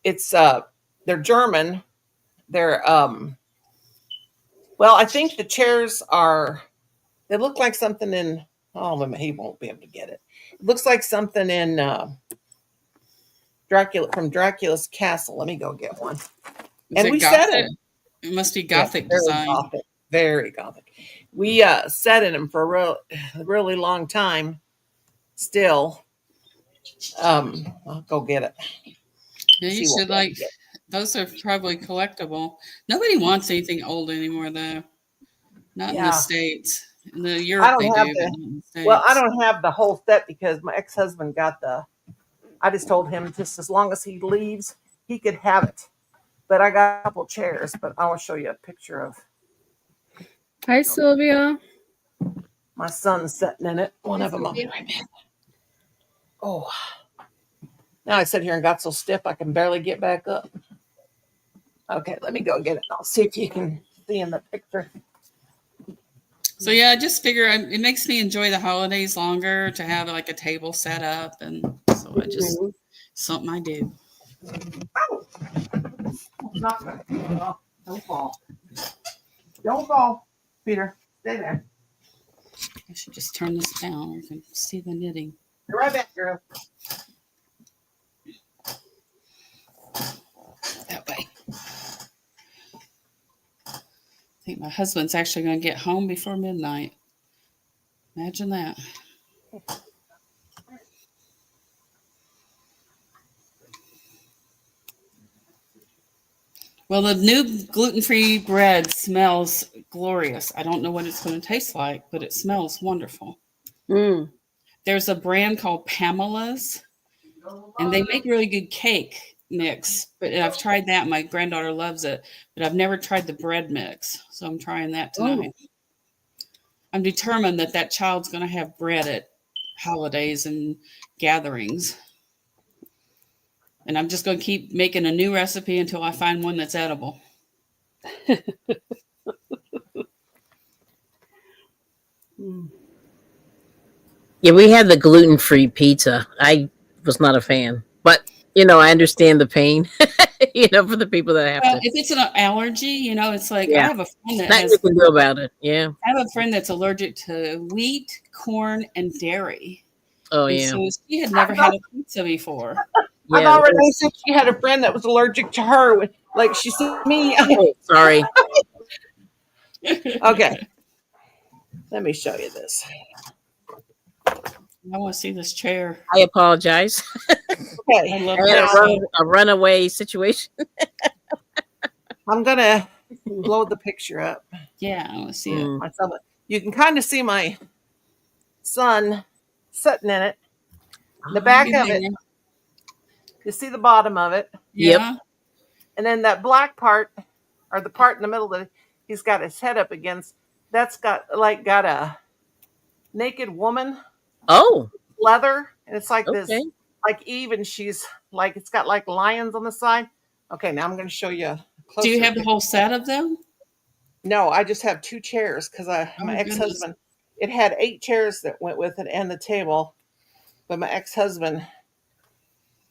It's they're German. They're well, I think the chairs they look like something in he won't be able to get it. It looks like something in from Dracula's castle. Let me go get one.
Is
And
it
we
Gothic?
set it.
It must be
Yeah,
Gothic
very
design.
Gothic, very Gothic. We sat in them for a really long time. Still, I'll go get it.
Yeah, you
See what
should
we
like
can get.
those are probably collectible. Nobody wants anything old anymore though. Not in
Yeah.
the States. In the Europe they do,
have
but not in the States.
Well, I don't have the whole set because my ex-husband got I just told him just as long as he leaves, he could have it. But I got a couple chairs, but I will show you a picture of
Hi, Sylvia.
my son sitting in it. One of them, I'll be right back. Oh, now I sit here and got so stiff I can barely get back up. Okay, let me go get it. I'll see if you can see in the picture.
So yeah, I just figure it makes me enjoy the holidays longer to have like a table set up, and so I just something I do.
Not gonna don't fall. Don't fall, Peter. Stay there.
I should just turn this down. You can see the knitting.
Be right back, girl.
That way. I think my husband's actually going to get home before midnight. Imagine that. Well, the new gluten-free bread smells glorious. I don't know what it's going to taste like, but it smells wonderful.
Mm.
there's a brand called Pamela's, and they make really good cake mix. But I've tried that. My granddaughter loves it, but I've never tried the bread mix. So I'm trying that tonight. I'm determined that that child's going to have bread at holidays and gatherings. And I'm just going to keep making a new recipe until I find one that's edible.
Yeah, we had the gluten-free pizza. I was not a fan, but I understand the pain. For the people that have
Well,
to.
if it's an allergy, it's like I
Yeah,
have a friend that
nothing you
has.
can do about it. Yeah.
I have a friend that's allergic to wheat, corn, and dairy.
Oh
And
yeah.
so she had never had a pizza before.
I
Yeah.
thought Renee said she had a friend that was allergic to her. Like she said to me.
Oh, sorry.
Okay. Let me show you this.
I want to see this chair.
I apologize.
Okay.
I love
I had
that.
a runaway situation.
I'm going to load the picture up.
Yeah, I want to see it.
Myself. You can kind of see my son sitting in it. The back of it, you see the bottom of it.
Yeah.
And then that black part, or the part in the middle that he's got his head up against, that's got a naked woman.
Oh.
Leather. And it's like this,
Okay.
like Eve, and she's like, it's got like lions on the side. Okay, now I'm going to show you a closer
Do you have the
picture.
whole set of them?
No, I just have 2 chairs because my ex-husband, it had 8 chairs that went with it and the table. But my ex-husband,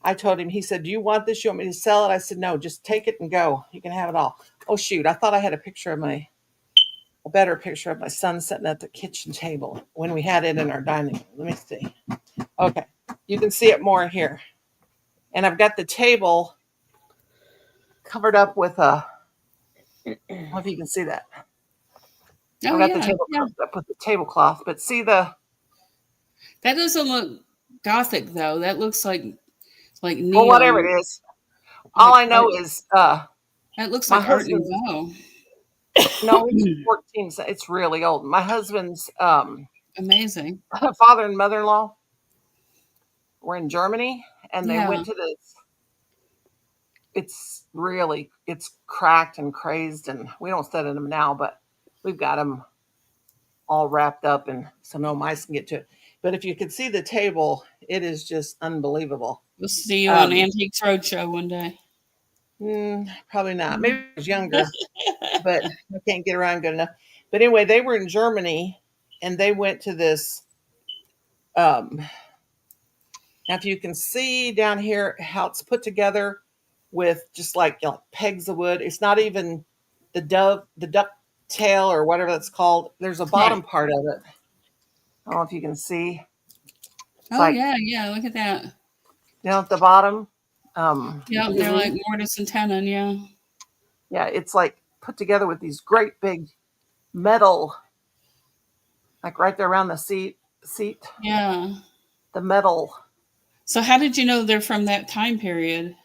I told him, he said, "Do you want this? You want me to sell it?" I said, "No, just take it and go. You can have it all." Oh, shoot. I thought I had a better picture of my son sitting at the kitchen table when we had it in our dining room. Let me see. Okay. You can see it more here. And I've got the table covered up with I don't know if you can see that.
Oh,
I've got
yeah.
the table covered up with the tablecloth, but see
That doesn't look gothic, though. That looks like neon.
well, whatever it is. All I know is
that looks
my
like Art
husband.
Nouveau.
No, he's 14. So it's really old. My husband's
Amazing.
father and mother-in-law were in Germany, and they went to this. It's cracked and crazed, and we don't sit in them now, but we've got them all wrapped up, and so no mice can get to it. But if you could see the table, it is just unbelievable.
We'll see you on Antiques Roadshow one day.
Probably not. Maybe I was younger, but I can't get around good enough. But anyway, they were in Germany, and they went to this. Now, if you can see down here how it's put together with just like pegs of wood, it's not even the duck tail or whatever that's called. There's a bottom part of it. I don't know if you can see.
Oh, yeah. Look at that.
At the bottom.
Yeah, they're like mortise and tenon, yeah.
Yeah, it's like put together with these great big metal, like right there around the seat.
Yeah.
The metal.
So how did you know they're from that time period?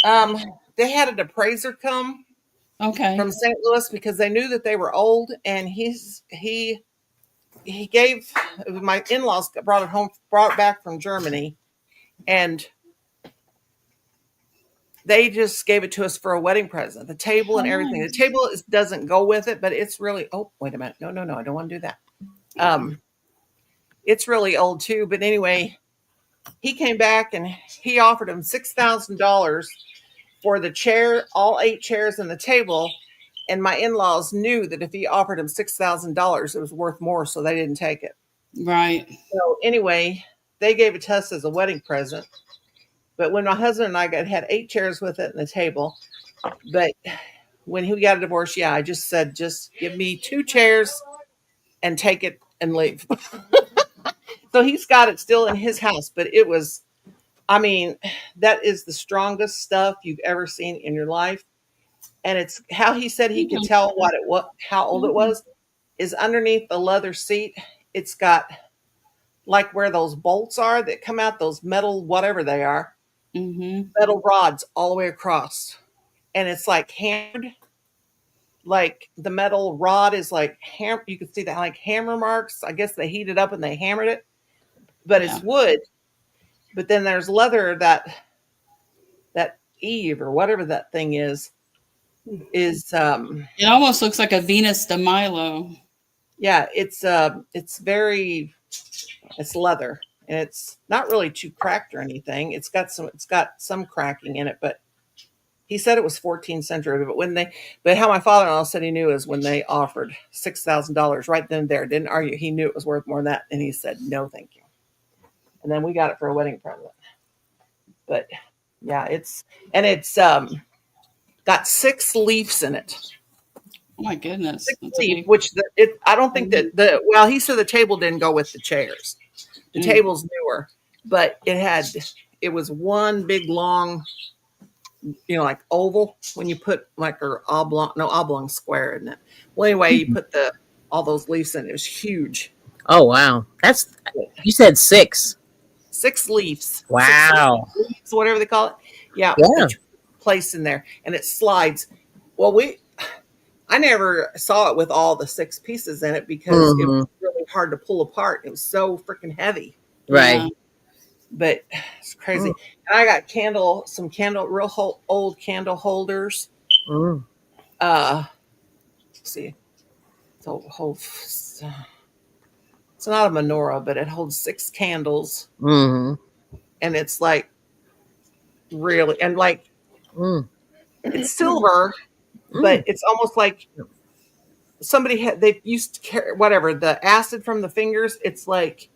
They had an appraiser come from St. Louis because they knew that they were old, and he gave my in-laws brought it back from Germany, and they just gave it to us for a wedding present. The table and everything. Nice. The table doesn't go with it, but it's really. Oh, wait a minute! No! I don't want to do that. It's really old too. But anyway, he came back and he offered him $6,000 for the chair, all 8 chairs and the table. And my in-laws knew that if he offered him $6,000, it was worth more, so they didn't take it.
Right.
So anyway, they gave it to us as a wedding present. But when my husband and I had 8 chairs with it and the table. But when he got a divorce, I just said, just give me 2 chairs and take it and leave. So he's got it still in his house. But it was, that is the strongest stuff you've ever seen in your life. And it's how he said he could tell how old it was, is underneath the leather seat. It's got like where those bolts are that come out, those metal, whatever they are, metal rods all the way across. And it's like hammered, like the metal rod is like you can see that like hammer marks. I guess they heated up and they hammered it. but
Yeah.
it's wood. But then there's leather that Eve or whatever that thing is
It almost looks like a Venus de Milo.
yeah, it's very it's leather and it's not really too cracked or anything. It's got some cracking in it, but he said it was 14th century. But how my father-in-law said he knew is when they offered $6,000 right then and there, didn't argue. He knew it was worth more than that, and he said no, thank you. And then we got it for a wedding present. But yeah, it's got 6 leaves in it.
Oh my goodness.
6
That's
leaf,
big.
which I don't think that well, he said the table didn't go with the chairs. The table's newer, but it was one big long, like oval when you put like oblong square in it. Well, anyway, you put all those leaves in it. It was huge.
Oh wow, you said 6.
6 leaves.
Wow.
6 leaves, whatever they call it. Yeah.
Yeah.
That you place in there and it slides. Well, I never saw it with all the 6 pieces in it because it was really hard to pull apart. It was so freaking heavy.
Right.
Yeah.
But it's crazy. And I got some real old candle holders. Let's see. It's not a menorah, but it holds 6 candles. And it's like really, and like it's silver, but it's almost like they used to carry whatever the acid from the fingers. It's like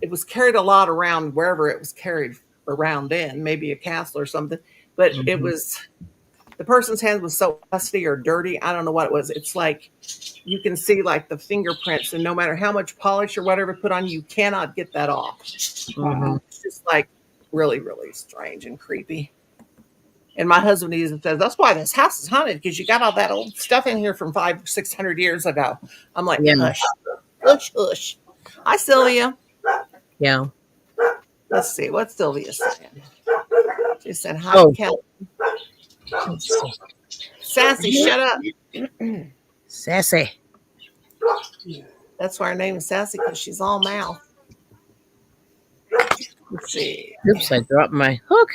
it was carried a lot around wherever it was carried around in, maybe a castle or something. But it was the person's hand was so dusty or dirty. I don't know what it was. It's like you can see like the fingerprints, and no matter how much polish or whatever put on, you cannot get that off. It's just like really, really strange and creepy. And my husband even says, that's why this house is haunted, because you got all that old stuff in here from 500-600 years ago. I'm like, hush, hush, hush. Hi, Sylvia.
Yeah.
Let's see. What's Sylvia saying? She said, hi, Kelly. Sassy, shut up.
Sassy.
That's why her name is Sassy, because she's all mouth. Let's see.
Oops, I dropped my hook.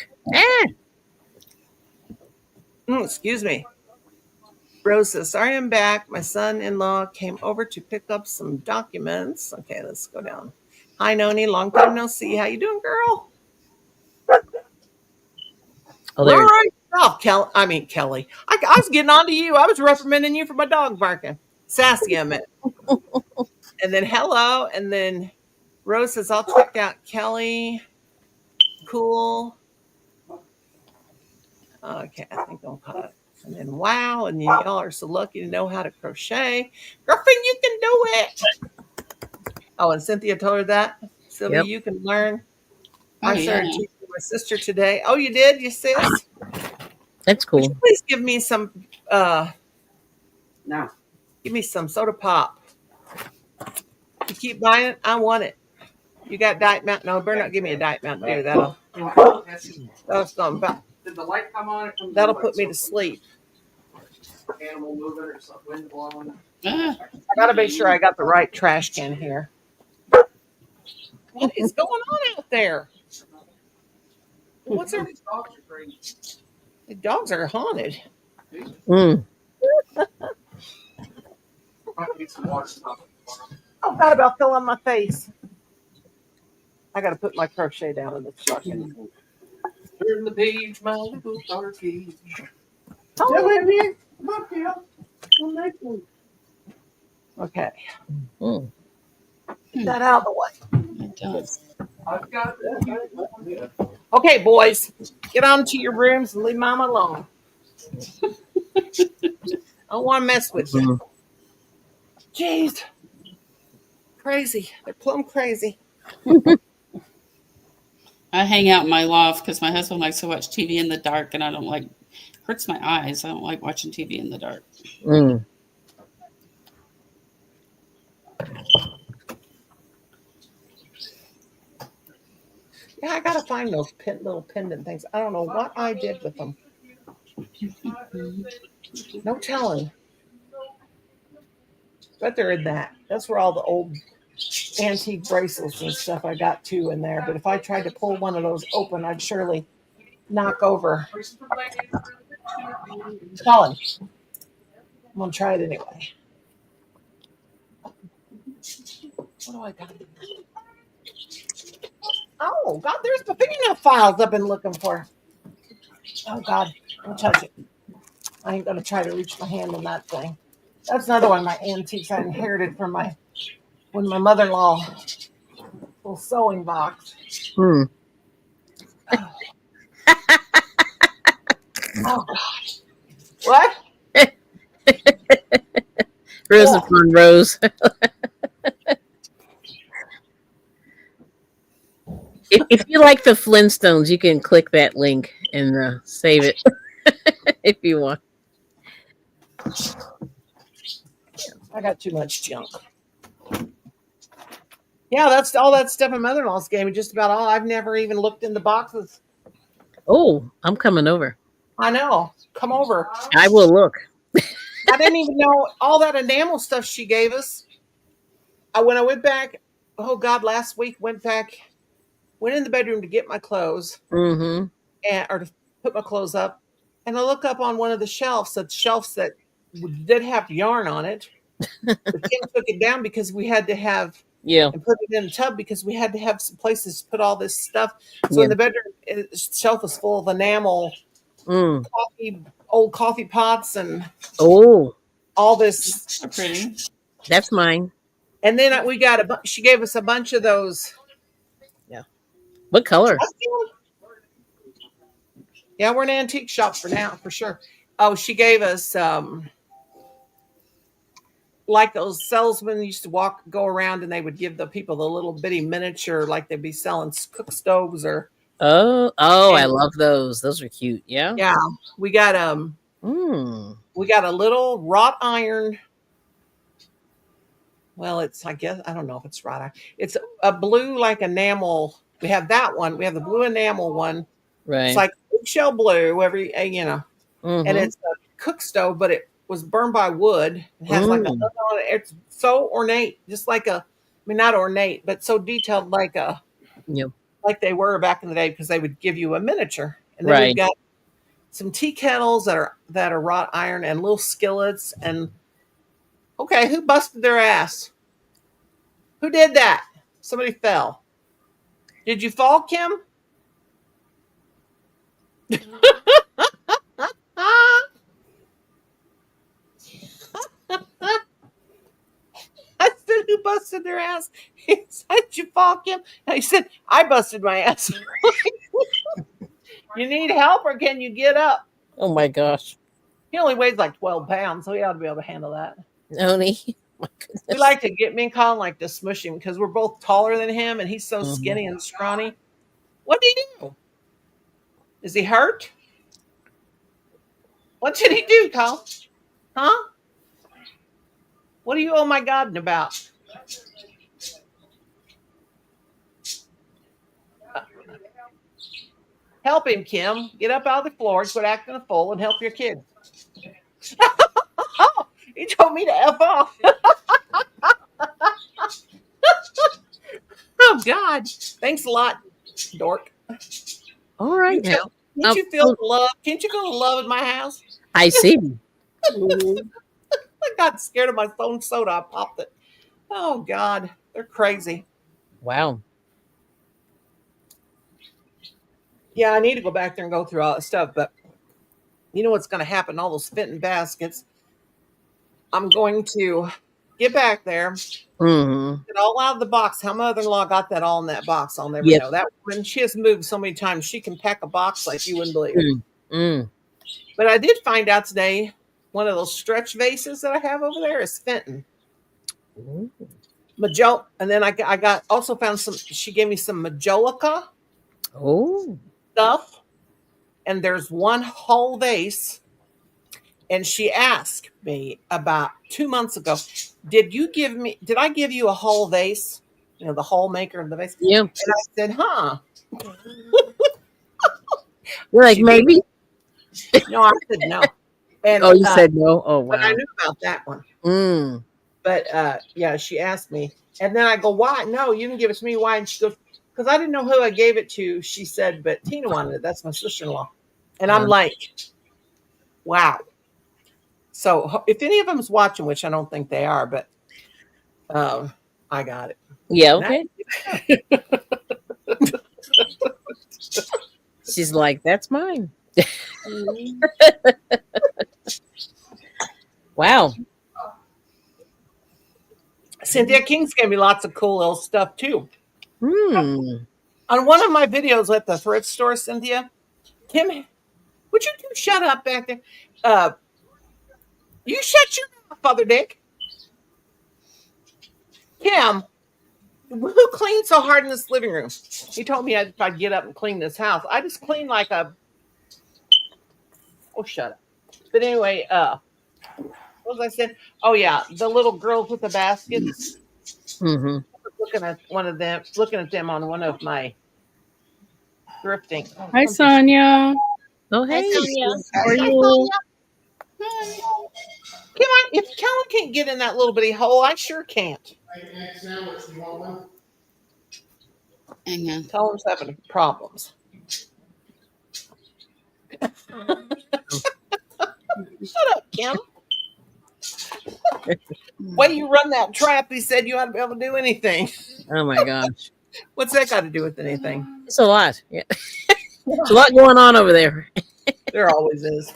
Excuse me. Rose says, sorry I'm back. My son-in-law came over to pick up some documents. Okay, let's go down. Hi, Noni. Long time no see. How you doing, girl?
Oh, there.
All right. Oh, Kelly. I was getting on to you. I was reprimanding you for my dog barking. Sassy, I meant. And then hello. And then Rose says, I'll check out Kelly. Cool. Okay, I think I'll cut it. And then wow, and y'all are so lucky to know how to crochet. Girlfriend, you can do it. Oh, and Cynthia told her that. Sylvia, you can learn. I started teaching my sister today. Oh, you did? You sis?
That's cool.
Would you please give me some no. Give me some soda pop. You keep buying it, I want it. You got Diet Mountain. No, better not give me a Diet Mountain Dew. That's gonna did the light come on? That'll put me to sleep. Animal moving or something, wind blowing. I gotta make sure I got the right trash can here. What is going on out there? What's there? These dogs are crazy. The dogs are haunted. Oh, God, about fell on my face. I gotta put my crochet down in the trucking. Turn the page, my little darky. Oh, okay. Get that out of the way.
It does.
I've got that. Okay, boys, get on to your rooms and leave Mama alone. I don't want to mess with you. Jeez. Crazy. They're plumb crazy.
I hang out in my loft because my husband likes to watch TV in the dark, and I don't like hurts my eyes. I don't like watching TV in the dark.
Yeah, I gotta find those little pendant things. I don't know what I did with them. No telling. But they're in that. That's where all the old antique bracelets and stuff I got too in there. But if I tried to pull one of those open, I'd surely knock over. Colin, I'm gonna try it anyway. What do I got? Oh God, there's the fingernail files I've been looking for. Oh God, don't touch it. I ain't gonna try to reach my hand on that thing. That's another one of my antiques I inherited from when my mother-in-law little sewing box.
Hmm.
Oh God. What?
Rose
Yeah.
upon Rose. If you like the Flintstones, you can click that link and save it if you want.
I got too much junk. Yeah, that's all that stuff my mother-in-law's gave me. Just about all. I've never even looked in the boxes.
Oh, I'm coming over.
I know. Come over.
I will look.
I didn't even know all that enamel stuff she gave us. When I went back, oh God, last week went in the bedroom to get my clothes
Mm-hmm.
or to put my clothes up, and I look up on one of the shelves. The shelves that did have yarn on it. But Kim took it down because we had to have
Yeah.
and put it in a tub because we had to have some places to put all this stuff. So
Yeah.
in the bedroom, shelf was full of enamel,
Mm.
old coffee pots, and
Oh,
all this.
They're pretty.
that's mine.
And then we got she gave us a bunch of those.
What color?
Yeah, we're an antique shop for now, for sure. Oh, she gave us like those salesmen used to go around and they would give the people the little bitty miniature, like they'd be selling cook stoves or.
Oh, I love those. Those are cute. Yeah.
Yeah, we got we got a little wrought iron. Well, I guess I don't know if it's wrought iron. It's a blue like enamel. We have that one. We have the blue enamel one.
Right.
It's like eggshell blue, and it's a cook stove, but it was burned by wood. It has like a hood on it. It's so ornate, just like not ornate, but so detailed, like they were back in the day, because they would give you a miniature. And then we've got some tea kettles that are wrought iron and little skillets. And okay, who busted their ass? Who did that? Somebody fell. Did you fall, Kim? I said, who busted their ass? He said, did you fall, Kim? And he said, I busted my ass. You need help or can you get up?
Oh my gosh.
He only weighs like 12 pounds, so he ought to be able to handle that.
Oni. My goodness.
We like to me and Colin like to smush him because we're both taller than him and he's so skinny and scrawny. What did he do? Is he hurt? What did he do, Colin? Huh? What are you oh my God about? Help him, Kim. Get up out of the floor, quit acting a fool, and help your kid. Oh, he told me to F off. Oh, God. Thanks a lot, dork.
All right.
Can't you feel the love? Can't you feel the love in my house?
I see.
I got scared of my own soda. I popped it. Oh, God. They're crazy.
Wow.
Yeah, I need to go back there and go through all that stuff. But you know what's going to happen? All those fitting baskets. I'm going to get back there. Get all out of the box. How my mother-in-law got that all in that box, I'll never know. That woman, she has moved so many times. She can pack a box like you wouldn't believe. But I did find out today, one of those stretch vases that I have over there is Fenton. Majolica. And then I also found some, she gave me some Majolica stuff. And there's one whole vase. And she asked me about 2 months ago, did I give you a whole vase? You know, the whole maker of the vase?
Yeah.
And I said, huh.
You're like, maybe?
No, I said no. And,
you said no? Oh, wow.
But I knew about that one. But, yeah, she asked me. And then I go, why? No, you didn't give it to me. Why? And she goes, because I didn't know who I gave it to. She said, but Tina wanted it. That's my sister-in-law. And I'm like, wow. So if any of them is watching, which I don't think they are, but I got it.
Yeah,
And
okay. She's like, that's mine. Wow.
Cynthia King's gave me lots of cool little stuff too.
Hmm.
On one of my videos at the thrift store, Cynthia, Kim, would you two shut up back there? You shut your mouth, Father Dick. Kim, who cleaned so hard in this living room? He told me if I'd get up and clean this house. I just clean like a. Oh, shut up. But anyway, what was I saying? Oh yeah, the little girls with the baskets.
Mm-hmm.
Looking at them on one of my thrifting. Oh,
Hi,
something-
Sonia.
Oh, hey.
Sonia.
How are you?
Come on, if Kellen can't get in that little bitty hole, I sure can't.
Hang on.
Kellen's having problems. Shut up, Kim. When you run that trap, he said you ought to be able to do anything.
Oh my gosh.
What's that got to do with anything?
It's a lot. Yeah. There's a lot going on over there.
There always is.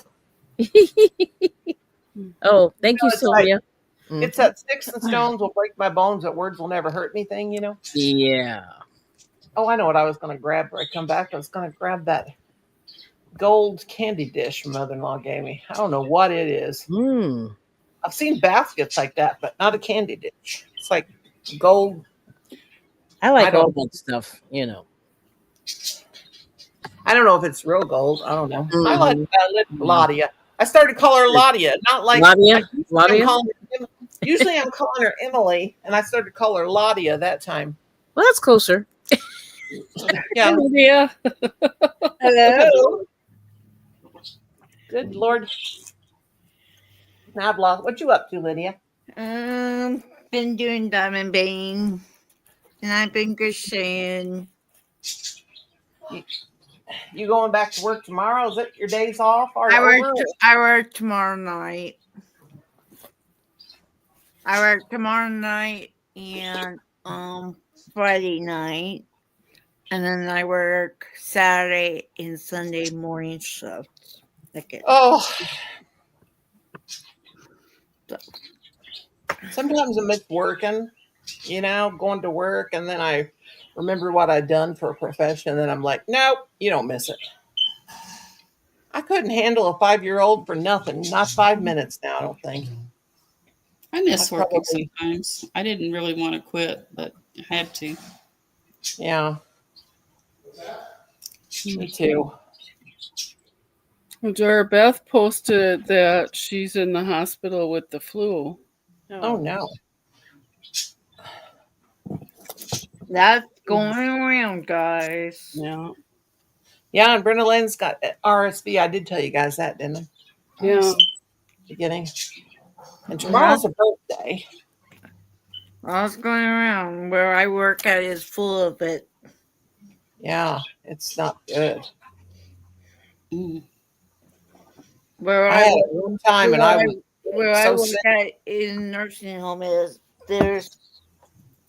Oh, thank you,
it's
Sylvia.
It's that sticks and stones will break my bones, but words will never hurt anything, you know?
Yeah.
Oh, I know what I was going to grab when I come back. I was going to grab that gold candy dish my mother-in-law gave me. I don't know what it is.
Hmm.
I've seen baskets like that, but not a candy dish. It's like gold.
I like
I don't-
all that stuff, you know.
I don't know if it's real gold. I don't know. I like
Mhm.
Ladia. I started to call her Ladia, not like
Ladia?
usually
Ladia?
usually I'm calling her Emily, and I started to call her Ladia that time.
Well, that's closer.
Yeah.
Hi, Lydia.
Hello. Good Lord. Now I've lost. What you up to, Lydia?
Been doing diamond bang, and I've been crocheting.
You going back to work tomorrow? Is it your days off? Or
I work tomorrow night. I work tomorrow night and Friday night, and then I work Saturday and Sunday morning shifts.
Oh. Sometimes I miss working, going to work, and then I remember what I'd done for a profession, and then I'm like, nope, you don't miss it. I couldn't handle a 5-year-old for nothing. Not 5 minutes now, I don't think.
I miss
I
working
probably-
sometimes. I didn't really want to quit, but I had to.
Yeah. Me too.
Dora Beth posted that she's in the hospital with the flu.
Oh, no.
That's going around, guys.
Yeah.
Yeah, and Brenda Lynn's got RSV. I did tell you guys that, didn't I?
Yeah.
Beginning. And tomorrow's a birthday.
What's going around? Where I work at is full of it.
Yeah, it's not good.
Mm.
Where
I
I
had it one time, and I was
where I
so
work
sick.
at in nursing home is there's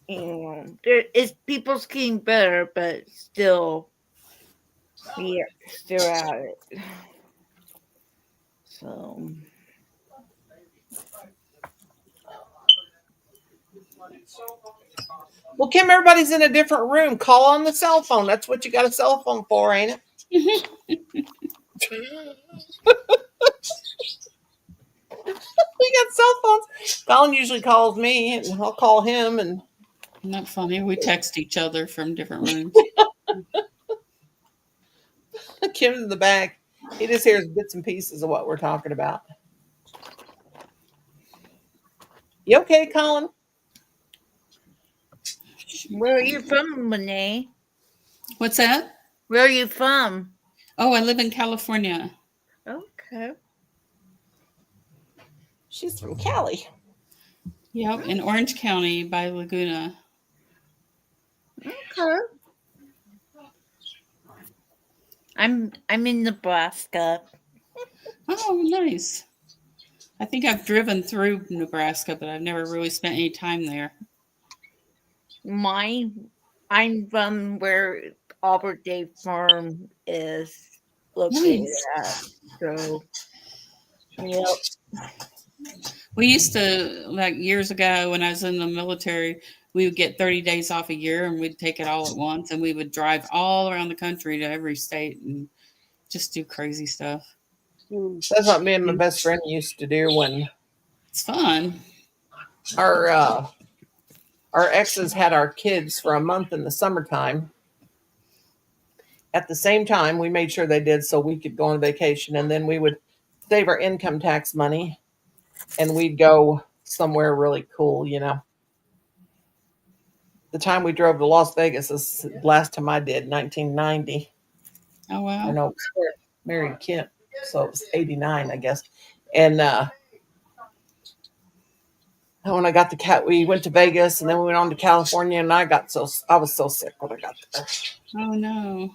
it's people's getting better, but still still at it. So
Well, Kim, everybody's in a different room. Call on the cell phone. That's what you got a cell phone for, ain't it? We got cell phones. Colin usually calls me, and I'll call him. And
Isn't that funny? We text each other from different rooms.
Kim's in the back. He just hears bits and pieces of what we're talking about. You okay, Colin?
where are you from, Renee?
What's that?
Where are you from?
Oh, I live in California.
Okay.
She's from Cali.
Yep, in Orange County by Laguna.
Okay. I'm in Nebraska.
Oh, nice. I think I've driven through Nebraska, but I've never really spent any time there.
I'm from where Auburn Day Farm is located
Nice.
at. So, yep.
We used to, like years ago when I was in the military, we would get 30 days off a year and we'd take it all at once and we would drive all around the country to every state and just do crazy stuff.
That's what me and my best friend used to do when
It's fun.
our exes had our kids for a month in the summertime. At the same time, we made sure they did so we could go on vacation, and then we would save our income tax money and we'd go somewhere really cool, you know. The time we drove to Las Vegas is the last time I did, 1990.
Oh, wow.
I know it was married Kent, so it was 89, I guess. And when I got to we went to Vegas, and then we went on to California, and I was so sick when I got there.
Oh, no.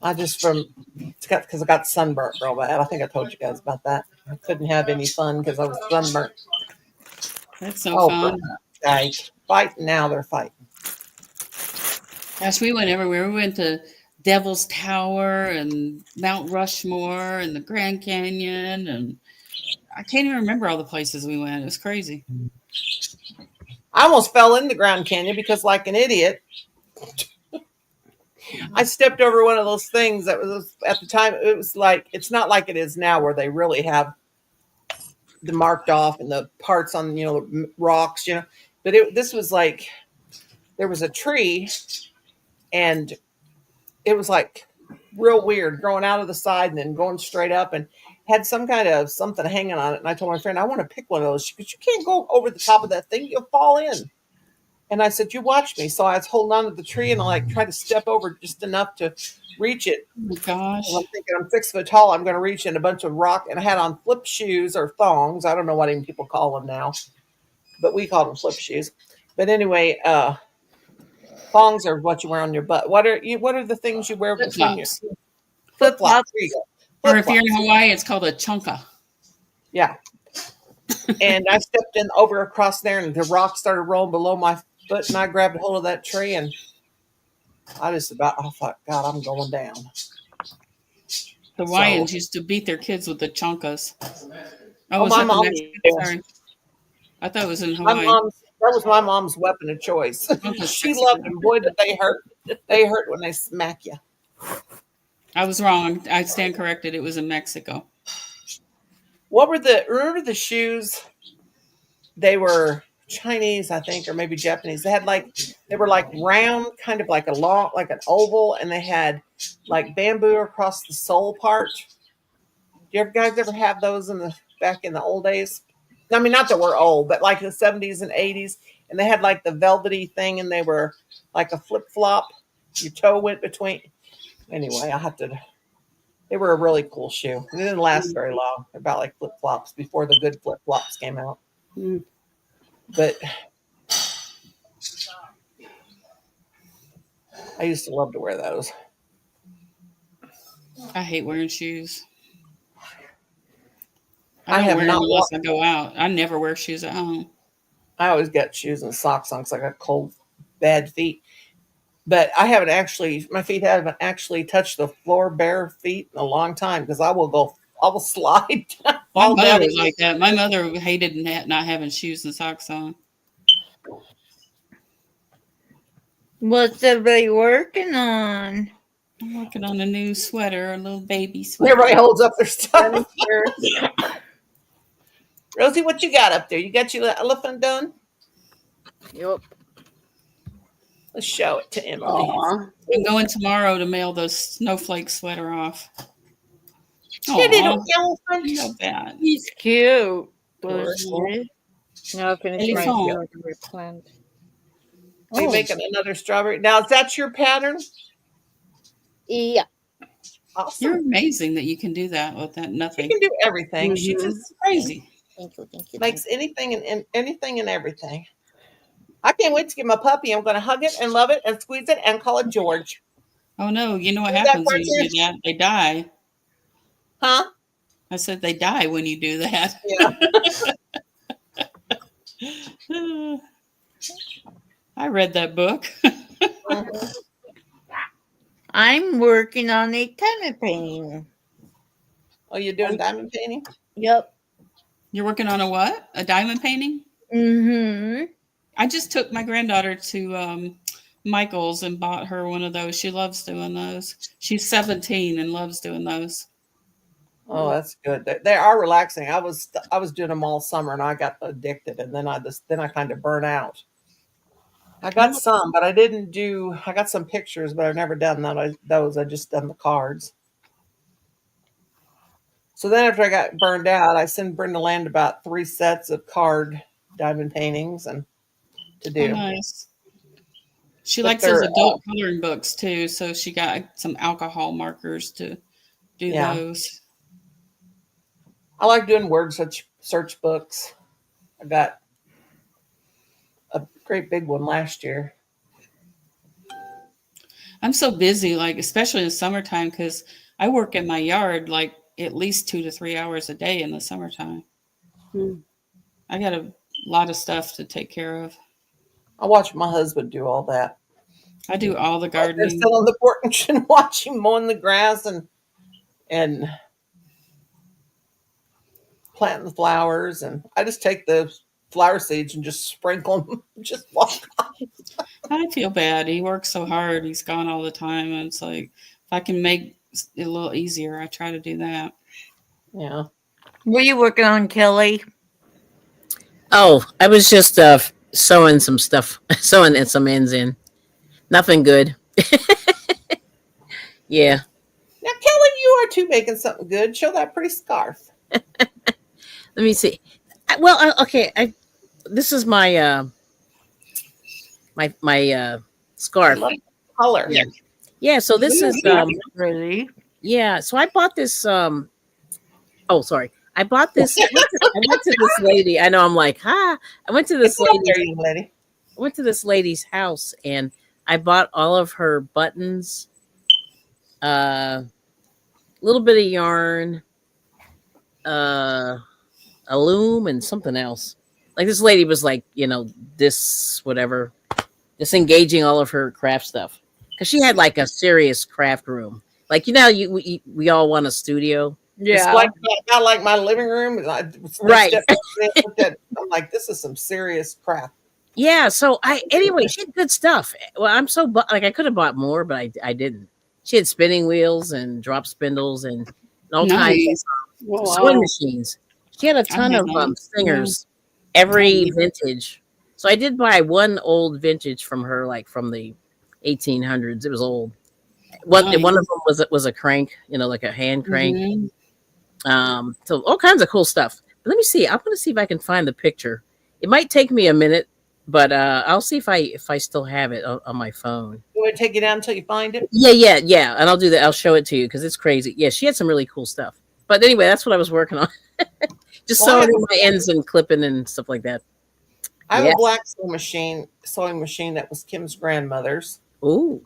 Because I got sunburnt real bad. I think I told you guys about that. I couldn't have any fun because I was sunburnt.
That's no fun.
Guys, fighting now, they're fighting.
Gosh, we went everywhere. We went to Devil's Tower and Mount Rushmore and the Grand Canyon, and I can't even remember all the places we went. It was crazy.
I almost fell in the Grand Canyon because, like an idiot, I stepped over one of those things that was at the time. It was like, it's not like it is now where they really have the marked off and the parts on, you know, rocks, you know. But this was like, there was a tree, and it was like real weird, growing out of the side and then going straight up, and had some kind of something hanging on it. And I told my friend, I want to pick one of those because you can't go over the top of that thing; you'll fall in. And I said, you watch me. So I was holding on to the tree, and I like tried to step over just enough to reach it.
Oh my gosh.
And I'm thinking I'm 6 foot tall. I'm going to reach in a bunch of rock. And I had on flip shoes or thongs. I don't know what even people call them now, but we call them flip shoes. But anyway, thongs are what you wear on your butt. What are the things you wear between your flip flops?
Or if you're in Hawaii, it's called a chunka.
Yeah. And I stepped in over across there, and the rock started rolling below my foot, and I grabbed a hold of that tree, and I thought, God, I'm going down.
The Hawaiians used to beat their kids with the chunkas.
Oh, my mom.
Sorry. I thought it was in Hawaii.
That was my mom's weapon of choice. She loved them. Boy, did they hurt. They hurt when they smack you.
I was wrong. I stand corrected. It was in Mexico.
Remember the shoes? They were Chinese, I think, or maybe Japanese. They were like round, kind of like like an oval, and they had like bamboo across the sole part. Do you guys ever have those back in the old days? I mean, not that we're old, but like the 70s and 80s, and they had like the velvety thing, and they were like a flip flop. Your toe went between. Anyway, they were a really cool shoe. It didn't last very long. They're about like flip flops before the good flip flops came out.
Mm.
But I used to love to wear those.
I hate wearing shoes.
I have
wear
not
them unless I go out. I never wear shoes at home.
I always got shoes and socks on because I got cold, bad feet. But my feet haven't actually touched the floor bare feet in a long time because I will slide.
My mother was like that. My mother hated not having shoes and socks on.
What's everybody working on?
I'm working on a new sweater, a little baby sweater.
Everybody holds up their stuff. Rosie, what you got up there? You got your elephant done?
Yep.
Let's show it to Emily.
Aww. I'm going tomorrow to mail those snowflake sweater off.
Little elephant.
Not bad.
He's cute.
Now I finished my replant.
Are you making another strawberry? Now, is that your pattern?
Yeah.
Awesome.
You're amazing that you can do that with that nothing.
She can do everything.
Mm-hmm. She's just crazy.
Thank you.
Makes anything and everything. I can't wait to get my puppy. I'm going to hug it and love it and squeeze it and call it George.
Oh no, you know what
Is that
happens when you do
cartoon?
that? They die.
Huh?
I said they die when you do that.
Yeah.
I read that book.
Mhm.
I'm working on a diamond painting.
Oh, you're doing diamond painting?
Yep.
You're working on a what? A diamond painting?
Mm-hmm.
I just took my granddaughter to Michael's and bought her one of those. She loves doing those. She's 17 and loves doing those.
Oh, that's good. They are relaxing. I was doing them all summer and I got addicted, and then I kind of burn out. I got some, but I didn't do. I got some pictures, but I've never done those. I just done the cards. So then, after I got burned out, I sent Brenda Land about 3 sets of card diamond paintings and to
Oh,
do.
nice. She
But
likes those
they're
adult coloring books too, so she got some alcohol markers to do
yeah.
those.
I like doing word search books. I got a great big one last year.
I'm so busy, like especially in the summertime, because I work in my yard like at least 2 to 3 hours a day in the summertime. I got a lot of stuff to take care of.
I watch my husband do all that.
I do all the
I just sit
gardening.
on the porch and watch him mowing the grass and planting the flowers, and I just take the flower seeds and just sprinkle them. Just walk.
I feel bad. He works so hard. He's gone all the time, and it's like if I can make it a little easier, I try to do that.
Yeah.
What are you working on, Kelly?
Oh, I was just sewing some stuff, sewing and some ends in. Nothing good. Yeah.
Now, Kelly, you are too making something good. Show that pretty scarf.
Let me see. Well, okay. This is my my
I
scarf.
love the color.
Yeah. Yeah. So this is
That's pretty.
yeah. So I bought this. Oh, sorry. I bought this. I went to this lady. I know. I'm like, ha. I went to this
Sit up
lady.
there, young lady.
I went to this lady's house and I bought all of her buttons, a little bit of yarn, a loom, and something else. Like this lady was like, this whatever, disengaging all of her craft stuff because she had like a serious craft room. Like we all want a studio,
It's
Yeah.
like not like my living room.
right?
I'm like, this is some serious crap.
Yeah. So anyway, she had good stuff. Well, I'm so like I could have bought more, but I didn't. She had spinning wheels and drop spindles and all kinds
Nice.
of
Wow.
sewing machines. She had a ton
had
of
that.
stingers, every
Yeah.
vintage. So I did buy one old vintage from her, like from the 1800s. It was old. One
Nice.
of them was a crank, like a hand crank.
Mhm.
So all kinds of cool stuff. But let me see. I'm going to see if I can find the picture. It might take me a minute, but I'll see if I still have it on my phone.
You want to take you down until you find it?
Yeah. And I'll do that. I'll show it to you because it's crazy. Yeah, she had some really cool stuff. But anyway, that's what I was working on. Just
Well, I
sewing
have
in my ends and clipping and stuff like that.
I have
Yeah.
a black sewing machine that was Kim's grandmother's,
Ooh.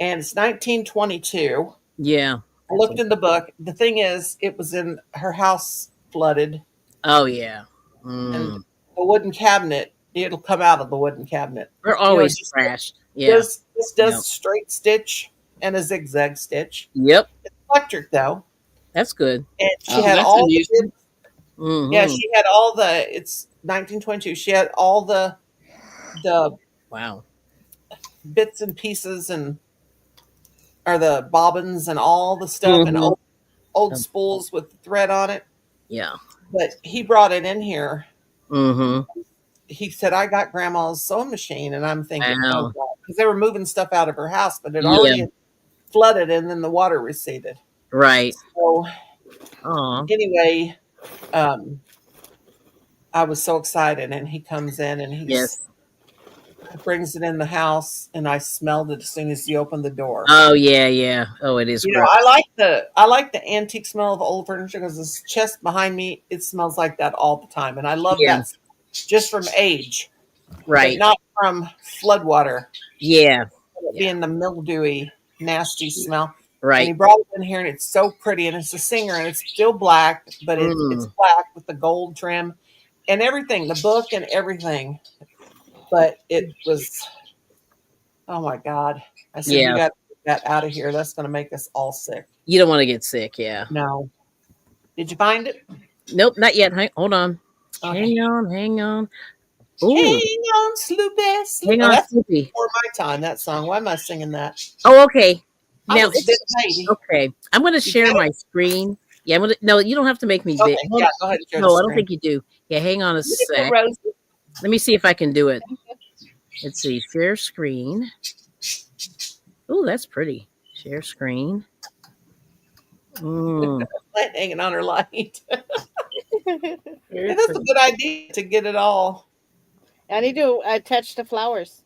and it's 1922.
Yeah.
I looked in the book. The thing is, it was in her house flooded,
Oh yeah.
and the wooden cabinet. It'll come out of the wooden cabinet.
They're
You know,
always
it just
trashed. Yeah.
this does
Yep.
straight stitch and a zigzag stitch.
Yep.
It's electric though,
That's good.
and she
Oh,
had
that's
all the
unusual.
yeah,
Hmm.
she had all the. It's 1922. She had all the
Wow.
bits and pieces and or the bobbins and all the stuff and
Mhm.
old spools with thread on it.
Yeah.
But he brought it in here.
Hmm.
He said, "I got Grandma's sewing machine," and I'm thinking, "Oh
Wow.
God," because they were moving stuff out of her house, but it
Yeah.
already had flooded and then the water receded.
Right.
So
Oh.
anyway, um, I was so excited, and he comes in and he
Yes.
brings it in the house, and I smelled it as soon as he opened the door.
Oh yeah. Oh, it is
You know,
gross.
I like the antique smell of old furniture because this chest behind me, it smells like that all the time, and I love
Yeah.
that just from age. but
Right.
not from floodwater.
Yeah.
Being the mildewy, nasty smell. And he
Right.
brought it in here, and it's so pretty. And it's a singer, and it's still black, but it's
Mm.
black with the gold trim and everything, the book and everything. But it was, oh my God. I said, you
Yeah.
got to get that out of here. That's going to make us all sick.
You don't want to get sick. Yeah.
No. Did you find it?
Nope, not yet. Hold on.
Okay.
Hang on. Hang on. Ooh.
Hang on, Sloopy.
Hang
Oh,
on,
that's
Snoopy.
before my time, that song. Why am I singing that?
Oh, okay.
I
Now
was a bit baby.
okay. I'm going to share
got it?
my screen. Yeah, I'm gonna. No, you don't have to make me
Okay,
big.
yeah, go ahead and share the
No, I don't
screen.
think you do. Yeah, hang on a
Look at that,
sec.
Rosie.
Let me see if I can do it. Let's see. Share screen. Oh, that's pretty. Share screen.
Light hanging on her light.
Very
That's a
pretty.
good idea to get it all.
I need to attach the flowers.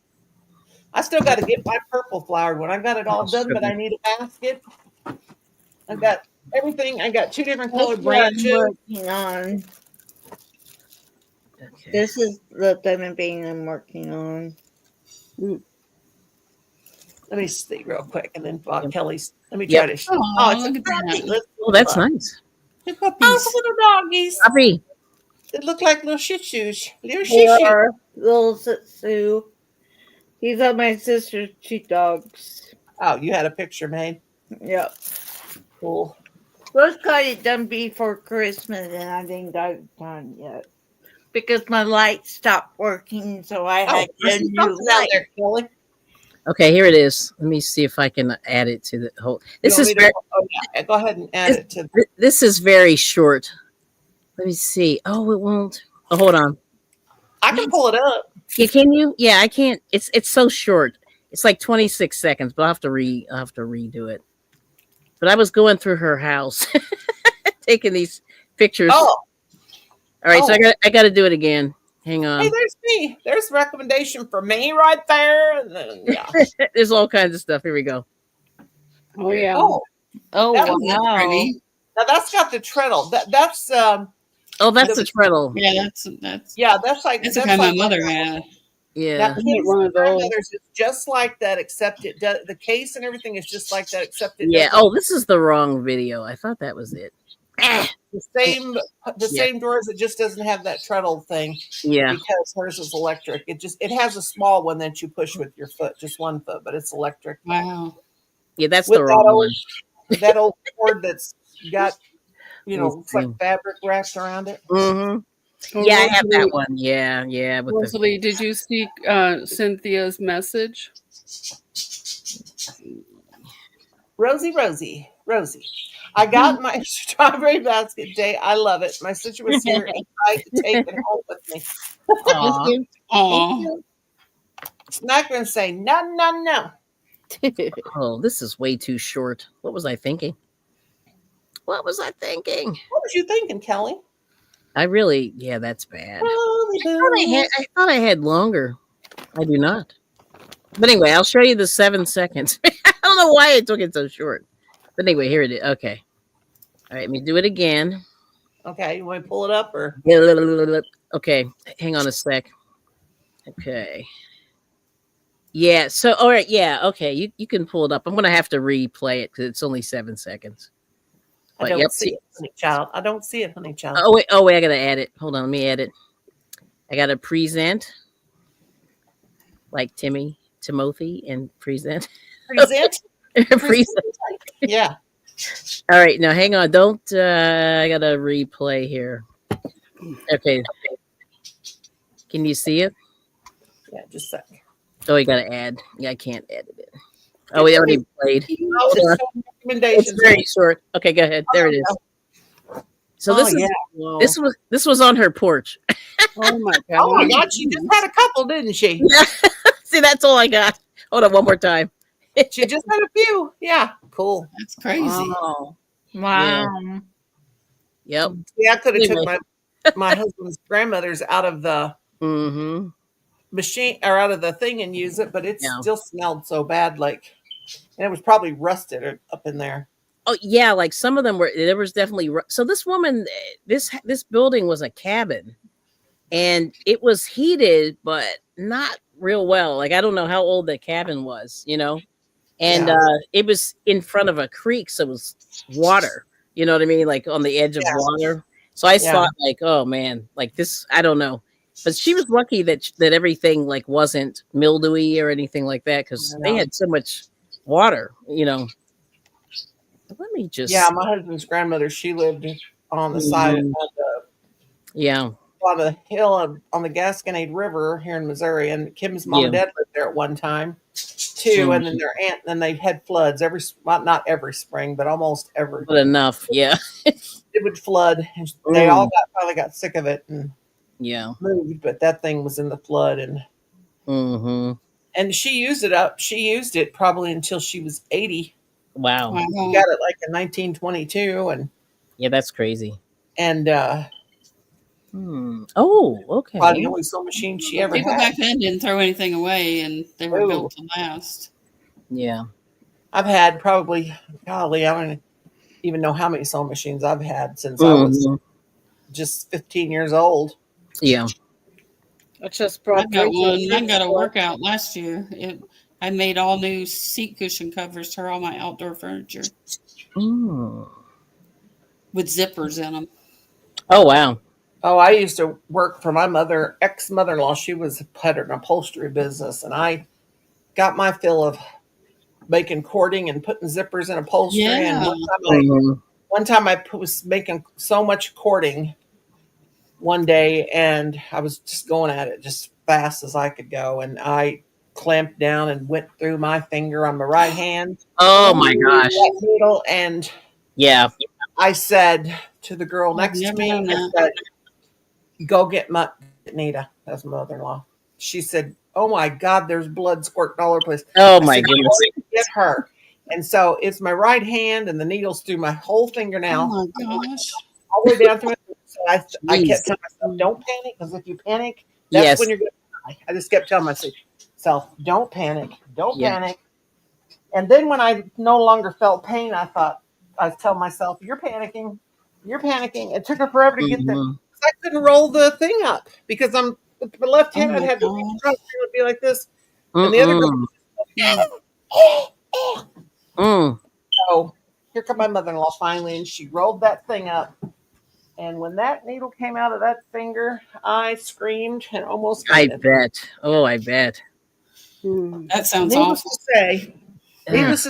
I still got to get my purple flowered one. I got it all done, but I need a basket. I've got everything. I got 2 different
That's
colored
what I'm
branches.
working on.
Okay.
This is the diamond painting I'm working on.
Let me see real quick, and then Bob Kelly's. Let me
Yep.
try to.
Oh,
it's a
look at that.
puppy. Let's
Oh, that's nice.
The puppies.
Oh,
little doggies.
Puppy.
They look like little shih tzus. Little
They
shih tzus.
are little Shih Tzu. These are my sister's sheepdogs.
Oh, you had a picture made.
Yep.
Cool.
Those got it done before Christmas, and I didn't got it done yet because my light stopped working, so I
Oh,
had to
I
get a
see
new
something down
light.
there, Kelly.
Okay, here it is. Let me see if I can add it to the whole. This
You want
is
me to-
very.
oh, yeah. Go ahead and add it to.
This is very short. Let me see. Oh, it won't. Oh, hold on.
I can pull it up.
Yeah, can you? Yeah, I can't. It's so short. It's like 26 seconds, but I'll have to redo it. But I was going through her house, taking these pictures.
Oh,
All right, so
oh.
I got to do it again. Hang on.
Hey, there's me. There's a recommendation for me right there. And then, yeah.
There's all kinds of stuff. Here we go.
Oh yeah.
Oh,
Oh,
That was
wow.
pretty.
now that's got the treadle. That's
Oh, that's
The-
the treadle.
Yeah, that's
yeah, that's like
the kind
like
my mother had.
Yeah.
Now,
I had
Kim's
one of those.
grandmother's is just like that, except it does the case and everything is just like that, except it
Yeah.
doesn't
Oh, this is the wrong video. I thought that was it.
the same
Yeah.
same doors. It just doesn't have that treadle thing
Yeah.
because hers is electric. It has a small one that you push with your foot, just one foot, but it's electric.
Wow.
Yeah, that's
With
the
that
wrong
old-
one.
That old cord that's got
Let me
it's like
see.
fabric wrapped around it.
Mm-hmm.
Oh,
Yeah, I have that
Rosalie-
one. Yeah, yeah. With the,
Rosalie, did you see Cynthia's message?
Rosie. I got my strawberry basket day. I love it. My sister was here and tried to take it home with me.
Aw.
Oh,
It's not going to say no.
Oh, this is way too short. What was I thinking? What was I thinking?
What was you thinking, Kelly?
I really, yeah, that's bad.
Holy
I thought I had longer. I do not. But anyway, I'll show you the 7 seconds. I don't know why it took it so short. But anyway, here it is. Okay. All right, let me do it again.
Okay, you want to pull it up or?
Okay, hang on a sec. Okay. Yeah, so, all right, yeah, okay, you can pull it up. I'm going to have to replay it because it's only 7 seconds.
I
But,
don't
yep,
see it, honey child. I don't see it, honey child.
Oh, wait, I got to add it. Hold on, let me add it. I got to present like Timothy, and present.
Present.
Present.
Yeah.
All right, now hang on. Don't I gotta replay here. Okay. Can you see it?
Yeah, just a second.
Oh, you gotta add. Yeah, I can't edit it. Oh, we already played.
Oh,
Yeah.
it's recommendations.
It's very short. Okay, go ahead. There it is. So this
Oh,
is
yeah.
this was on her porch.
Oh my god.
Oh my God, she just had a couple, didn't she?
See, that's all I got. Hold on one more time.
She just had a few. Yeah, cool.
that's crazy.
Wow. Wow.
Yep.
Yeah, I could have took
Anyway.
my husband's grandmother's out of the
Mm-hmm.
machine or out of the thing and use it, but it
Yeah.
still smelled so bad, like, and it was probably rusted up in there.
Oh yeah, like some of them were. There was definitely. So this woman, this building was a cabin. and it was heated, but not real well. Like I don't know how old the cabin was, and
Yeah.
it was in front of a creek, so it was water. You know what I mean, like on the edge of
Yeah.
water. So I
Yeah.
thought, like, oh man, like this. I don't know, but she was lucky that everything like wasn't mildewy or anything like that because they
Yeah.
had so much water. Let me
Yeah,
just.
my husband's grandmother, she lived on the side
Mhm. Yeah,
on the hill on the Gasconade River here in Missouri, and Kim's mom
yeah.
and dad lived there at one time too. And then
Mhm.
their aunt, then they had floods well, not every spring, but almost every.
But enough. Yeah.
It would flood, and they all
Mm,
finally got sick of it and
yeah.
moved. But that thing was in the flood,
Hmm.
and she used it up. She used it probably until she was 80.
Wow.
She
Wow.
got it like in 1922,
Yeah, that's crazy.
and
Oh,
probably the
okay.
only sewing machine she
Well,
ever
people
had.
back then didn't throw anything away, and they were
Oh,
built to last.
Yeah.
I've had probably, golly, I don't even know how many sewing machines I've had since I was
Hmm.
just 15 years old.
Yeah.
I just
I
brought
got
three to the
one. I
thrift
got a
store.
workout last year. I made all new seat cushion covers for all my outdoor furniture
Mm.
with zippers in them.
Oh, wow.
Oh, I used to work for my ex mother in law. She had an upholstery business, and I got my fill of making cording and putting zippers in upholstery. And
Yeah.
Mhm.
one time I was making so much cording one day, and I was just going at it just fast as I could go, and I clamped down and went through my finger on my right hand,
Oh my
Oh,
gosh.
that needle, and
Yeah.
I said to the girl
I've
next to
never
me,
done
I
that.
said, "Go get Nita." That's my mother-in-law. She said, "Oh my God, there's blood squirting all over the place."
Oh
I
my
said, "Go
goodness.
get her." And so it's my right hand, and the needle's through my whole
Oh
fingernail,
my gosh.
all the way down through my finger. So I
Jeez.
kept telling myself, "Don't panic, because if you panic, that's when
Yes.
you're going to die." I just kept telling myself, "Don't panic, don't
Yeah.
panic." And then when I no longer felt pain, I was telling myself, "You're panicking, you're panicking." It took her forever to get there.
Hmm.
I couldn't roll the thing up because I'm with the left
Oh
hand. I'd
my
have to reach
gosh.
across, it would be like this, and the other girl.
Mm-mm.
Mm.
Mm.
So here come my mother-in-law finally, and she rolled that thing up. And when that needle came out of that finger, I screamed and almost
I
fainted.
bet. Oh, I bet.
Mm.
That sounds
Needless
awful.
to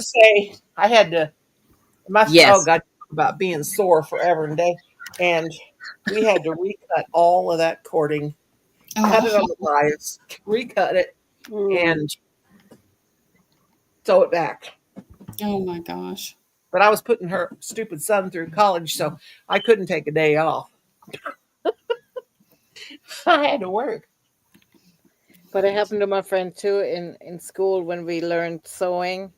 say,
Ugh.
I had to. Oh
Yes.
God, about being sore forever and day, and we had to recut all of that cording, cut it on
Oh,
the pliers, recut it,
Mm.
and sew it back.
oh my gosh.
But I was putting her stupid son through college, so I couldn't take a day off. I had to work.
But it happened to my friend too in school when we learned sewing.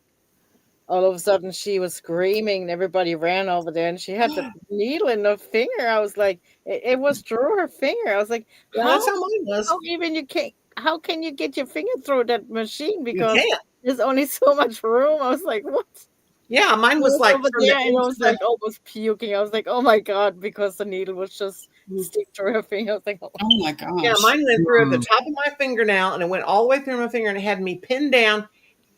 All of a sudden, she was screaming, and everybody ran over there, and she had the needle in her finger. I was like, it was through her finger. I was like,
Yeah, that's how mine was.
how even you can't, how can you get your finger through that machine?
You
Because
can't.
there's only so much room. I was like, what?
Yeah, mine
I
was
was
like
over
from the
there, and I
end
was
to the.
like almost puking. I was like, oh my God, because the needle was just
Mm.
stick through her finger. I was like, oh.
Oh my
Yeah,
gosh.
mine went through at the
Mm.
top of my fingernail, and it went all the way through my finger, and it had me pinned down,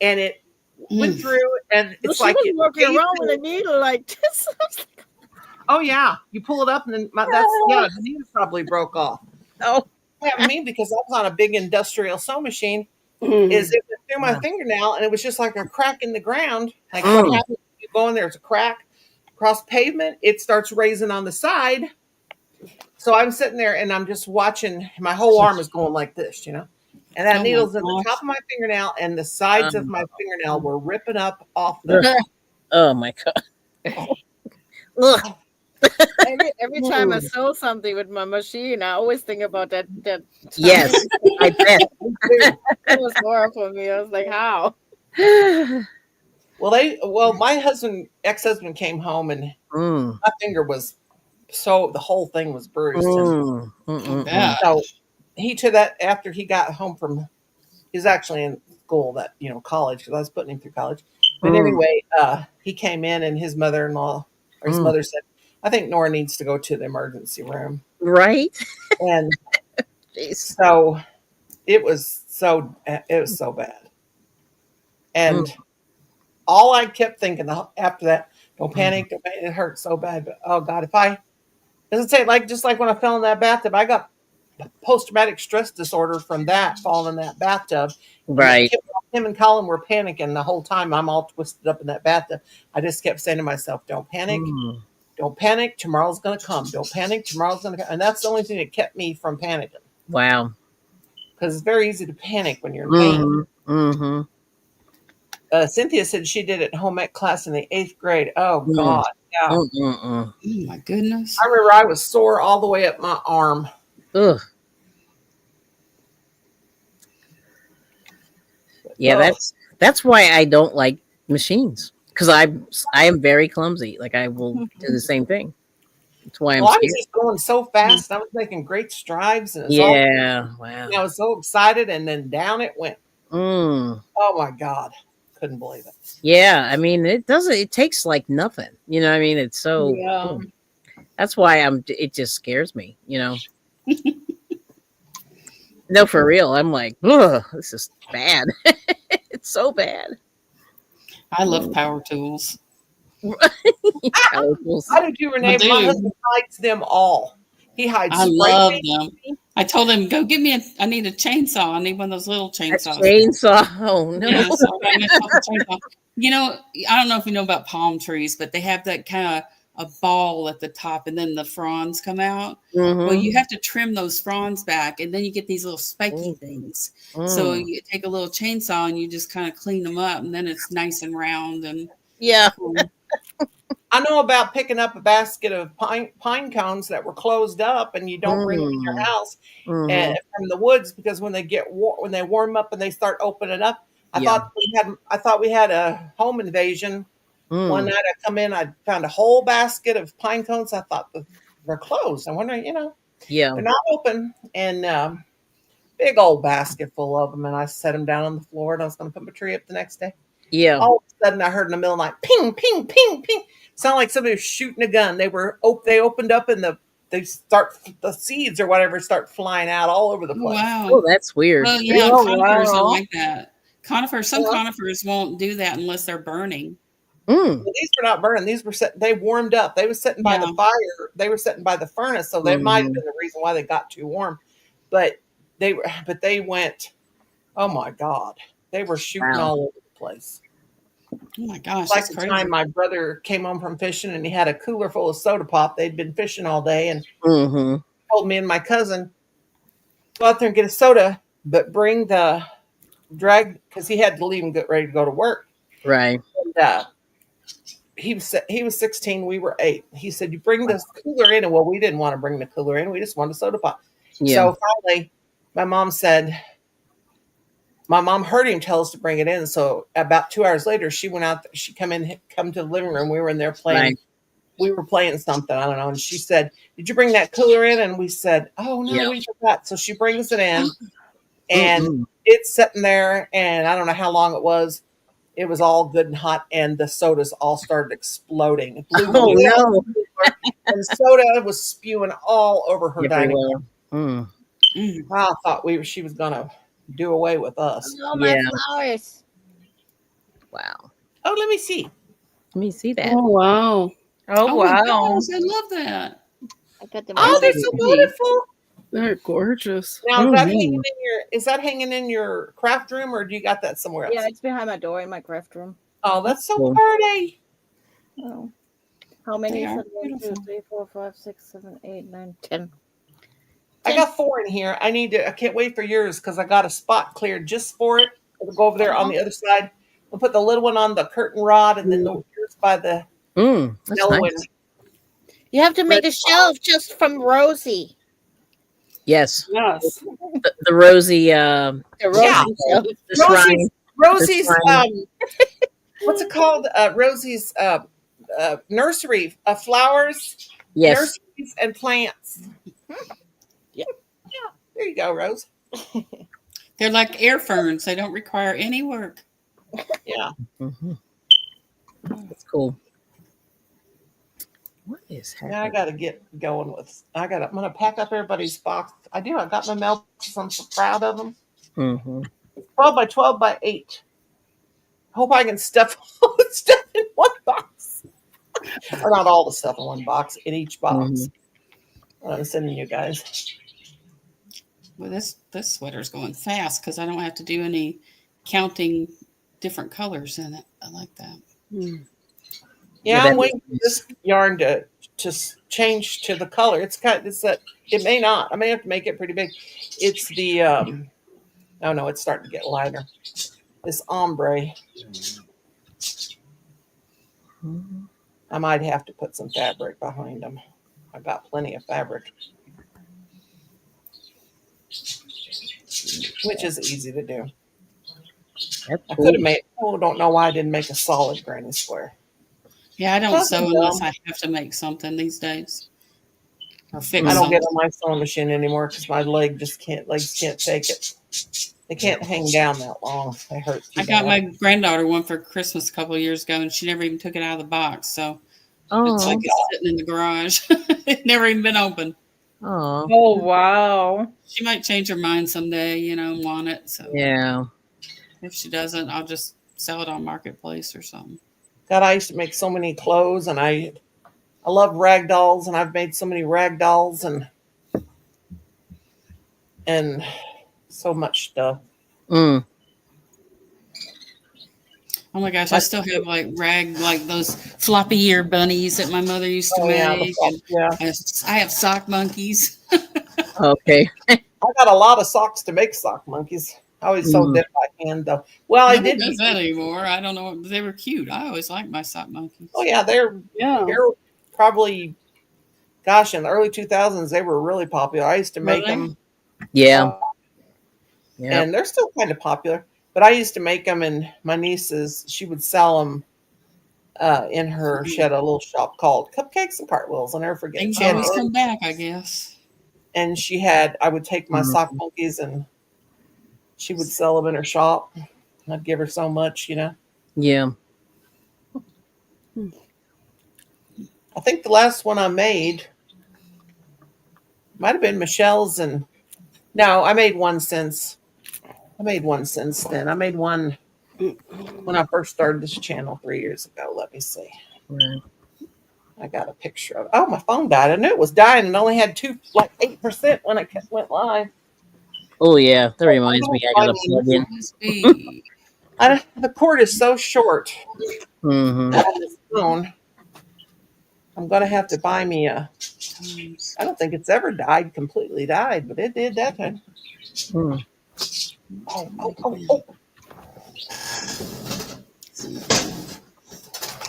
and it went
Mm.
through, and
Well,
it's
she
like
was
it
walking
gave
around with
me.
a needle like this. I was like,
Oh yeah, you pull it up, and then that's yeah, the needle probably broke off.
oh,
What happened to me because I was on a big industrial sewing machine. Is
Mm.
it went through my
Yeah.
fingernail, and it was just like a crack in the ground. Like what
Mm.
happens when you go in there? It's a crack across pavement. It starts raising on the side. So I'm sitting there and I'm just watching. My whole arm is going like this, and that
Oh my
needle's in the top
gosh.
of my fingernail, and the sides of
Um,
my fingernail were ripping up off
ugh.
the.
Oh my god. Ugh.
every time I sew something with my machine, I always think about that time.
Yes, I bet.
Dude.
It was horrible for me. I was like, how?
Well, my ex-husband came home, and
Mm.
my finger was the whole thing was bruised, and
Mm.
I
Mm-mm-mm.
bet.
so he took that after he got home from. He was actually in school college because I was putting him through college. But
Mm.
anyway, he came in, and his mother-in-law or his
Mm.
mother said, "I think Nora needs to go to the emergency room."
Right?
And
Jeez.
So it was so bad. And all I kept thinking after that, don't panic, don't panic. It hurt so bad. But oh God, if I doesn't say like just like when I fell in that bathtub, I got post traumatic stress disorder from that falling in that bathtub.
Right.
Him and Colin were panicking the whole time. I'm all twisted up in that bathtub. I just kept saying to myself, don't panic. Don't panic. Tomorrow's going to come. Don't panic. Tomorrow's going to come. And that's the only thing that kept me from panicking.
Wow.
Because it's very easy to panic when you're in pain. Cynthia said she did it in home ec class in the 8th grade. Oh, God. Yeah.
Oh, my goodness.
I remember I was sore all the way up my arm.
Ugh. Yeah, that's why I don't like machines, because I am very clumsy. Like I will do the same thing. That's why
I was just going so fast. I was making great strides, and it's
wow.
I was so excited, and then down it went. Oh my God, couldn't believe it.
Yeah, I mean it doesn't. It takes like nothing. You know, what I mean it's so. That's why It just scares me. You know. No, for real. I'm like, ugh, this is bad. It's so bad.
I love power tools.
I do too, Renee. My husband hides them all. He hides.
I love them. I told him, go get me I need a chainsaw. I need one of those little chainsaws.
A chainsaw. Oh no.
Yeah, so I got myself a chainsaw. You know, I don't know if you know about palm trees, but they have that kind of a ball at the top, and then the fronds come out. Well, you have to trim those fronds back, and then you get these little spiky things. So you take a little chainsaw and you just kind of clean them up, and then it's nice and round. And
yeah,
I know about picking up a basket of pine cones that were closed up, and you don't bring them in your house and from the woods, because when they when they warm up and they start opening up, I thought we had a home invasion. One night I come in, I found a whole basket of pine cones. I thought they're closed. I'm wondering, they're not open. And big old basket full of them. And I set them down on the floor, and I was going to put my tree up the next day.
Yeah.
All of a sudden, I heard in the middle of the night, ping, ping, ping, ping. Sounded like somebody was shooting a gun. They opened up, and the seeds or whatever start flying out all over the place.
Wow.
Oh, that's weird.
Well, yeah, conifers are like that. Some conifers won't do that unless they're burning.
Well, these were not burning. These were they warmed up. They were sitting by the fire. They were sitting by the furnace, so that might have been the reason why they got too warm. But they went. Oh my God! They were shooting all over the place.
Oh my gosh!
Like the time my brother came home from fishing, and he had a cooler full of soda pop. They'd been fishing all day, and told me and my cousin, go out there and get a soda, but bring the drag, because he had to leave and get ready to go to work.
Right.
And, he was 16, we were 8. He said, you bring this cooler in. And well, we didn't want to bring the cooler in. We just wanted a soda pop. Yeah. So finally, my mom heard him tell us to bring it in. So about 2 hours later, she went out. She come to the living room. We were in there playing. Right. We were playing something. I don't know. And she said, did you bring that cooler in? And we said, oh, no, we forgot. So she brings it in, and it's sitting there. And I don't know how long it was. It was all good and hot, and the sodas all started exploding.
Oh, no.
And soda was spewing all over her dining room. I thought she was going to do away with us.
Oh, my flowers.
Wow.
Oh, let me see.
Let me see that.
Oh, wow.
Oh, wow.
Gosh, I love that.
I got them.
Oh, they're so beautiful.
They're gorgeous.
Now, is that hanging in your craft room, or do you got that somewhere else?
Yeah, it's behind my door in my craft room.
Oh, that's so pretty.
Oh. How many is it? 1, 2, 3, 4, 5, 6, 7, 8, 9, 10.
I got 4 in here. I can't wait for yours, because I got a spot cleared just for it. We'll go over there on the other side. We'll put the little one on the curtain rod, and then the yours by the yellow one.
You have to make a shelf just from Rosie.
Yes.
Yes.
The Rosie. The
Rosie. Rosie's. What's it called? Rosie's nursery of flowers.
Yes.
Nurseries and plants. Yeah. There you go, Rose.
They're like air ferns. They don't require any work.
Yeah.
That's cool. What is
Now I
happening?
got to get going with. I'm gonna pack up everybody's box. I do. I got my mailboxes. I'm so proud of them.
Mm-hmm.
12 by 8. Hope I can stuff all the stuff in one box, or not all the stuff in one box. In each box. I'm sending you guys.
Well, this sweater's going fast because I don't have to do any counting different colors in it. I like that.
Mm.
Yeah,
Yeah, I'm
that is
waiting for
nice.
this yarn to change to the color. It's kind. It's that. It may not. I may have to make it pretty big. It's the. Oh no, it's starting to get lighter. This ombre.
Mhm.
I might have to put some fabric behind them. I've got plenty of fabric, which is easy to do.
That's
I could
cool.
have made. Oh, don't know why I didn't make a solid granny square.
Yeah, I don't
Plus, I'm
sew unless
dumb.
I have to make something these days or
I
fix
don't get
something.
on my sewing machine anymore because my legs can't take it. They can't hang down that long. They hurt too
I got
bad.
my granddaughter one for Christmas a couple of years ago, and she never even took it out of the box. So it's like
Oh,
it's sitting in the garage. It never even been open.
oh,
Oh wow.
She might change her mind someday, and want it. So
yeah.
if she doesn't, I'll just sell it on Marketplace or something.
God, I used to make so many clothes, and I love rag dolls, and I've made so many rag dolls and so much stuff.
Mm.
Oh my gosh, I
My,
still have like those floppy ear bunnies that my mother used to
oh yeah,
make, and
yeah.
I have sock monkeys.
Okay.
I got a lot of socks to make sock monkeys. I always sewed
Mm.
them by hand though. Well, I
Nobody
did.
does that anymore. I don't know. They were cute. I always liked my sock
Oh
monkeys.
yeah,
Yeah.
they're probably, gosh, in the early 2000s they were really popular. I used to
Were
make
they?
them,
Yeah. Yep.
and they're still kind of popular. But I used to make them, and my nieces, she would sell them in her. She had a little shop called Cupcakes and Cartwheels. I'll never forget it.
Things
She had,
always come back, I guess.
and she had. I would take my
Mm.
sock monkeys, and she would sell them in her shop. I'd give her so much.
Yeah.
I think the last one I made might have been Michelle's, and no, I made one since. I made one since then. I made one when I first started this channel 3 years ago. Let me see.
Right.
I got a picture of it. Oh, my phone died. I knew it was dying and only had 8% when it went live.
Oh yeah. That
I
reminds me. I
I
got to
mean,
plug in.
Must be.
the cord is so short
Mm-hmm.
on this phone. I'm gonna have to buy me a.
Times.
I don't think it's ever completely died, but it did that time.
Mm.
Oh.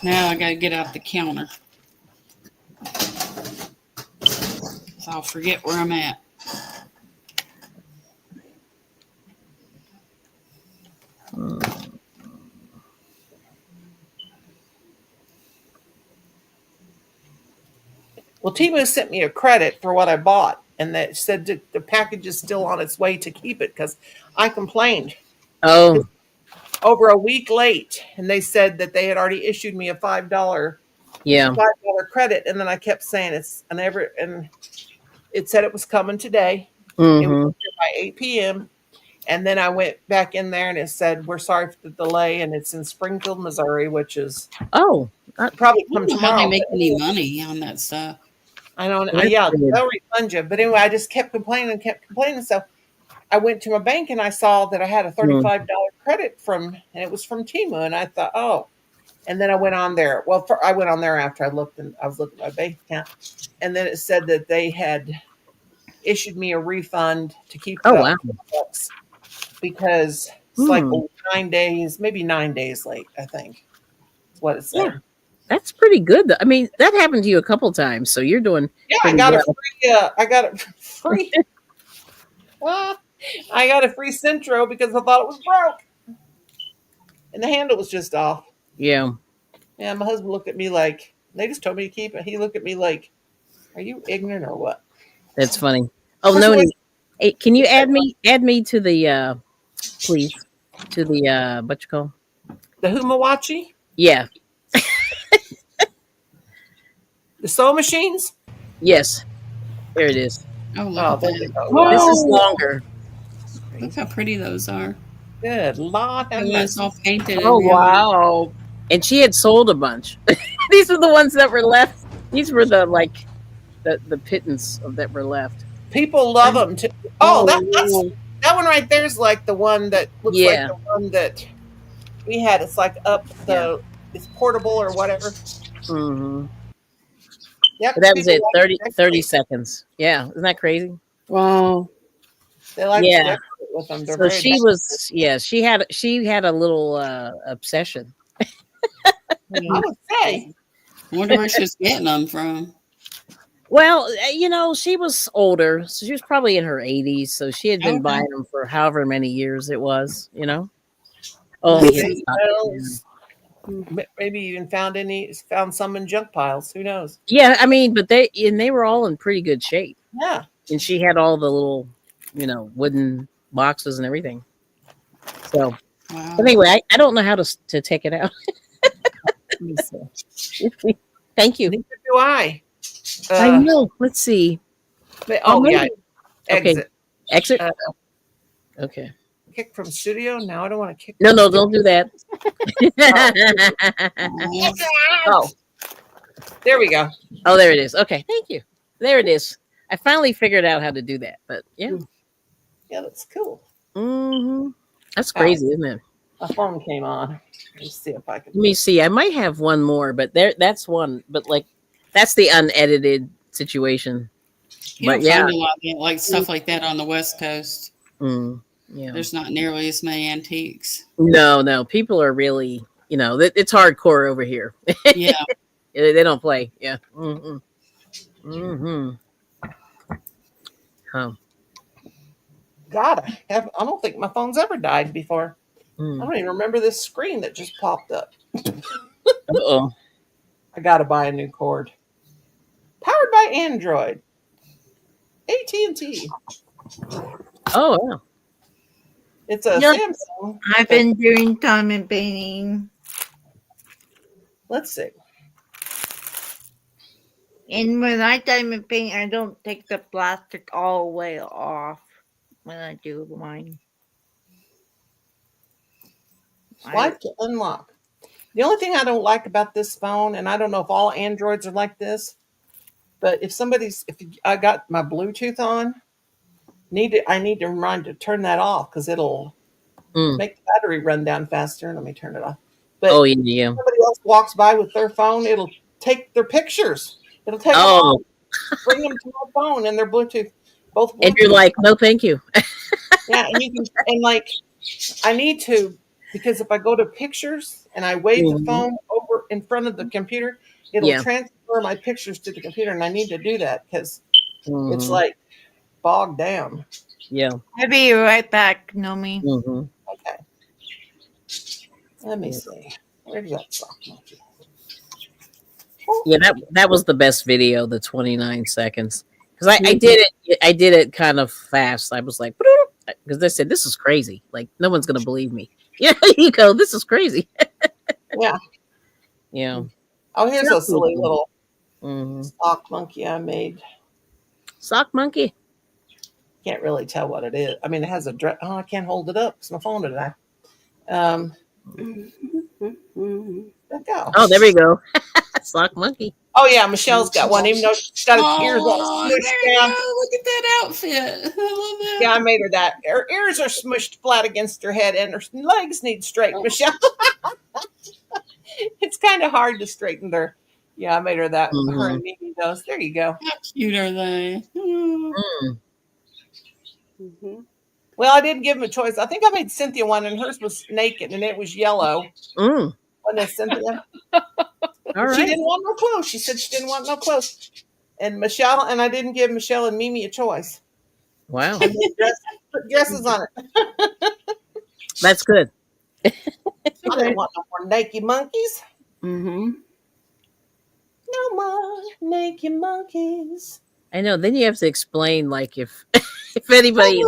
Now I got to get out the counter, so I'll forget where I'm at.
Well, Timu sent me a credit for what I bought, and that said that the package is still on its way to keep it because I complained.
Oh
Over a week late, and they said that they had already issued me a $5
yeah.
credit, and then I kept saying and it said it was coming today. It was
Mm-hmm.
here by 8 p.m. And then I went back in there and it said, "We're sorry for the delay," and it's in Springfield, Missouri, which is
Oh,
probably
I
come
don't know how they
tomorrow.
make any money on that stuff.
I don't.
that's
Yeah,
good.
they'll refund you. But anyway, I just kept complaining and kept complaining. So I went to my bank and I saw that I had a
Mm.
$35 credit and it was from Timu, and I thought, oh. And then I went on there. Well, I went on there after I was looking at my bank account, and then it said that they had issued me a refund to keep
Oh
the
wow.
books because it's like
Hmm.
9 days, maybe 9 days late. I think is what it
Yeah,
said.
that's pretty good. I mean, that happened to you a couple times, so you're doing
Yeah,
pretty well.
I got a free. I got a free Centro because I thought it was broke, and the handle was just off.
Yeah,
Yeah, my husband looked at me like they just told me to keep it. He looked at me like, "Are you ignorant or what?"
that's funny.
Of
Oh
course,
no,
it was
hey, can you add me to the please to the what you call?
the Humawachi.
Yeah.
The sewing machines?
Yes, there it is.
Oh, look
Oh,
at
there they
that.
go.
This is
Whoa.
longer.
Look how pretty those are.
Good Lord have
The one's
mercy.
all painted
Oh,
and everything.
wow.
And she had sold a bunch. These are the ones that were left. These were the like the pittance of that were left.
People love them too. Oh, that's
Oh,
that one right there is like the one that looks like
Yeah.
the one that we had. It's like up the it's portable or whatever.
Mm-hmm.
Yep.
But that was
People
it.
like to
30
decorate.
seconds. Yeah. Isn't that crazy?
wow.
They like to
Yeah.
decorate with them. They're
So
very
she was, yeah, she had a little obsession.
I would say.
I wonder where she's getting them from.
Well, she was older, so she was probably in her 80s. So she had been
Okay.
buying them for however many years it was.
Let's
yeah.
see. Maybe even found some in junk piles. Who knows?
Yeah, I mean, but they were all in pretty good shape,
Yeah.
and she had all the little, wooden boxes and everything. So,
Wow.
but anyway, I don't know how to take it out.
Let me see.
Thank you.
Neither do I.
I know. Let's see.
Oh
maybe.
yeah.
Okay.
Exit.
Exit.
Uh,
Okay.
Kick from studio. Now I don't want to kick.
No,
from
no,
studio.
don't do that.
Oh, there we go.
Oh, there it is. Okay, thank you. There it is. I finally figured out how to do that. But yeah.
Yeah, that's cool.
Mm-hmm. That's
Oh.
crazy, isn't it?
My phone came on. Let's see if I can.
Let me see. I might have one more, but that's one. But like, that's the unedited situation.
You
But
don't find a lot of like stuff like that on the West Coast.
Yeah.
There's not nearly as many antiques.
No. People are really, it's hardcore over here.
Yeah.
They don't play. Yeah. Huh.
God, I don't think my phone's ever died before. I
Mm.
don't even remember this screen that just popped up.
Uh-oh.
I gotta buy a new cord. Powered by Android. AT&T.
Oh, yeah.
It's a
Yep.
Samsung.
I've been doing diamond painting.
Let's see.
And when I diamond paint, I don't take the plastic all the way off when I do mine.
Swipe to unlock. The only thing I don't like about this phone, and I don't know if all Androids are like this, but if I got my Bluetooth on, I need to remind to turn that off because it'll make the battery run down faster. Let me turn it off. But
Oh, yeah.
if somebody else walks by with their phone, it'll take their pictures. It'll take them
Oh,
off, bring them to my phone and their Bluetooth, both Bluetooth.
and you're like, no, thank you.
Yeah, and you can, and like, I need to, because if I go to pictures and I wave the phone over in front of the computer, it'll
Yeah.
transfer my pictures to the computer, and I need to do that because it's
Mhm.
like bogged down.
Yeah.
I'll be right back, Nomi.
Mhm.
Okay. Let me see. Where's that sock monkey?
Yeah, that was the best video, the 29 seconds. Because I did it kind of fast. I was like, because they said this is crazy. Like no one's gonna believe me. Yeah, you go, this is crazy.
Yeah.
Yeah.
Oh, here's a silly little
Mhm.
sock monkey I made.
Sock monkey.
Can't really tell what it is. I mean, it has a dress. Oh, I can't hold it up because my phone today. Let go.
Oh, there we go. Sock monkey.
Oh yeah, Michelle's got one, even though she's got its ears all
Oh,
smushed
there you
down.
go. Look at that outfit. I love that.
Yeah, I made her that. Her ears are smushed flat against her head, and her legs need straight. Michelle, it's kind of hard to straighten her. Yeah, I made her that. Her and Mimi does. There you go.
How cute are they?
Well, I didn't give them a choice. I think I made Cynthia one, and hers was naked, and it was yellow. Wasn't it, Cynthia?
All right.
She didn't want no clothes. She said she didn't want no clothes. And Michelle, and I didn't give Michelle and Mimi a choice.
Wow.
I put dresses on it.
That's good.
I didn't want no more naked monkeys.
Mm-hmm.
No more naked monkeys.
I know. Then you have to explain, like, if anybody in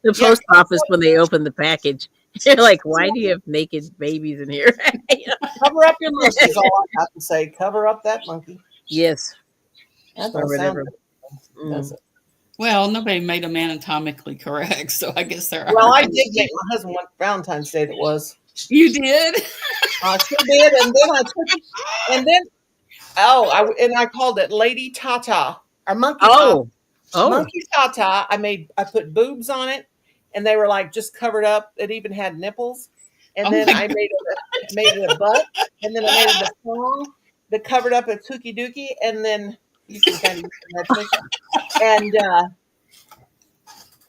the post office when they open the package, they're like, "Why do you have naked babies in here?"
Cover up your monkey is all I have to say. Cover up that monkey.
Yes.
That
or
don't sound
whatever.
good, does it?
Well, nobody made them anatomically correct, so I guess there
Well,
are.
I did make my husband one Valentine's Day. That was.
You did?
I sure did, and then I took it, and then I called it Lady Tata or Monkey Tata.
Oh, oh,
Monkey Tata. I put boobs on it, and they were like just covered up. It even had nipples, and
Oh
then
my
I made it a butt, and then I made it a thong that covered up a kooky dookie, and then you can kind of use the imagination. And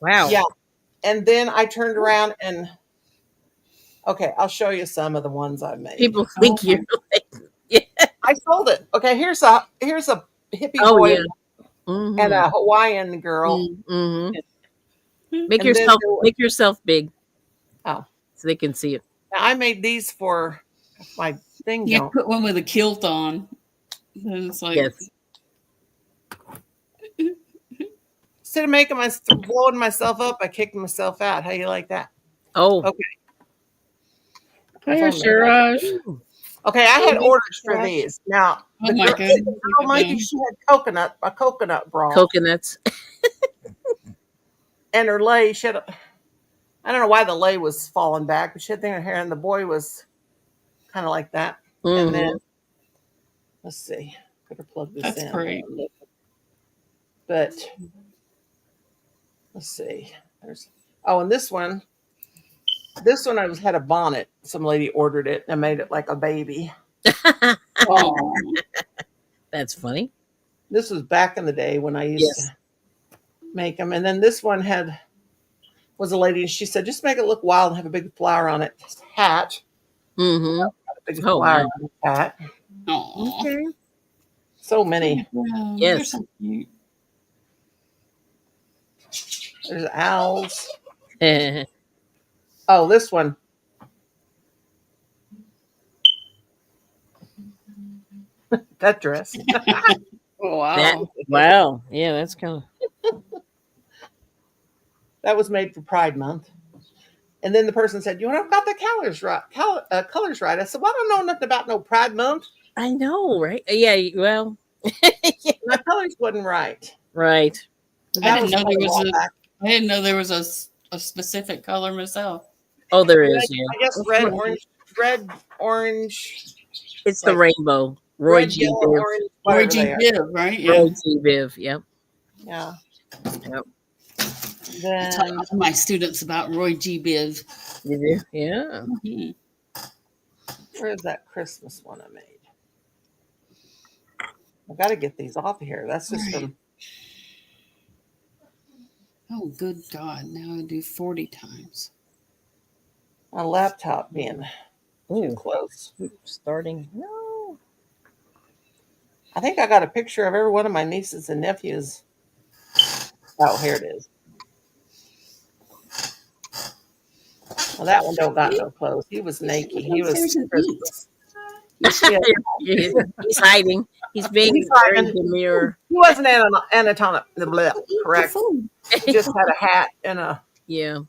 wow.
yeah, and then I turned around and okay, I'll show you some of the ones I made.
People
Oh
think
my.
you're like, yeah.
I sold it. Okay, here's a hippie
Oh
boy
yeah.
and
Mm-hmm.
a Hawaiian girl,
Mm-hmm.
and then there was,
Make yourself big
oh,
so they can see it.
I made these for my thing.
You
Don't
put one with a kilt on. And it's like,
Yes.
instead of blowing myself up, I kicked myself out. How you like that?
Oh.
Okay.
Hi,
found that.
Shiraj.
Ooh.
Okay, I had orders for these. Now
oh
the
my
girl,
goodness.
the
look
girl
at
monkey,
them.
she had a coconut bra,
Coconuts.
and her lay. I don't know why the lay was falling back, but she had thinner hair, and the boy was kind of like that. And then
Mhm.
let's see, better plug this
That's
in.
great.
But let's see. And this one I had a bonnet. Some lady ordered it and made it like a baby.
Oh,
That's funny.
This was back in the day when I used
Yes.
to make them. And then this one was a lady, and she said, just make it look wild and have a big flower on it. Hat.
Mm-hmm.
A big
Oh
flower
wow.
on the hat.
oh.
Okay.
So many.
Wow,
Yes.
you're so cute.
There's owls.
That's
Oh, this one. That dress.
Oh,
that.
wow.
Wow. Yeah, that's kind of.
That was made for Pride Month. And then the person said, "You want to got the colors right? Colors right?" I said, "Well, I don't know nothing about no Pride Month.
I know, right? Yeah. Well.
My colors wasn't right."
Right.
And
I
that
didn't
was
know
quite
there
a
was
while back.
I didn't know there was a specific color myself.
Oh, there
Yeah,
is. Yeah.
I guess red, orange,
It's the
like
rainbow. Roy
red,
G.
yellow,
Biv.
orange,
Roy
whatever
G.
they are.
Biv, right? Yeah.
Roy G. Biv. Yep.
Yeah.
Yep.
I taught
Then
all my students about Roy G. Biv.
You do? Yeah.
Mhm.
where's that Christmas one I made? I got to get these off of here. That's just
Right.
from
Oh, good God. Now I do 40 times.
my laptop being too
Ooh.
close.
Starting. No.
I think I got a picture of every one of my nieces and nephews. Oh, here it is. Well, that one don't got no clothes. He was naked. He was
Upstairs and eat.
Christmas.
He's hiding. He's being
He's
very
hiding.
demure.
He wasn't anatomic, correct.
Food.
He just had a hat and
Yeah.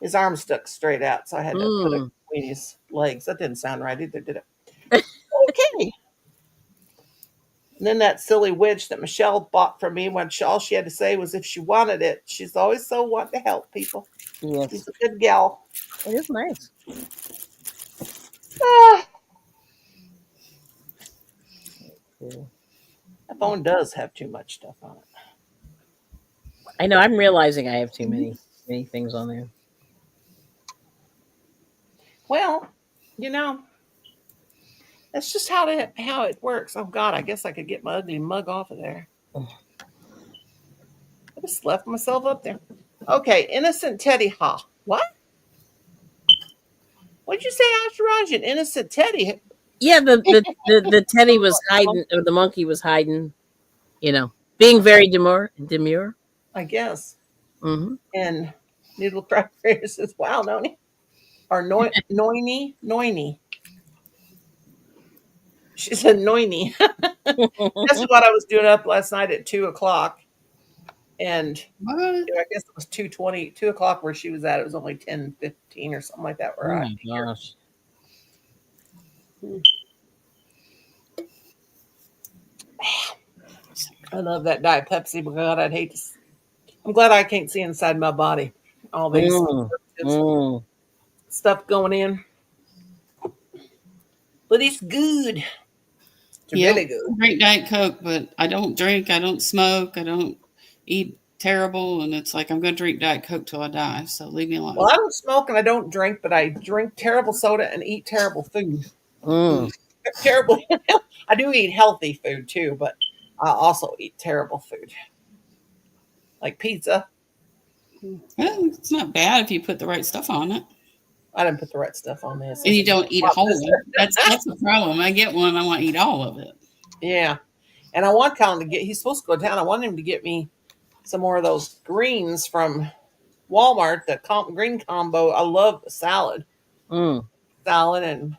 his arms stuck straight out, so I had to put it
Mm.
between his legs. That didn't sound right either, did it? Okay. And then that silly witch that Michelle bought from me, when all she had to say was if she wanted it. She's always so want to help people.
Yes.
She's a good gal.
It is nice.
Ah,
Cool.
that phone does have too much stuff on it.
I know. I'm realizing I have too many things on there.
Well, that's just how it works. Oh God, I guess I could get my ugly mug off of there. I just left myself up there. Okay, innocent Teddy Ha. What? What'd you say, Ashraj? An innocent Teddy?
Yeah, the teddy was hiding, or the monkey was hiding. Being very demure.
I guess.
Mm-hmm.
And Noodle Cracker says, "Wow, Noni." Or Noini. She said Noini. That's what I was doing up last night at 2:00. And
What?
I guess it was 2:20, 2:00 where she was at. It was only 10:15 or something like that.
Oh
Where
my gosh.
I love that Diet Pepsi, but God, I'd hate to. I'm glad I can't see inside my body. All these
Mm.
stuff going in, but it's good. It's
Yep.
really good.
I drink Diet Coke, but I don't drink, I don't smoke, I don't eat terrible, and it's like I'm going to drink Diet Coke till I die. So leave me
Well,
alone.
I don't smoke and I don't drink, but I drink terrible soda and eat terrible food.
Mm.
Terrible. I do eat healthy food too, but I also eat terrible food, like pizza.
Well, it's not bad if you put the right stuff on it.
I didn't put the right stuff on this.
And you don't eat a whole. That's the problem. I get one, I want to eat all of it.
Yeah, and I want Colin to get. He's supposed to go down. I want him to get me some more of those greens from Walmart. The green combo. I love salad.
Mm.
Salad and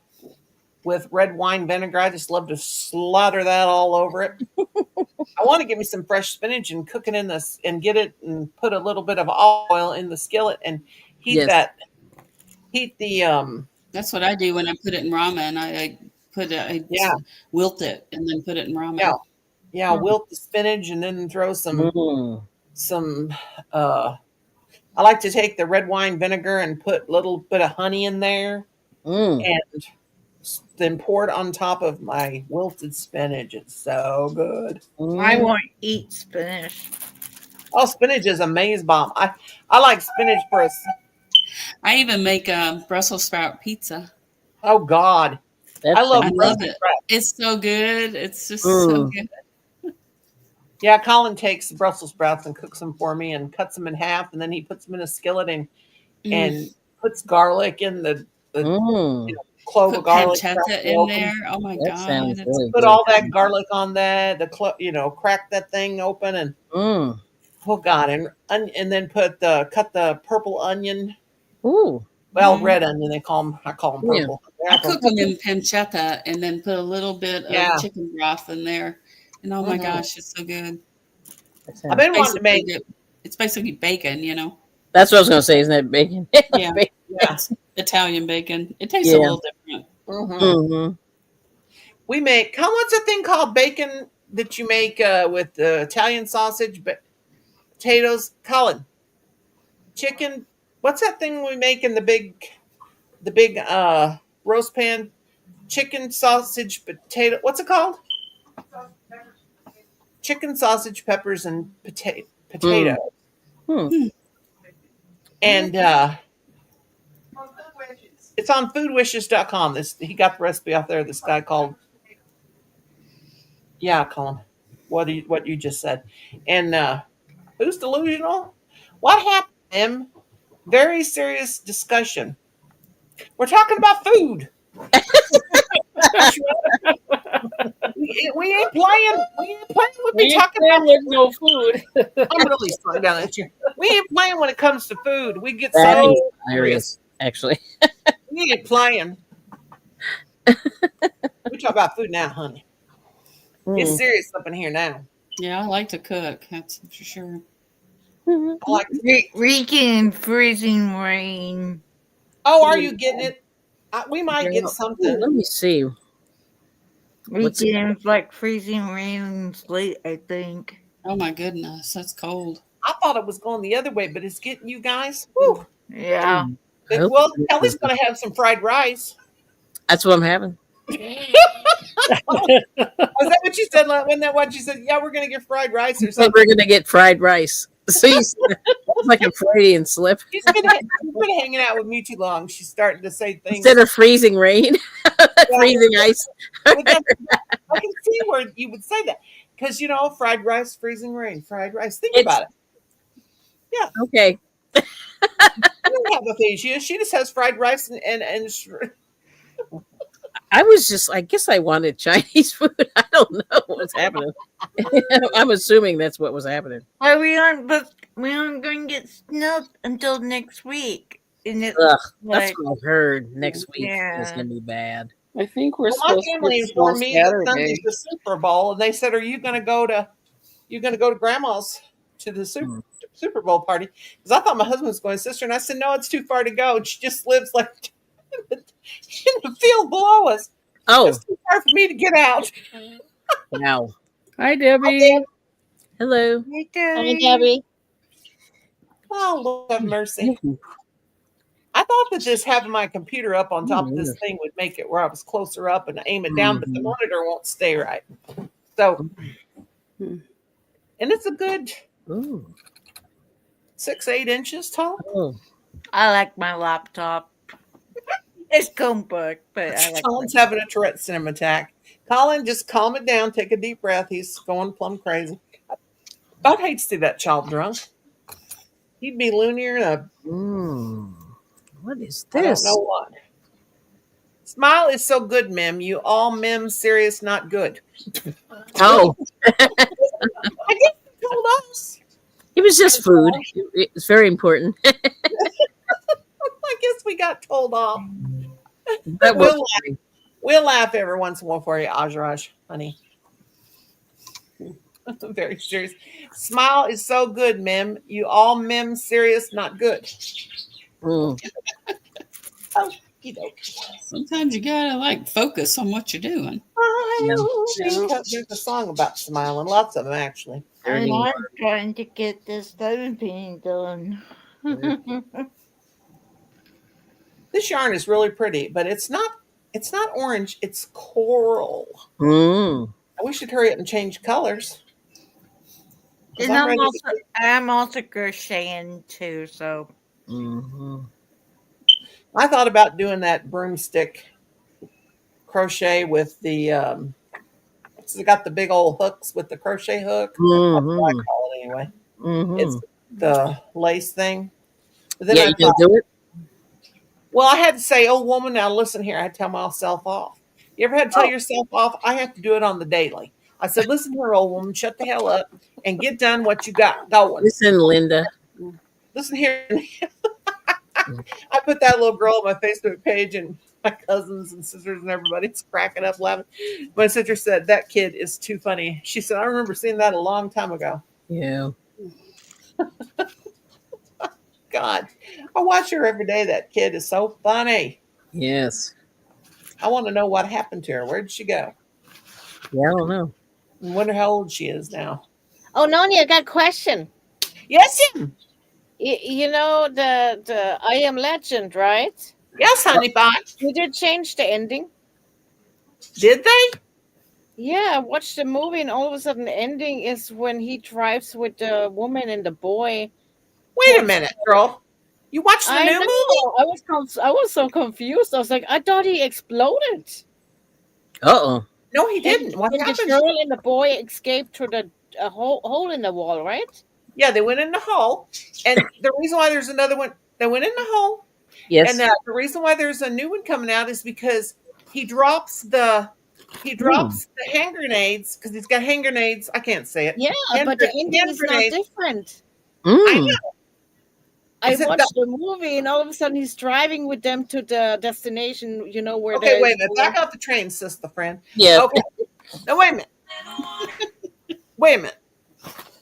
with red wine vinegar. I just love to slaughter that all over it. I want to get me some fresh spinach and cook it in this and get it and put a little bit of olive oil in the skillet and heat
Yes.
that. Heat the
That's what I do when I put it in ramen. I put it, I
yeah
wilt it and then put it in ramen.
yeah wilt the spinach and then throw some I like to take the red wine vinegar and put a little bit of honey in there
Mm.
and then pour it on top of my wilted spinach. It's so good.
I
Mm.
won't eat spinach.
Oh, spinach is a maze bomb. I like spinach for a.
I even make a Brussels sprout pizza.
Oh God,
That's
I love
I
fantastic.
love
Brussels
it.
sprouts.
It's so good. It's just so
Mm.
good.
Yeah, Colin takes Brussels sprouts and cooks them for me and cuts them in half, and then he puts them in a skillet and puts garlic in the
Mm.
clove of
Put
garlic.
pancetta in there. Oh my
That
God.
sounds
It's
really
Put
good.
all that garlic on there. Crack that thing open and
Mm.
oh God, and then cut the purple onion.
Ooh.
Well,
Mhm.
red onion they call them. I call them
Yeah.
purple.
I cook them in pancetta and then put a little bit of
Yeah.
chicken broth in there. And oh my
Mhm.
gosh, it's so good.
That
I've
sounds.
been wanting to make.
It's basically bacon, you know.
That's what I was gonna say. Isn't that bacon?
Yeah.
Bacon.
Yeah.
It's Italian bacon. It tastes a
Yeah.
little different.
Mhm.
Mm-hmm.
We make. What's a thing called bacon that you make with Italian sausage, potatoes, Colin, chicken? What's that thing we make in the big roast pan? Chicken, sausage, potato. What's it called? Chicken, sausage, peppers, and potato.
Hmm.
And it's on foodwishes.com. He got the recipe off there. This guy called Colin. What you just said. And who's delusional? What happened to him? Very serious discussion. We're talking about food. We ain't playing. We ain't playing. We've been talking about
with no food.
I'm really slowing down that chair. We ain't playing when it comes to food. We get
That
so
is
serious.
hilarious, actually.
We ain't playing. We talk about food now, honey. It's
Mm.
serious up in here now.
Yeah, I like to cook. That's for sure.
Mhm.
I like.
Reeking in freezing rain.
Oh, are you getting it? We might get
Ooh,
something.
let me see. What's it?
Weekends like freezing rain late, I think.
Oh my goodness, that's cold.
I thought it was going the other way, but it's getting you guys. Woo.
Yeah.
I hope
Well,
it
Kelly's
is.
going to have some fried rice.
That's what I'm having.
Was that what you said? Wasn't that what you said? Yeah, we're going to get fried rice or
So
something.
we're gonna get fried rice. So that's like a Freudian slip.
She's been hanging out with me too long. She's starting to say things.
Instead of freezing rain, freezing ice.
I can see where you would say that because fried rice, freezing rain, fried rice. Think about it.
Okay.
I don't have aphasia. She just has fried rice and
I guess I wanted Chinese food. I don't know what's happening. I'm assuming that's what was happening.
Well, we aren't going to get snow until next week. And it's
Ugh, that's
like,
what I heard. Next week
Yeah.
is gonna be bad.
I think we're
my
supposed
family
to get snow
informed me that
Saturday.
Sunday's the Super Bowl, and they said, "Are you going to go to Grandma's to the Super Bowl party?" Because I thought my husband was going with sister, and I said, "No, it's too far to go. She just lives like in the field below us.
Oh,
It's too far for me to get out."
wow.
Hi, Debbie.
Hello.
Hey,
Hi,
Debbie.
Debbie.
Oh, Lord have mercy. I thought that just having my computer up on top of this thing would make it where I was closer up and aim it down, but the monitor won't stay right. So, and it's a good
Ooh.
6-8 inches tall.
Oh.
I like my laptop. It's Chromebook, but I like
Colin's
my
having a Tourette syndrome attack. Colin, just calm it down. Take a deep breath. He's going plumb crazy. I'd hate to see that child drunk. He'd be loonier than a
What is
I don't
this?
know what. Smile is so good, Mim. You all Mim serious, not good.
Oh,
I guess you told us.
it was just food. It's very important.
I guess we got told off.
That
We'll
works.
laugh. We'll laugh every once in a while for you, Ajraj, honey. Very serious. Smile is so good, Mim. You all Mim serious, not good.
Mm.
Sometimes you gotta like focus on what you're doing.
There's a song about smiling, lots of them actually.
And I'm trying to get this phone painting done.
This yarn is really pretty, but it's not orange, it's coral. I wish you'd hurry up and change colors.
And I'm also crocheting too, so.
I thought about doing that broomstick crochet with the it's got the big old hooks with the crochet hook. That's what I call it anyway. It's the lace thing. But then
You can do it.
Well, I had to say, "Oh, woman, now listen here." I had to tell myself off. You ever had to tell yourself off? I have to do it on the daily. I said, "Listen here, old woman, shut the hell up and get done what you got going."
Listen, Linda.
Listen here. I put that little girl on my Facebook page, and my cousins and sisters and everybody's cracking up laughing. My sister said, "That kid is too funny." She said, "I remember seeing that a long time ago."
Yeah.
God, I watch her every day. That kid is so funny.
Yes.
I want to know what happened to her. Where did she go?
Yeah, I don't know.
I wonder how old she is now.
Oh, Noni, I got a question.
Yes, Jim.
You know the I Am Legend, right?
Yes, honey pie.
Did they change the ending?
Did they?
Yeah, I watched the movie, and all of a sudden, the ending is when he drives with the woman and the boy.
Wait a minute, girl. You watched the new movie?
I was so confused. I was like, I thought he exploded.
Uh-oh.
No, he didn't. What
And
happened?
the girl and the boy escaped through the hole in the wall, right?
Yeah, they went in the hole. And the reason why there's another one, they went in the hole.
Yes.
And the reason why there's a new one coming out is because he drops the hand grenades, because he's got hand grenades. I can't say it.
Yeah, but the ending is not different.
I know.
I watched the movie, and all of a sudden he's driving with them to the destination, you know, where
Okay, wait a minute. Back off the train, sister friend.
Yeah.
Okay. Now, wait a minute. Wait a minute.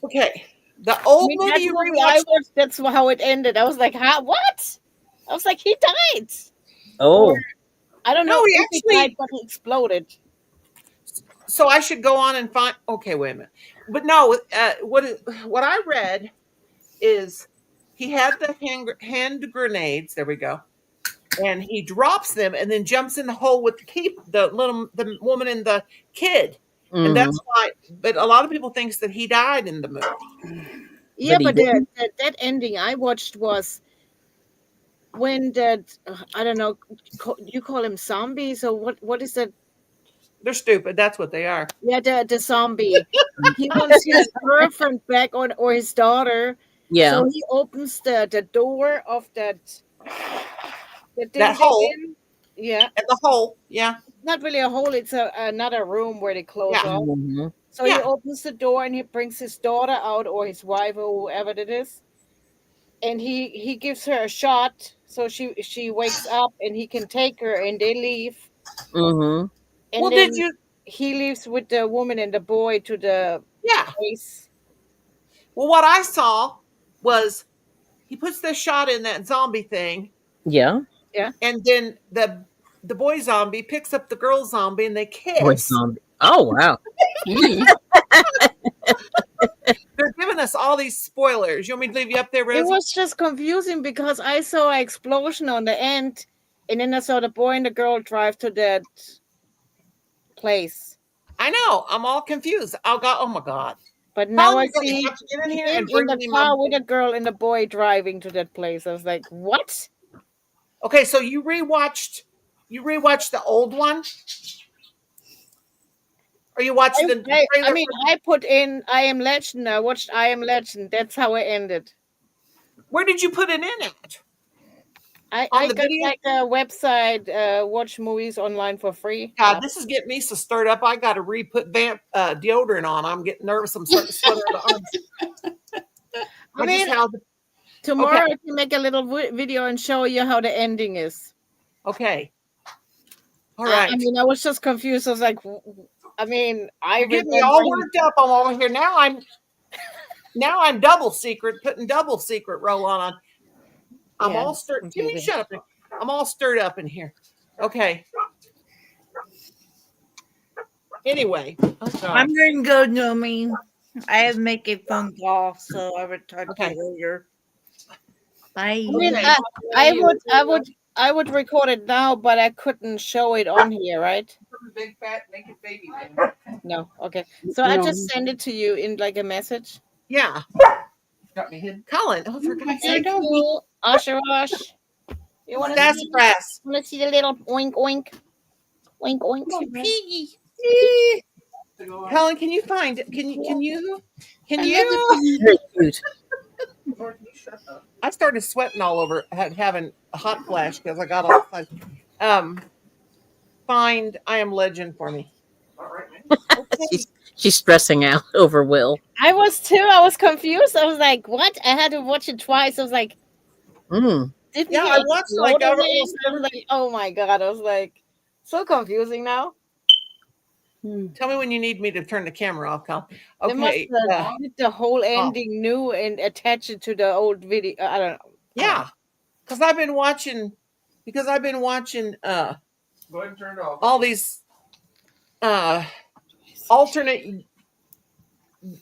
Okay. The old movie you rewatched.
That's how it ended. I was like, huh? What? I was like, he died.
Oh.
Or, I don't know.
No, he
if
actually
died, but he exploded.
So I should go on and find. Okay, wait a minute. But no, what I read is he had the hand grenades. There we go. And he drops them and then jumps in the hole with the woman and the kid. And that's why. But a lot of people thinks that he died in the movie.
Yeah, but that ending I watched was when I don't know. You call him zombies or what? What is that?
They're stupid. That's what they are.
Yeah, the zombie. He wants his girlfriend back or his daughter.
Yeah.
So he opens the door of that
hole.
Yeah.
And the hole. Yeah.
It's not really a hole. It's another room where they close off. So he opens the door and he brings his daughter out or his wife or whoever it is. And he gives her a shot. So she wakes up and he can take her and they leave. And then he leaves with the woman and the boy to the place.
Well, what I saw was he puts the shot in that zombie thing.
Yeah.
Yeah.
And then the boy zombie picks up the girl zombie and they kiss.
Boy zombie. Oh, wow.
all these spoilers. You want me to leave you up there, Rosie?
It was just confusing because I saw an explosion on the end, and then I saw the boy and the girl drive to that place.
I know. I'm all confused. Oh my God.
But now I
You're gonna
see
have to get in here
him
and
in
bring
the
me
car
my.
with a girl and the boy driving to that place. I was like, what?
Okay, so you rewatched the old one? Or you watched the trailer?
I mean, I put in I Am Legend. I watched I Am Legend. That's how it ended.
Where did you put it in at?
I
the
got
video?
like a website, watch movies online for free.
God, this is getting me so stirred up. I got to re-put deodorant on. I'm getting nervous. I'm starting to sweat out the arms.
I mean, tomorrow
Okay.
I can make a little video and show you how the ending is.
Okay. All right.
I mean, I was just confused. I was like, I mean,
You're getting me all worked up. I'm over here now. I'm double secret, putting double secret roll on. I'm all stirred. Give me shut up. I'm all stirred up in here. Okay. Anyway,
I'm going to go, Nomi. I have to make a phone call, so I will talk to you later. Bye.
I mean, I would record it now, but I couldn't show it on here, right?
Big fat naked baby.
No. Okay. So I just send it to you in like a message.
Yeah. Got me hidden. Colin. Oh, for God's sake.
Thank you, Usher Rush. You want to see the little oink oink? Oink oink.
Piggy. Colin, can you find it? Can you?
Very cute.
I started sweating all over, having a hot flash because I got all. Find I Am Legend for me.
She's stressing out over Will.
I was too. I was confused. I was like, "What?" I had to watch it twice. I was like,
Yeah, I watched like
I was like, "Oh my God!" I was like, so confusing now.
Tell me when you need me to turn the camera off, Colin.
They must
Okay.
did the whole ending new and attach it to the old video. I don't know.
Yeah, because I've been watching. Go ahead and turn it off. All these alternate.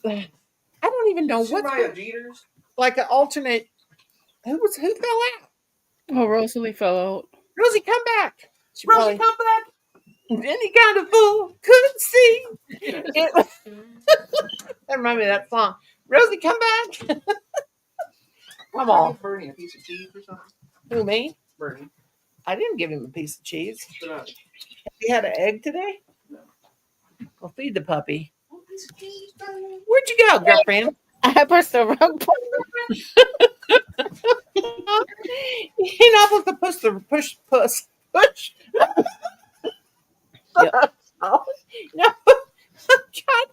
I don't even know what. Like an alternate. Who fell out?
Oh, Rosalie fell out.
Rosie, come back. Rosie, come back. Any kind of fool could see. That reminds me of that song. Rosie, come back. Come on. Bernie a piece of cheese or something? Who, me? Bernie. I didn't give him a piece of cheese. He had an egg today? No. Well, feed the puppy. Where'd you go, girlfriend?
I pressed the wrong button.
You're not supposed to push.
Yep.
Oh, no. God,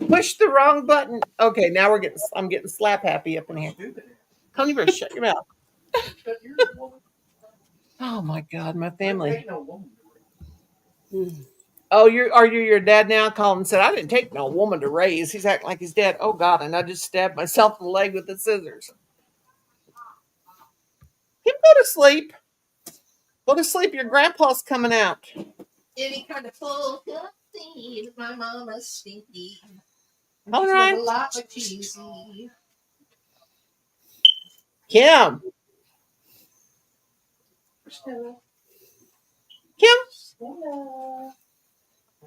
push the wrong button. Okay, now I'm getting slap happy up in here. Come you better shut your mouth. Oh my God, my family. Oh, are you your dad now? Colin said, I didn't take no woman to raise. He's acting like he's dead. Oh God, and I just stabbed myself in the leg with the scissors. Him go to sleep. Go to sleep. Your grandpa's coming out.
Any kind of full cutscene, my mama's stinky.
All right.
A lot of cheesy.
Kim. Kim.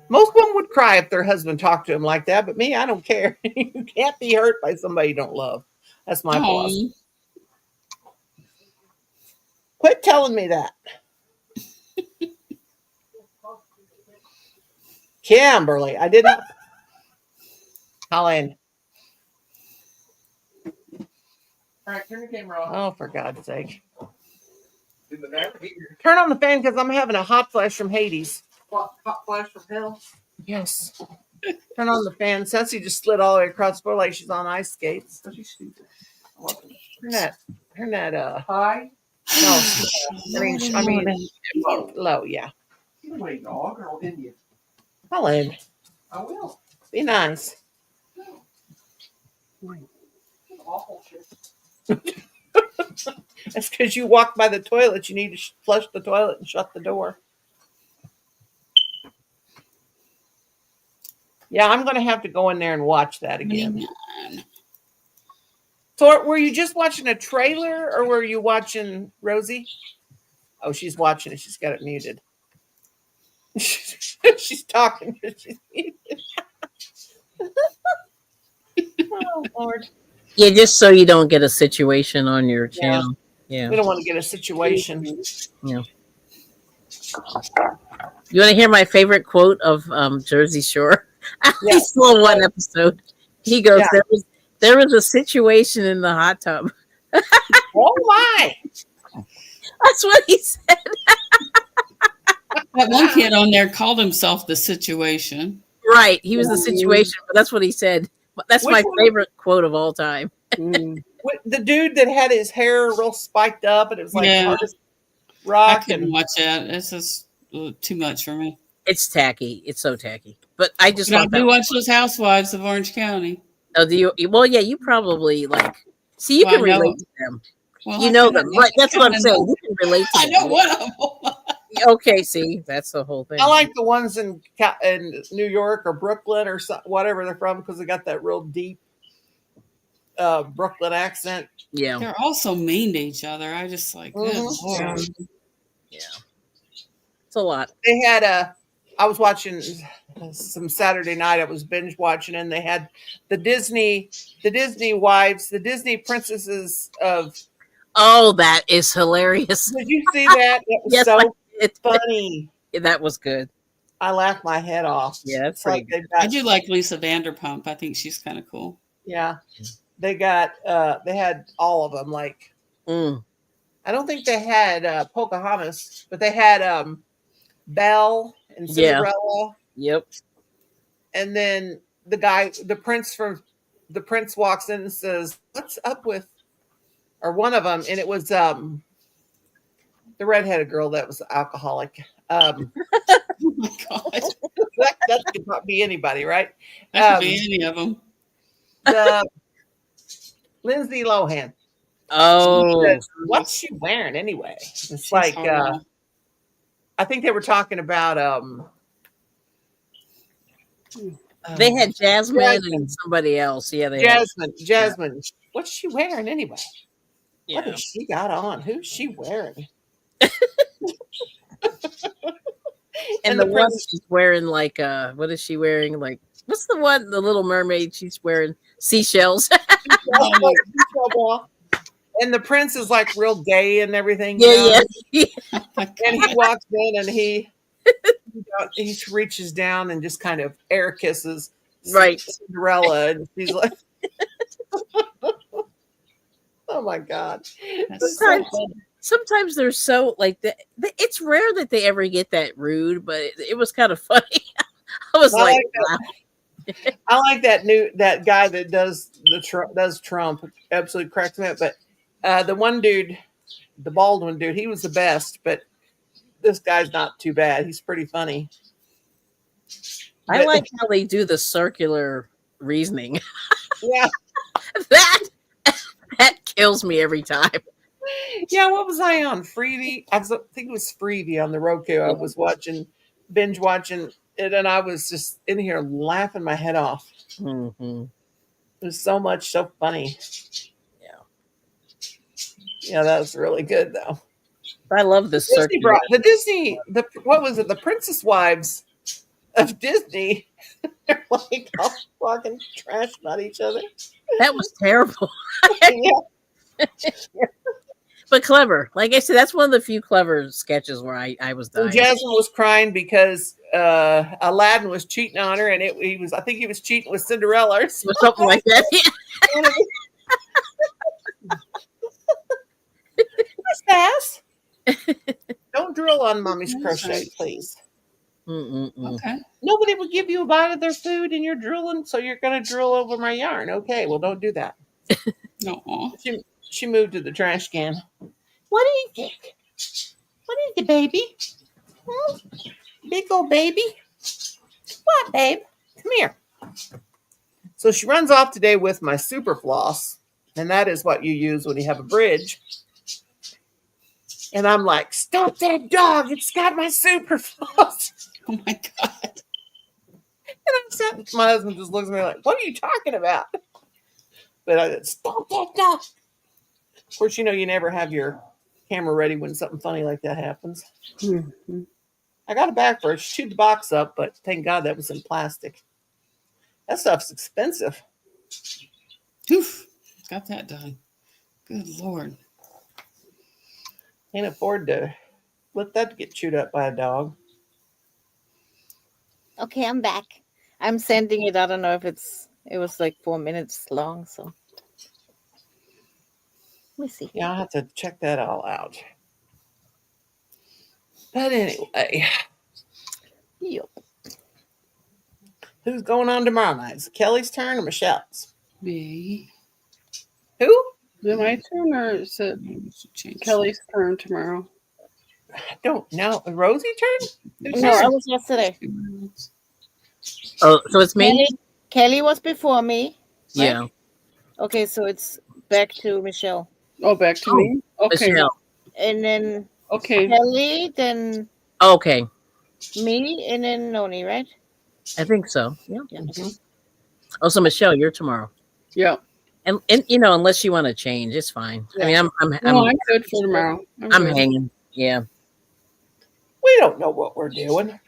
Most women would cry if their husband talked to them like that, but me, I don't care. You can't be hurt by somebody you don't love. That's my philosophy. Quit telling me that. Kimberly, I didn't. Colin. All right, turn the camera off. Oh, for God's sake. Turn on the fan because I'm having a hot flash from Hades. Hot flash from hell? Yes. Turn on the fan. Ceci just slid all the way across the floor like she's on ice skates. Turn that high? No. I mean low, yeah. You play dog or Indian? Colin. I will. Be nice. Awful shit. That's because you walk by the toilet. You need to flush the toilet and shut the door. Yeah, I'm going to have to go in there and watch that again.
29.
So, were you just watching a trailer, or were you watching Rosie? Oh, she's watching it. She's got it muted. She's talking. She's muted. Oh Lord.
Yeah, just so you don't get a situation on your
Yeah.
channel. Yeah.
We don't want to get a situation.
Yeah. You want to hear my favorite quote of Jersey Shore? I
Yeah.
saw one episode. He goes,
Yeah.
there was a situation in the hot tub.
Oh my!
That's what he said.
That one kid on there called himself the situation.
Right. He was the situation, but that's what he said. That's
Which
my
one?
favorite quote of all time.
The dude that had his hair real spiked up, and it was like
Yeah.
hard as
I
rock.
couldn't
And
watch that. It's just too much for me.
It's tacky. It's so tacky. But I just
But I
thought
do
that.
watch those Housewives of Orange County.
Oh, do you? Well, yeah, you probably like. See, you
Well,
can
I know-
relate to them.
Well,
You
I
know
kinda
them, right? That's what I'm
kinda
saying.
know-
You can relate to
I
them.
know one of them.
Okay, see, that's the whole thing.
I like the ones in New York or Brooklyn or whatever they're from, because they got that real deep Brooklyn accent.
Yeah.
They're all so mean to each other. I just like, good
Mhm.
Lord.
Yeah. It's a lot.
They had I was watching some Saturday night. I was binge watching, and they had the Disney wives, the Disney princesses of.
Oh, that is hilarious.
Did you see that? It was
Yes, I
so
did.
funny.
That was good.
I laughed my head off.
Yeah, that's
It's like
pretty
they've
I
got,
do like Lisa Vanderpump. I think she's kind of cool.
yeah, they got they had all of them. Like,
Mm.
I don't think they had Pocahontas, but they had Belle and
Yeah.
Cinderella,
Yep.
and then the prince walks in and says, "What's up with?" Or one of them, and it was the redheaded girl that was alcoholic.
Oh my God.
That could not be anybody, right?
That could be any of them.
The Lindsay Lohan.
Oh.
Says, what's she wearing anyway? It's
She's
like
horrible.
I think they were talking about
They had Jasmine
Jasmine.
and somebody else. Yeah, they had.
Jasmine. What's she wearing anyway? What
Yeah.
has she got on? Who's she wearing?
And the one she's wearing, like, what is she wearing? Like, what's the one? The Little Mermaid. She's wearing seashells.
And the prince is like real gay and everything.
Yeah.
Oh my
And
God.
he walks in and he reaches down and just kind of air kisses
Right.
Cinderella, and she's like, "Oh my God!"
That's
So
Sometimes,
funny.
sometimes they're so like that. It's rare that they ever get that rude, but it was kind of funny. I was
I
like,
like
wow.
I like that guy that does Trump. Absolutely cracks me up. But the one dude, the bald one dude, he was the best. But this guy's not too bad. He's pretty funny.
I
But-
like how they do the circular reasoning.
Yeah,
that kills me every time.
yeah. What was I on? Freebie. I think it was Freebie on the Roku. I was binge watching it, and I was just in here laughing my head off.
Mm-hmm.
There's so much, so funny.
Yeah.
Yeah, that was really good though.
I love this circular.
What was it? The Princess Wives of Disney. They're like all fucking trash about each other.
That was terrible,
Yeah.
but clever. Like I said, that's one of the few clever sketches where I was
And
dying.
Jasmine was crying because Aladdin was cheating on her, and I think he was cheating with Cinderella.
Or something like that. Yeah.
Sass. Don't drill on mommy's crochet, please.
Mm-mm-mm.
Okay.
Nobody will give you a bite of their food, and you're drilling, so you're going to drill over my yarn. Okay, well, don't do that.
No.
She moved to the trash can. What do you think? What is it, baby? Hmm? Big old baby? What, babe? Come here. So she runs off today with my super floss, and that is what you use when you have a bridge. And I'm like, stop that dog. It's got my super floss.
Oh my God.
My husband just looks at me like, "What are you talking about?" But I said, "Stop that stuff." Of course, you never have your camera ready when something funny like that happens.
Mhm.
I got a bag for it. She chewed the box up, but thank God that was in plastic. That stuff's expensive.
Oof, got that done. Good Lord.
Can't afford to let that get chewed up by a dog.
Okay, I'm back. I'm sending it. I don't know if it was like 4 minutes long, so let me see.
Yeah, I'll have to check that all out. But anyway,
Yep.
who's going on tomorrow night? Is it Kelly's turn or Michelle's?
Me.
Who?
Is it my turn or is it
Maybe we should change
Kelly's turn tomorrow?
I don't know. Rosie turn? Whose
No, I
turn?
was yesterday.
that.
Oh, so it's me?
Kelly was before me. Right?
Yeah.
Okay, so it's back to Michelle.
Oh, back to me? Okay.
Michelle.
And then
Okay.
Kelly, then
Okay.
me, and then Noni, right?
I think so. Yeah.
Yeah.
Mhm.
Oh, so Michelle, you're tomorrow.
Yeah.
And unless you want to change, it's fine. I mean,
No, I'm good for tomorrow.
I'm
good.
hanging. Yeah.
We don't know what we're doing.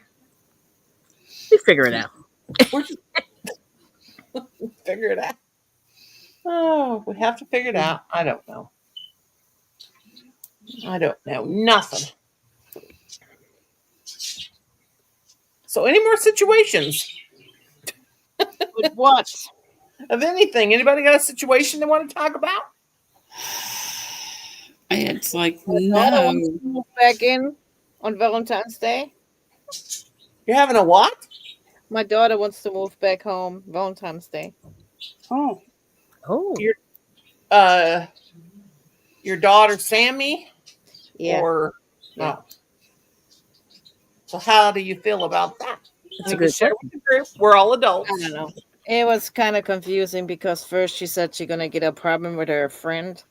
We figure it out.
We're just figure it out. Oh, we have to figure it out. I don't know. I don't know nothing. So, any more situations
With what?
of anything? Anybody got a situation they want to talk about?
It's like,
My daughter wants
no.
to move back in on Valentine's Day.
You're having a what?
My daughter wants to move back home Valentine's Day.
Oh.
Oh.
Uh, your daughter Sammy,
Yeah.
or
Yeah.
oh. So, how do you feel about that?
That's a
You can
good
share
question.
with the group. We're all adults.
I don't know. It was kind of confusing because first she said she's gonna get a problem with her friend,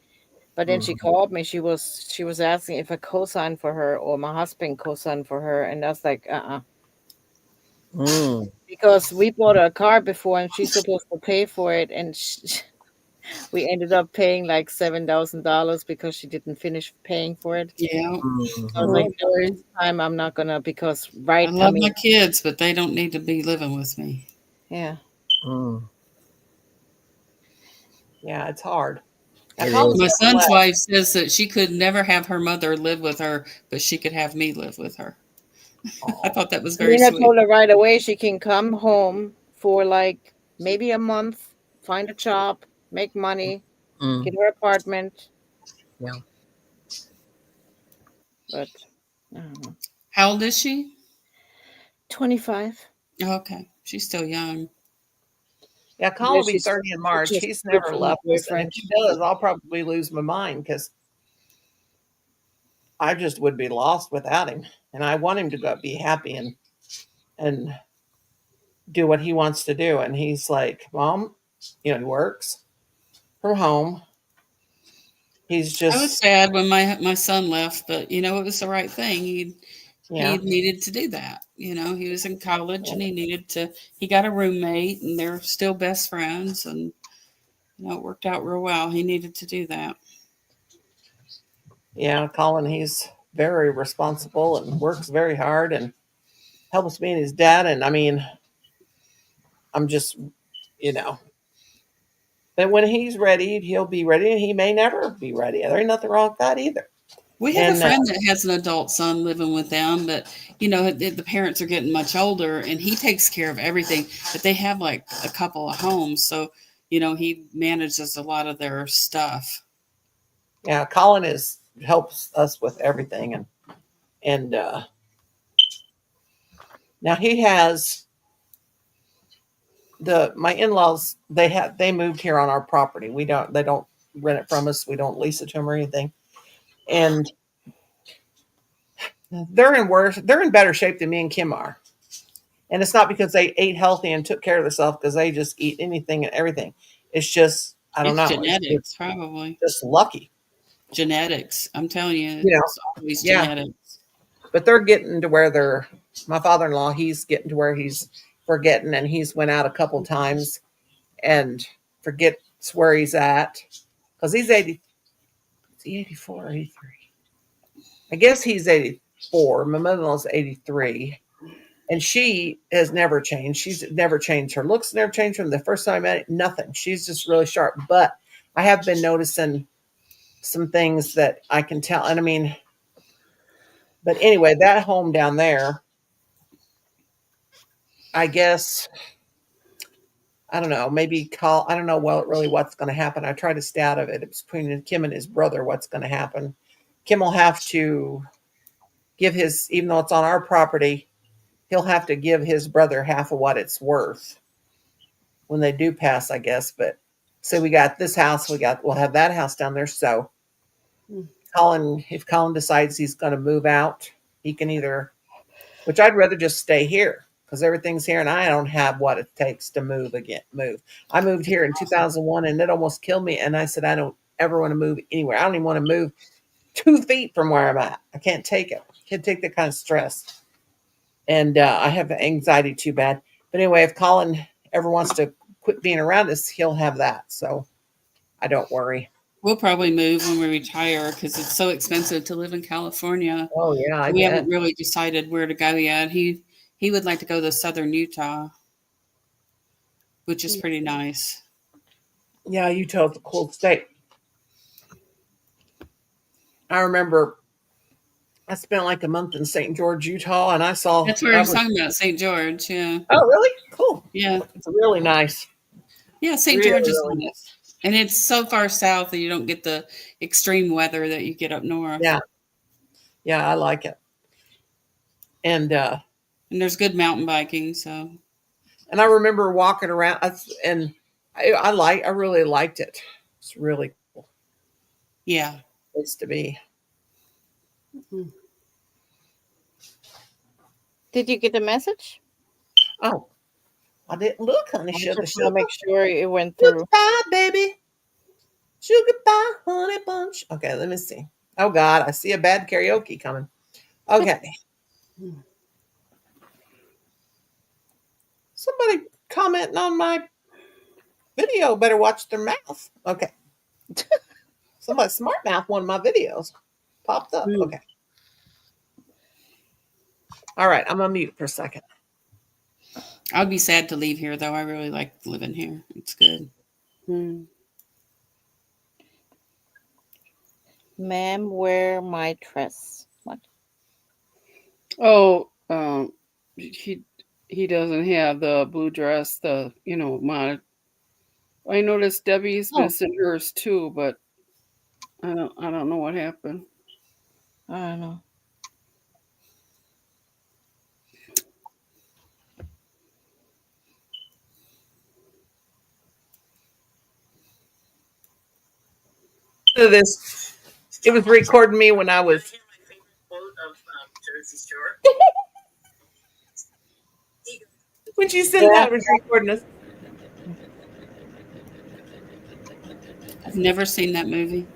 but then she called me. She was asking if I co-signed for her or my husband co-signed for her, and that's like
Mm.
because we bought her a car before and she's supposed to pay for it, and we ended up paying like $7,000 because she didn't finish paying for it.
Yeah.
I was
Oh,
like, no,
boy.
this time I'm not gonna because
I love my kids, but they don't need to be living with me.
yeah.
Mm.
Yeah, it's hard.
It
Now,
is.
My
Colin's
son's
left.
wife says that she could never have her mother live with her, but she could have me live with her. I thought that was very
Nina
sweet.
told her right away she can come home for like maybe a month, find a job, make money, get
Mm.
her apartment.
Yeah.
But I don't know.
How old is she?
25.
Okay, she's still young.
Yeah,
Yeah,
Colin will be
she's
30 in March.
just
He's
quit
never
from her
left us. And if
boyfriend.
he does, I'll probably lose my mind because I just would be lost without him. And I want him to go be happy and do what he wants to do. And he's like, Mom, he works from home. He's
I was
just,
sad when my son left, but it was the right thing. He
yeah,
needed to do that. He was in college and he got a roommate and they're still best friends and it worked out real well. He needed to do that.
yeah, Colin, he's very responsible and works very hard and helps me and his dad. And I mean, I'm just, you know, but when he's ready, he'll be ready and he may never be ready. There ain't nothing wrong with that either.
We have a
And
friend that has an adult son living with them, but the parents are getting much older and he takes care of everything. But they have like a couple of homes, so he manages a lot of their stuff.
yeah, Colin helps us with everything and now he has my in-laws, they moved here on our property. They don't rent it from us. We don't lease it to them or anything. And they're in better shape than me and Kim are. And it's not because they ate healthy and took care of themselves, because they just eat anything and everything. It's just, I don't
It's
know.
genetics, probably.
Just lucky.
Genetics. I'm telling you,
You know,
it's always
yeah.
genetics.
But they're getting to where my father-in-law, he's getting to where he's forgetting, and he's went out a couple times and forgets where he's at because he's 80. Is he 84 or 83? I guess he's 84. My mother-in-law's 83. And she has never changed. She's never changed. Her looks never changed from the first time I met it. Nothing. She's just really sharp. But I have been noticing some things that I can tell. And I mean, but anyway, that home down there, I guess, I don't know, maybe call, I don't know well really what's going to happen. I try to stay out of it. It's between Kim and his brother what's going to happen. Kim will have to give his, even though it's on our property, he'll have to give his brother half of what it's worth when they do pass, I guess. But so we got this house, we'll have that house down there. So if Colin decides he's going to move out, he can either, which I'd rather just stay here because everything's here and I don't have what it takes to move. I moved here in 2001 and it almost killed me. And I said, I don't ever want to move anywhere. I don't even want to move 2 feet from where I'm at. I can't take it. I can't take that kind of stress. And I have anxiety too bad. But anyway, if Colin ever wants to quit being around us, he'll have that. So I don't worry.
We'll probably move when we retire because it's so expensive to live in California.
Oh yeah,
we haven't really decided where to go yet. He would like to go to southern Utah, which is pretty nice.
Yeah, Utah's a cool state. I remember I spent like a month in St. George, Utah, and I saw.
That's where I was talking about, St. George. Yeah.
Oh, really? Cool.
Yeah,
it's really nice.
Yeah, St.
Really,
George is
really
nice. And it's so far south that you don't get the extreme weather that you get up north.
Yeah. Yeah, I like it. And
there's good mountain biking, so.
And I remember walking around and I really liked it. It's really cool.
Yeah.
Place to be.
Mm-hmm. Did you get the message?
Oh. I didn't look, honey.
I just want to make sure it went through.
Goodbye, baby. Sugar pie, honey bunch. Okay, let me see. Oh, God, I see a bad karaoke coming. Okay. Somebody commenting on my video better watch their mouth. Okay. Somebody smart mouth one of my videos popped up. Okay. All right, I'm on mute for a second.
I'd be sad to leave here, though. I really like living here. It's good.
Ma'am, wear my dress. What?
Oh, he doesn't have the blue dress. I noticed Debbie's missing hers too, but I don't know what happened.
I don't know.
This it was recording me when I was when she said that it was recording us.
I've never seen that movie.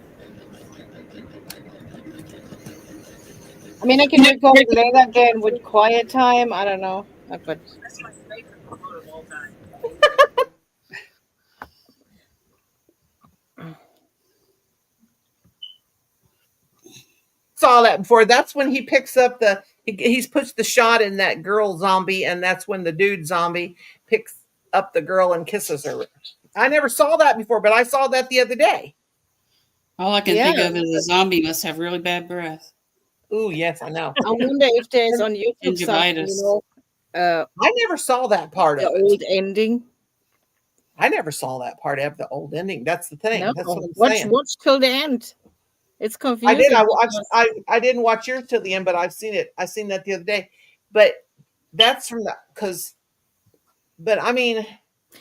I mean, I can record it later again with quiet time. I don't know. But that's my favorite quote of all time.
Saw that before. That's when he picks up he's puts the shot in that girl zombie, and that's when the dude zombie picks up the girl and kisses her. I never saw that before, but I saw that the other day.
All I can think of is a zombie must have really bad breath.
Ooh, yes, I know.
I wonder if there's on YouTube something,
I never saw that part of it.
The old ending.
I never saw that part of the old ending. That's the thing.
No,
that's what I'm saying.
Watch till the end. It's confusing.
I did. I didn't watch yours till the end, but I've seen it. I seen that the other day. But that's from but I mean,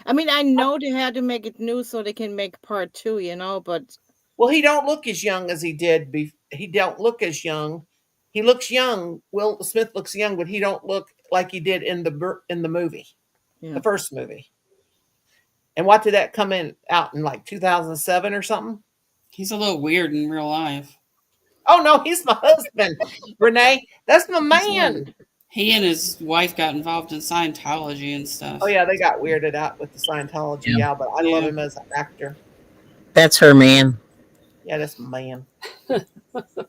I know they had to make it new so they can make part 2, but.
Well, he don't look as young as he did. He don't look as young. He looks young. Will Smith looks young, but he don't look like he did in the movie, the first movie. And what did that come out in like 2007 or something?
He's a little weird in real life.
Oh no, he's my husband, Renee. That's my man.
He and his wife got involved in Scientology and stuff.
Oh yeah, they got weirded out with the Scientology.
Yeah.
Yeah, but I love him as an actor.
That's her man.
Yeah, that's my man.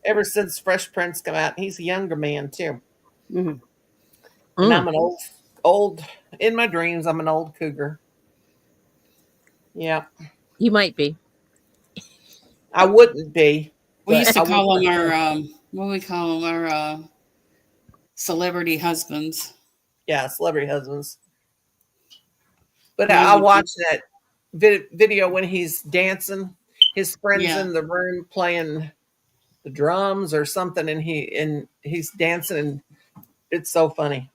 Ever since Fresh Prince come out, he's a younger man too.
Mhm.
And
Mm,
I'm an old. In my dreams, I'm an old cougar. Yeah,
you might be.
I wouldn't be,
We
but
used to
I would
call them
prefer.
our what do we call them? Our celebrity husbands.
Yeah, celebrity husbands. But
Mine
I
would be,
watched that video when he's dancing. His friends
yeah.
in the room playing the drums or something, and he's dancing, and it's so funny.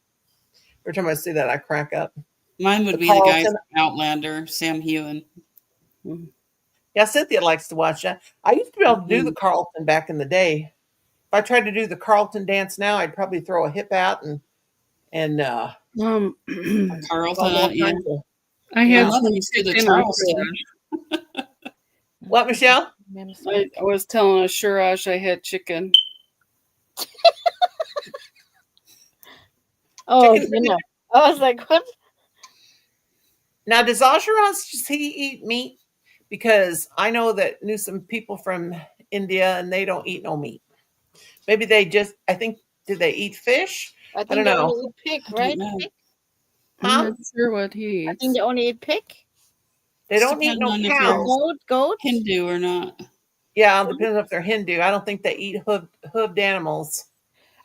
Every time I see that, I crack up.
Mine
The
would be the guy
Carlton.
from Outlander, Sam Hewen.
Mhm.
Yeah, Cynthia likes to watch that. I used to be able to do the
Mhm.
Carlton back in the day. If I tried to do the Carlton dance now, I'd probably throw a hip out and
Um,
Carlton,
all
yeah.
kinds of.
I
My
had
Yeah.
mother
some
used to do the
chicken
Charleston.
entourage.
What, Michelle?
I was telling Ashuraj I had chicken.
Oh,
Chicken.
you know. I was like, what?
Now, does Oshiraj, does he eat meat? Because I know that knew some people from India and they don't eat no meat. Maybe they just, I think, did they eat fish?
I
I
think
don't
they
know.
only eat pig,
I don't
right?
know.
I'm
Huh?
not sure what he
I think
eats.
they only eat pig.
They
Just
don't eat
depending
no
on if
Or
you're
cows.
goat.
Hindu or not.
Yeah, it depends if they're Hindu. I don't think they eat hooved animals.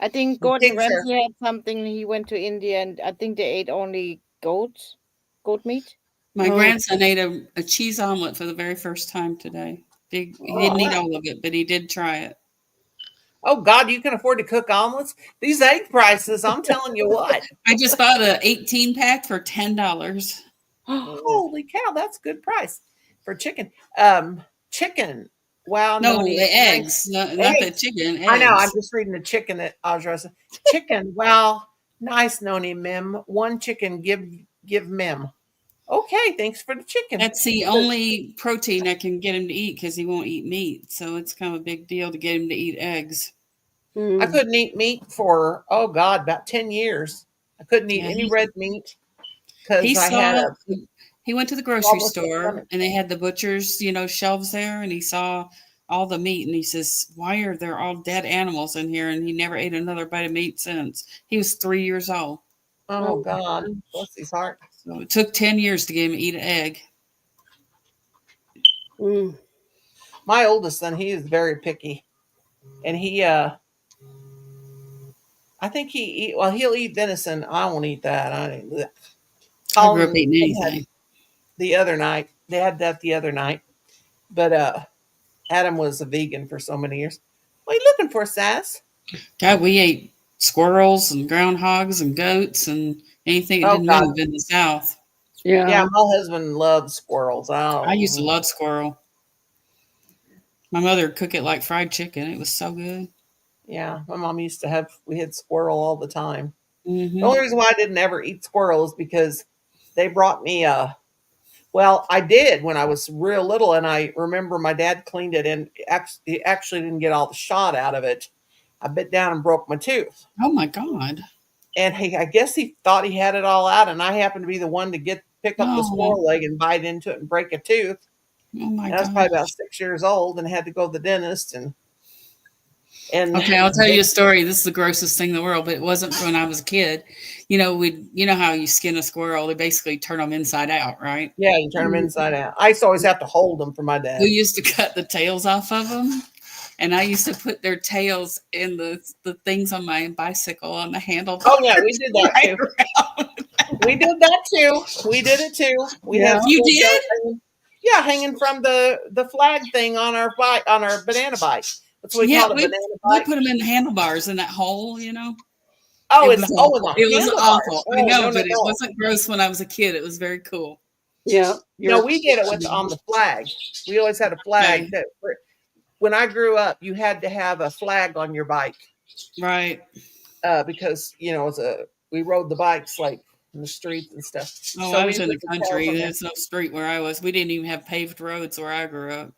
I think
The
Gordon
pigs are.
Ramsay had something. He went to India, and I think they ate only goat meat.
My
Oh,
grandson ate a cheese omelet for the very first time today. He
Oh,
didn't eat
what?
all of it, but he did try it.
Oh, God, you can afford to cook omelets? These egg prices, I'm telling you what.
I just bought a 18 pack for $10.
Holy cow, that's a good price for chicken. Chicken. Wow,
No,
Noni.
the eggs, not the
Eggs.
chicken,
I know. I'm
eggs.
just reading the chicken that Audra said. Chicken. Wow. Nice, Noni Mim. One chicken, give Mim. Okay, thanks for the chicken.
That's the only protein I can get him to eat because he won't eat meat. So it's kind of a big deal to get him to eat eggs.
I
mm.
couldn't eat meat for, oh God, about 10 years. I couldn't eat
Yeah,
any red meat because
he
I had
saw.
a
He went to the grocery
problem with my
store
stomach.
and they had the butcher's, shelves there, and he saw all the meat and he says, "Why are there all dead animals in here?" And he never ate another bite of meat since. He was 3 years old.
Oh
Oh,
God, bless his heart.
So it took 10 years to get him to eat an egg.
mm.
My oldest son, he is very picky. And I think he'll eat venison. I won't eat that.
I grew up
Colin
eating
had
anything.
the other night. They had that the other night. But Adam was a vegan for so many years. What are you looking for, Sass?
God, we ate squirrels and groundhogs and goats and anything that
Oh
didn't
God.
move in the South.
Yeah,
Yeah.
my husband loves squirrels.
I used to
Oh
love squirrel. My mother would cook it like fried chicken. It was so good.
yeah. My mom used to we had squirrel all the time. The
Hmm.
only reason why I didn't ever eat squirrel is because they brought me well, I did when I was real little, and I remember my dad cleaned it, and he actually didn't get all the shot out of it. I bit down and broke my tooth.
Oh my God.
And I guess he thought he had it all out, and I happened to be the one to pick up the
Oh,
squirrel leg and bite into it and break a tooth.
oh my
And I was probably about
gosh.
6 years old and had to go to the dentist and
Okay, I'll tell
they,
you a story. This is the grossest thing in the world, but it wasn't when I was a kid. You know how you skin a squirrel? They basically turn them inside out, right?
yeah, you turn them inside out. I used to always have to hold them for my dad.
We used to cut the tails off of them, and I used to put their tails in the things on my bicycle on the handlebars.
Oh yeah, we did that
Right
too.
around.
We did that too. We did it too. We
Yeah.
had
You
school
did?
tails hanging, yeah, hanging from the flag thing on our bike, on our banana bike. That's what we
Yeah,
called a banana
we
bike.
put them in the handlebars in that hole.
Oh,
It
in
was
the
awful. It was
handlebars.
awful. I
Oh
know,
no, no,
but it
no.
wasn't gross when I was a kid. It was very cool.
Yeah.
No, we did it with on the flag. We always had a flag
Okay.
that when I grew up, you had to have a flag on your bike
Right.
because we rode the bikes like in the streets and stuff.
Oh,
So
I
we
was in the
put the tails
country.
on there.
There's no street where I was. We didn't even have paved roads where I grew up.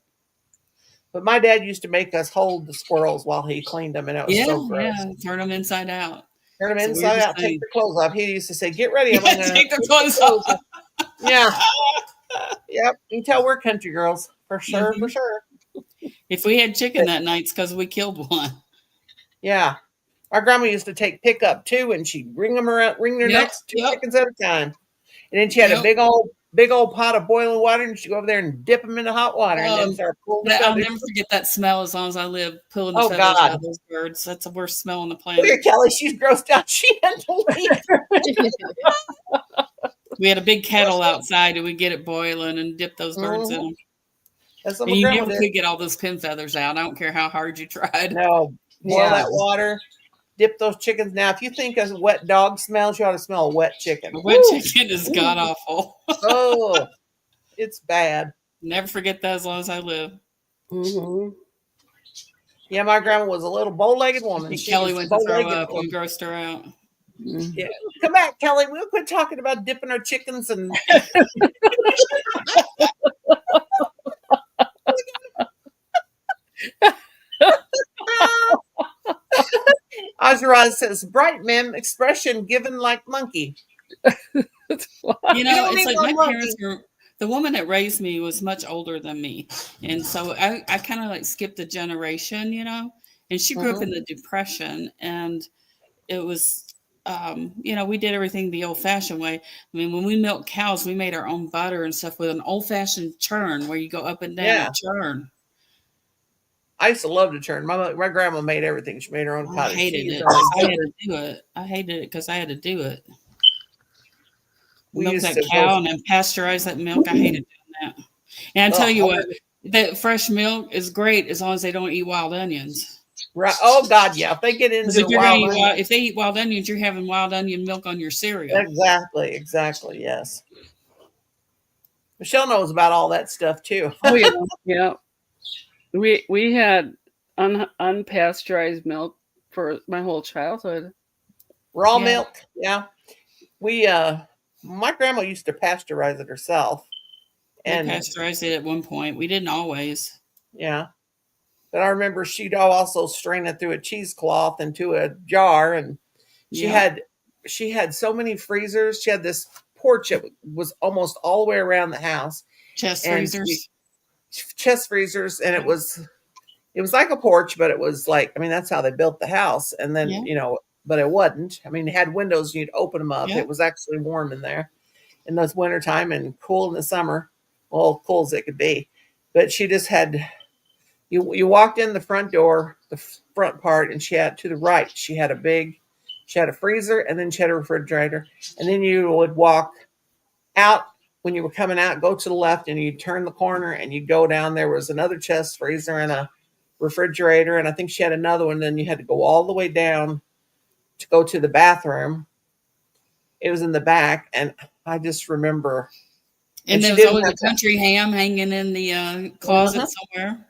But my dad used to make us hold the squirrels while he cleaned them, and it was
Yeah,
so gross.
yeah. Turn them inside out.
Turn them
So we were
inside
just
out, take
saying,
their clothes off. He used to say, "Get ready, I'm gonna
take their
take
clothes
your clothes
off.
off." Yeah, yep. You can tell we're country girls for sure, for
Mhm.
sure.
If we had chicken
But
that night, it's because we killed one.
yeah, our grandma used to take pickup too, and she'd ring them around, ring their
Yep,
necks, two
yep,
chickens at a time. And then she had a
yep.
big old pot of boiling water, and she'd go over there and dip them in the hot water, and then
Um,
start pulling the
I'll
feathers.
never forget that smell as long as I live, pulling the
Oh
feathers out
God!
of those birds. That's the worst smell on the
Look
planet.
at Kelly; she's grossed out. She had to leave.
We had a big kettle outside and we'd get it boiling and dip those birds in
Mhm.
them.
That's what
And
my
you
grandma
never
did.
could get all those pin feathers out. I don't care how hard you tried.
No, boil
Yeah.
that water, dip those chickens. Now, if you think a wet dog smells, you ought to smell a wet chicken.
A wet
Woo!
chicken is god awful.
Oh, it's bad.
Never forget that as long as I live.
Mm-hmm.
Yeah, my grandma was a little bow-legged woman. She
Kelly
was
went to throw
bow-legged
up
woman.
and grossed her out.
Yeah, come back, Kelly. We'll quit talking about dipping our chickens and. Azra says, "Bright ma'am, expression given like monkey."
You
You
know,
don't
it's
need
like
no
my
monkey.
parents were, the woman that raised me was much older than me. And so I kind of like skipped a generation, you know, and she grew up
Mhm.
in the Depression. And it was, we did everything the old fashioned way. I mean, when we milked cows, we made our own butter and stuff with an old fashioned churn where you go up and down
Yeah,
and churn.
I used to love to churn. My grandma made everything. She made her own
I
cottage
hated
cheese,
it
her own
because I had
butter.
to do it. I hated it because I had to do it.
We
Milk
used
that
to go.
cow and then pasteurize that milk. I hated doing that. And I tell
Oh,
you what, that fresh milk is great as long as they don't eat wild onions.
right. Oh God, yeah. If they get
Because
into
if
the
you're gonna
wild
eat
onion,
if they eat wild onions, you're having wild onion milk on your cereal.
exactly, exactly. Yes, Michelle knows about all that stuff too.
Oh yeah, yeah. We had unpasteurized milk for my whole childhood.
Raw
Yeah.
milk. Yeah, we. My grandma used to pasteurize it herself,
We
and
pasteurized it at one point. We didn't always.
yeah. But I remember she'd also strain it through a cheesecloth into a jar, and she
Yeah.
had she had so many freezers. She had this porch that was almost all the way around the house,
Chest
and she
freezers.
chest freezers, and it was like a porch, but it was like, I mean, that's how they built the house. And then,
Yeah.
but it wasn't. I mean, it had windows, you'd open them up.
Yeah.
It was actually warm in there in the wintertime and cool in the summer. Well, cool as it could be. But she just had, you walked in the front door, the front part, and she had to the right, she had a freezer, and then she had a refrigerator. And then you would walk out when you were coming out, go to the left, and you'd turn the corner and you'd go down. There was another chest freezer and a refrigerator, and I think she had another one. Then you had to go all the way down to go to the bathroom. It was in the back, and I just remember.
And
And
there
she
was
didn't
always
have
a
to.
country ham hanging in the closet
Uh-huh.
somewhere.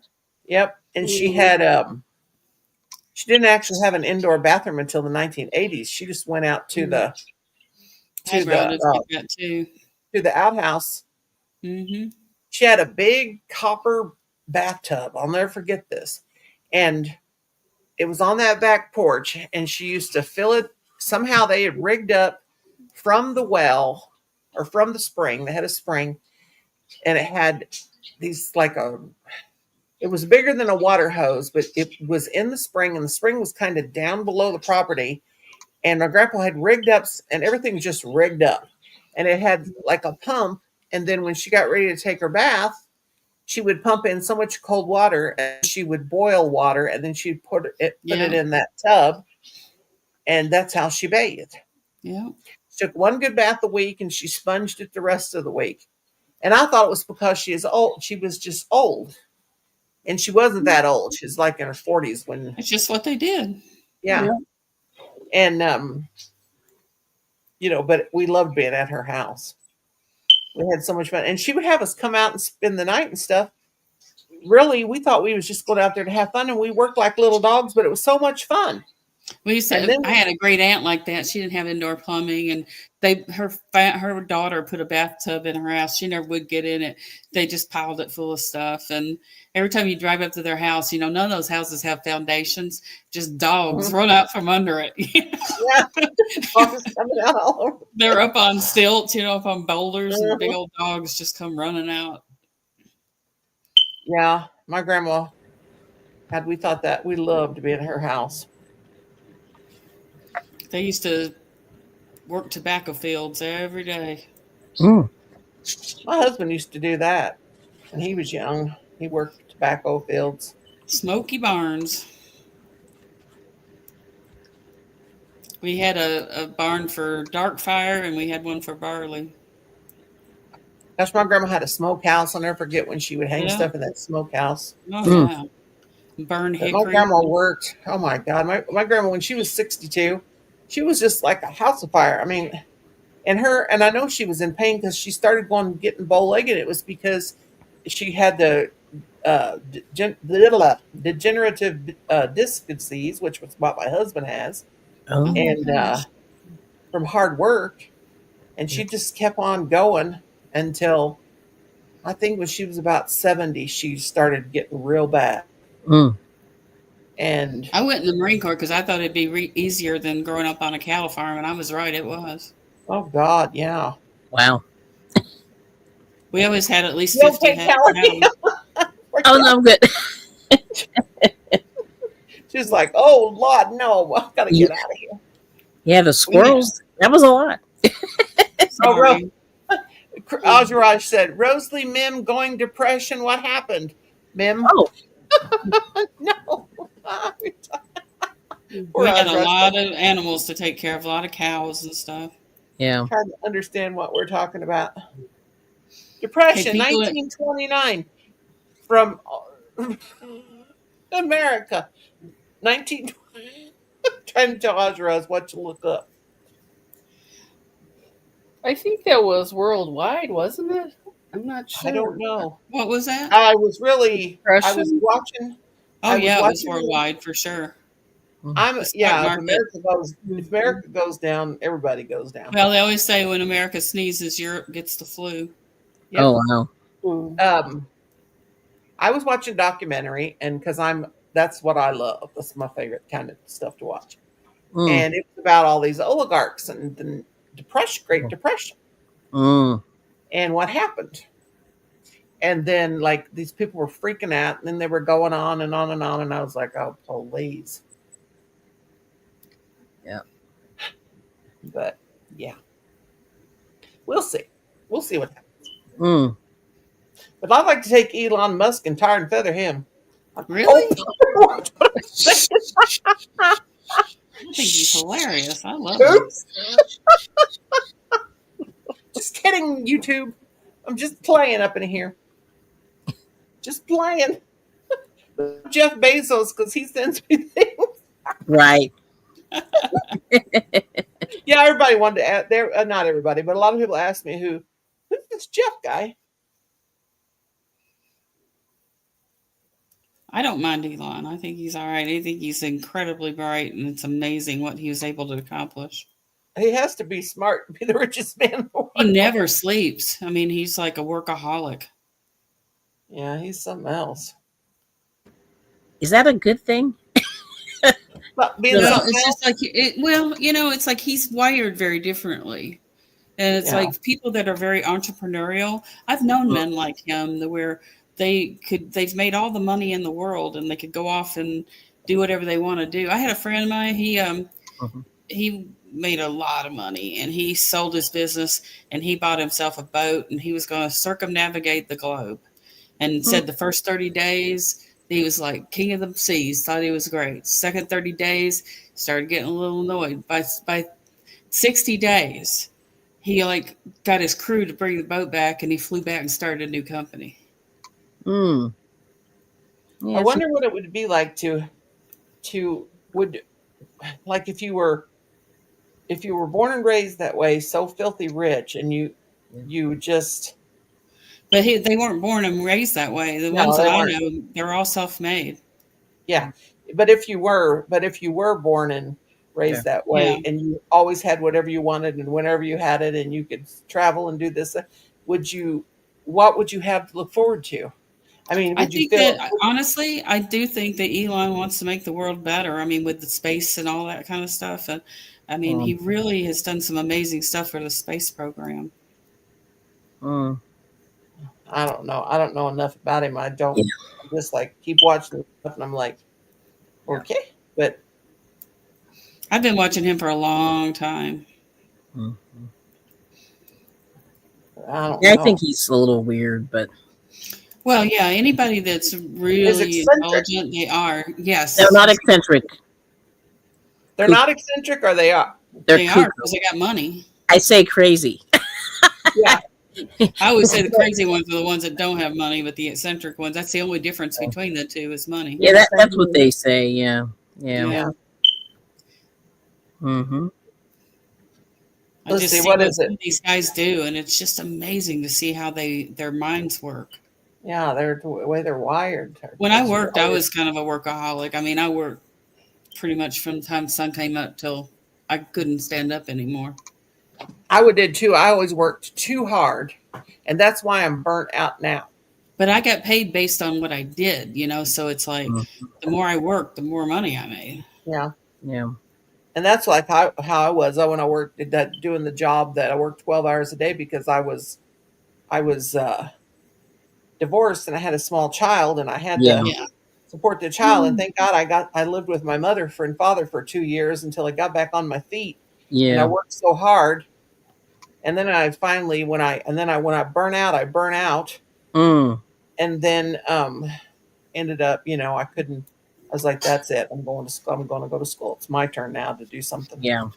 Yep, and she had she didn't actually have an indoor bathroom until the 1980s. She just went out to
Mm.
the
I
to
had
the
relatives
uh,
get that too.
to the outhouse.
Hmm.
She had a big copper bathtub. I'll never forget this, and it was on that back porch, and she used to fill it. Somehow they had rigged up from the well or from the spring. They had a spring, and it had these like a. It was bigger than a water hose, but it was in the spring, and the spring was kind of down below the property. And my grandpa had rigged up, and everything was just rigged up, and it had like a pump. And then when she got ready to take her bath, she would pump in so much cold water, and she would boil water, and then she'd put it
Yeah.
in that tub, and that's how she bathed.
Yeah.
She took one good bath a week, and she sponged it the rest of the week. And I thought it was because she is old. She was just old, and she wasn't that old. She's like in her 40s when,
It's just what they did.
yeah.
Yeah.
And but we loved being at her house. We had so much fun, and she would have us come out and spend the night and stuff. Really, we thought we was just going out there to have fun, and we worked like little dogs, but it was so much fun.
We used
And
to.
then
I had a great aunt like that. She didn't have indoor plumbing, and her daughter put a bathtub in her house. She never would get in it. They just piled it full of stuff. And every time you drive up to their house, none of those houses have foundations. Just dogs run out from under it.
yeah, dogs coming out all over.
They're up on stilts, up on boulders, and big
Uh-huh.
old dogs just come running out.
Yeah, my grandma had. We thought that we loved to be in her house.
They used to work tobacco fields every day.
Mm.
My husband used to do that when he was young. He worked tobacco fields.
Smoky barns. We had a barn for dark fire, and we had one for barley.
Gosh, my grandma had a smokehouse. I'll never forget when she would hang
Yeah.
stuff in that smokehouse.
Oh
Mm.
yeah. Burn
But my
hickory.
grandma worked. Oh my God, my grandma when she was 62, she was just like a house of fire. I mean, and I know she was in pain because she started going getting bow legged. It was because she had the degenerative disc disease, which was what my husband has,
Oh.
Oh my
and
gosh.
from hard work, and she just kept on going until I think when she was about 70, she started getting real bad.
Mm.
And
I went in the Marine Corps because I thought it'd be easier than growing up on a cattle farm, and I was right. It was.
oh God, yeah.
Wow.
We always had at least
You
50
okay,
head of
Kelly?
cattle.
Oh no, I'm good.
She's like, oh Lord, no, I gotta
Yeah,
get out of here.
yeah, the squirrels. That was a lot.
Oh,
Sorry.
Azuraj said, Rosalie Mim going depression. What happened? Mim?
Oh,
No. Poor
We had a
Azuraj.
lot of animals to take care of, a lot of cows and stuff.
yeah.
Trying to understand what we're talking about.
Hey,
Depression,
people,
1929, from America. 1920. Trying to tell Azuraj what to look up.
I think that was worldwide, wasn't it? I'm not
I don't
sure.
know.
what was that?
I was
Depression?
watching.
Oh
I was
yeah, it was
watching.
worldwide for sure.
I'm
The stock
yeah.
market.
If America goes down, everybody goes down.
Well, they always say when America sneezes, Europe gets the flu.
Yep.
Oh wow.
Mm.
I was watching a documentary, and because that's what I love. That's my favorite kind of stuff to watch.
Mm.
And it was about all these oligarchs and the Great Depression,
Mm.
and what happened. And then, like, these people were freaking out, and then they were going on and on and on, and I was like, oh, please.
Yeah.
But yeah, we'll see. We'll see what happens.
Mm.
But I'd like to take Elon Musk and tar and feather him.
Really?
Oh,
I think he's hilarious. I love him.
oops. Just kidding, YouTube. I'm just playing up in here. Just playing. Jeff Bezos, because he sends me things.
Right.
Yeah, everybody wanted to ask. There, not everybody, but a lot of people asked me who's this Jeff guy?
I don't mind Elon. I think he's all right. I think he's incredibly bright, and it's amazing what he was able to accomplish.
He has to be smart to be the richest man in the world.
He never sleeps. I mean, he's like a workaholic.
Yeah, he's something else.
Is that a good thing?
But being
Yeah.
Well,
something
it's
else,
just like it's like he's wired very differently. And it's
yeah.
like people that are very entrepreneurial. I've known men like him that where they've made all the money in the world and they could go off and do whatever they want to do. I had a friend of mine, he made a lot of money and he sold his business and he bought himself a boat and he was going to circumnavigate the globe. And said the first 30 days he was like king of the seas, thought he was great. Second 30 days, started getting a little annoyed. By 60 days, he like got his crew to bring the boat back and he flew back and started a new company.
Mm. Yeah,
I wonder what it would be like like if you were born and raised that way, so filthy rich, and you just
But they weren't born and raised that way. The
no,
ones that
they
I
weren't.
know, they're all self-made.
Yeah, but if you were born and raised that way,
Yeah.
and you always had whatever you wanted and whenever you had it, and you could travel and do this, would you? What would you have to look forward to? I mean,
I
would you
think that
feel?
honestly, I do think that Elon wants to make the world better. I mean, with the space and all that kind of stuff. And I mean,
Mm,
he really has done some amazing stuff for the space program.
mm.
I don't know. I don't know enough about him. I don't.
Yeah.
I just like keep watching stuff, and I'm like,
Yeah.
okay, but
I've been watching him for a long time.
Mm.
I don't
Yeah, I think
know.
he's a little weird, but
Well, yeah, anybody that's
Is
really
eccentric.
intelligent, they are.
they're
Yes,
not eccentric.
They're
Kook-
not eccentric, or they are.
They're
they are
cuckoo.
because they got money.
I say crazy.
Yeah.
I always say the crazy ones are the ones that don't have money, but the eccentric ones, that's the only difference between the two is money.
Yeah,
Yeah.
that's what they say. Yeah, yeah.
Yeah.
Mm-hmm.
I
Let's
just
see.
see
What
what
is
some
it?
of these guys do, and it's just amazing to see how their minds work.
Yeah, they're the way they're wired.
When I
It's
worked, I
really-
was kind of a workaholic. I mean, I worked pretty much from the time the sun came up till I couldn't stand up anymore.
I would did too. I always worked too hard, and that's why I'm burnt out now.
But I got paid based on what I did, so it's like the more I worked, the more money I made.
Yeah,
Yeah.
and that's like how I was when I worked at that doing the job that I worked 12 hours a day because I was divorced and I had a small child and I had
Yeah.
to
Yeah.
support the child. And thank God I lived with my mother and father for 2 years until I got back on my feet. And I
Yeah.
worked so hard. And then I finally when I burn out, I burn out.
Mm.
And then ended up, I couldn't. I was like, that's it. I'm going to school. I'm going to go to school. It's my turn now to do something.
Yeah.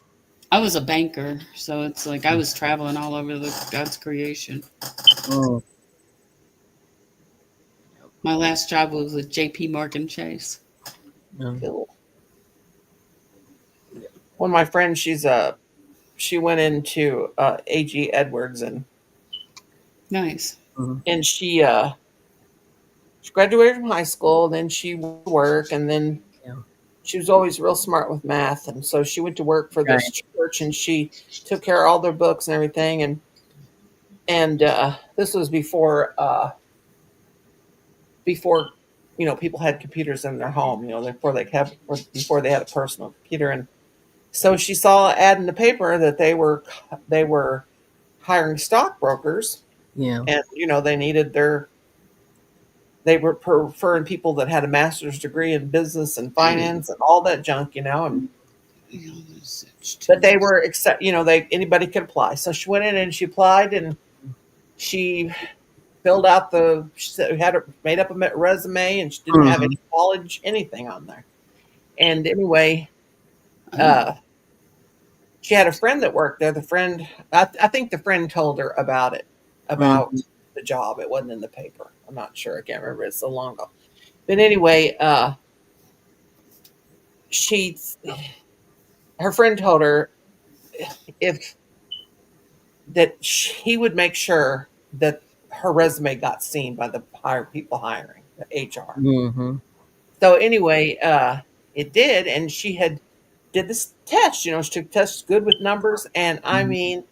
I was a banker, so it's like I was traveling all over God's creation.
Mm.
My last job was with J.P. Morgan Chase.
Mm.
Cool. One of my friends, she went into A.G. Edwards
Nice.
and she graduated from high school. Then she worked, and then
Yeah.
she was always real smart with math, and so she went to work for this church, and she took care of all their books and everything. And this was before people had computers in their home. Before they had a personal computer. And so she saw an ad in the paper that they were hiring stockbrokers,
Yeah.
and they were preferring people that had a master's degree in business and finance and all that junk, and but they were anybody could apply. So she went in and she applied, and she filled out made up a resume, and she didn't have any college, anything on there. And anyway, she had a friend that worked there. The friend, I think the friend told her about it, about the job. It wasn't in the paper. I'm not sure. I can't remember. It's so long ago. But anyway, her friend told her if that he would make sure that her resume got seen by the people hiring, the HR.
Mm-hmm.
So anyway, it did, and she did this test. She took tests good with numbers, and I mean,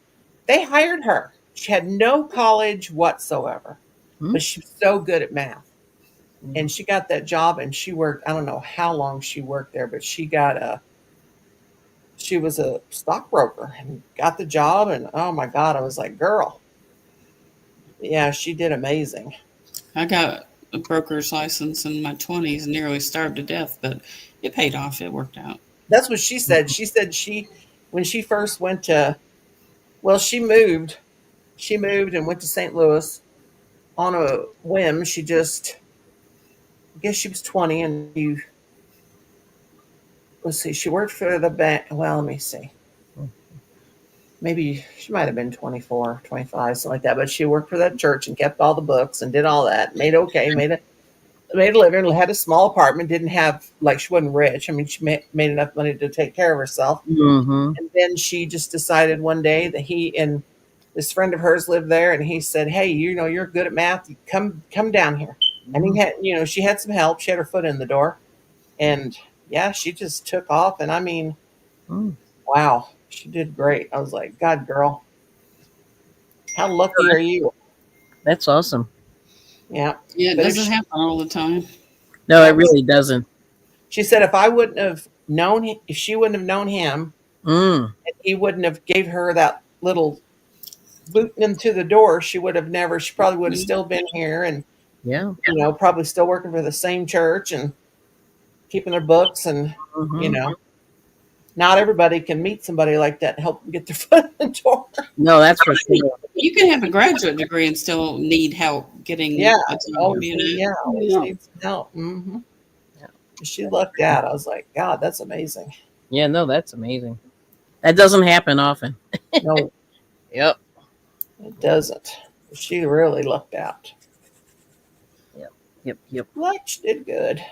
they hired her. She had no college whatsoever, but she was so good at math, and she got that job. And she worked. I don't know how long she worked there, but she was a stockbroker and got the job. And oh my God, I was like, girl, yeah, she did amazing.
I got a broker's license in my 20s and nearly starved to death, but it paid off. It worked out.
That's what she said. She said when she first went to, well, she moved and went to St. Louis on a whim. I guess she was 20, and let's see, she worked for the bank. Well, let me see. Maybe she might have been 24, 25, something like that. But she worked for that church and kept all the books and did all that. Made a living, had a small apartment, didn't have, she wasn't rich. I mean, she made enough money to take care of herself.
Mm-hmm.
And then she just decided one day that he and this friend of hers lived there, and he said, hey, you're good at math. Come down here. And he had, she had some help. She had her foot in the door. And yeah, she just took off. And I mean,
Mm.
wow, she did great. I was like, God, girl, how lucky are you?
That's awesome.
Yeah.
Yeah, it
But
doesn't happen all the time.
No,
yeah,
it really doesn't.
she said if I wouldn't have known him, if she wouldn't have known him,
Mm.
and he wouldn't have gave her that little booting into the door, she would have never. She probably would have
Mhm.
still been here, and
Yeah.
probably still working for the same church and keeping their books, and
Hmm.
not everybody can meet somebody like that and help them get their foot in the door.
No, that's for sure.
You can have a graduate degree and still need help getting
Yeah,
a job,
always,
you know?
yeah, always
Yeah.
need some help.
Yeah.
She lucked out. I was like, God, that's amazing.
Yeah, no, that's amazing. That doesn't happen often.
No,
Yep.
it doesn't. She really lucked out.
Yep.
Like she did good.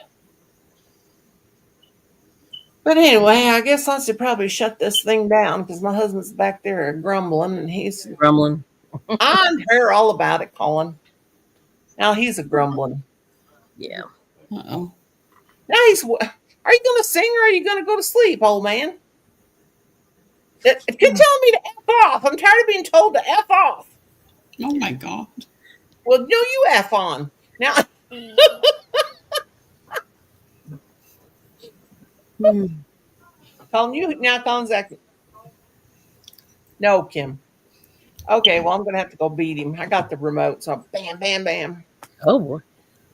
But anyway, I guess I should probably shut this thing down because my husband's back there grumbling, and he's
Grumbling.
on her all about it, Colin. Now he's a grumbling.
Yeah.
Uh-oh.
Now he's. Are you going to sing or are you going to go to sleep, old man? If you're telling me to F off, I'm tired of being told to F off.
Oh my God.
Well, no, you F on. Now, Colin's acting. No, Kim. Okay, well, I'm going to have to go beat him. I got the remote, so bam, bam, bam.
Oh boy.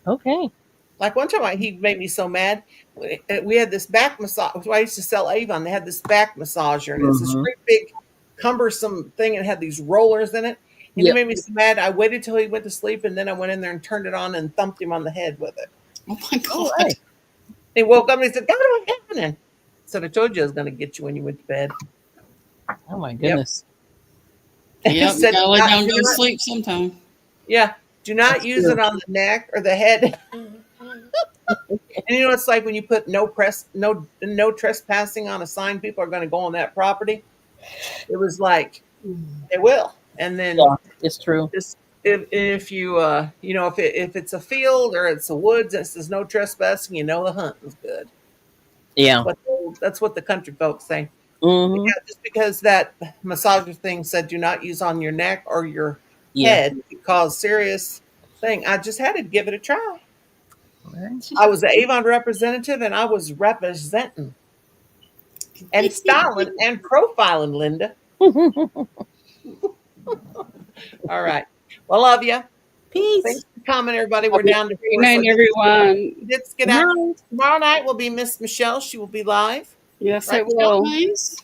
Okay.
Like one time, he made me so mad. We had this back massage. I used to sell Avon. They had this back massager, and it's this
Mhm.
great big, cumbersome thing, and it had these rollers in it. And
Yep.
he made me so mad. I waited till he went to sleep, and then I went in there and turned it on and thumped him on the head with it.
Oh my
All
God.
right.
He woke up and he said, "God, what's happening?" So I told you I was going to get you when you went to bed.
Oh my goodness.
And he
Yep, you
said,
gotta lay
"Do
down and go to
not-
sleep sometime.
yeah, do not
That's
use
true.
it on the neck or the head." And it's like when you put no trespassing on a sign, people are going to go on that property. It was like they will, and then
Yeah, it's true.
just if you if it's a field or it's a woods and it says no trespassing, the hunting's good.
Yeah.
That's what the country folks say.
Hmm.
Yeah, just because that massager thing said do not use on your neck or your
Yeah.
head could cause serious thing. I just had to give it a try.
All right.
I was the Avon representative and I was representing and styling and profiling, Linda. All right. Well, love you.
Peace.
Thanks for coming, everybody. We're down to
Good
4.
night, everyone.
Let's get out. Tomorrow night will be Miss Michelle. She will be live.
Yes,
Right,
I will.
Nice.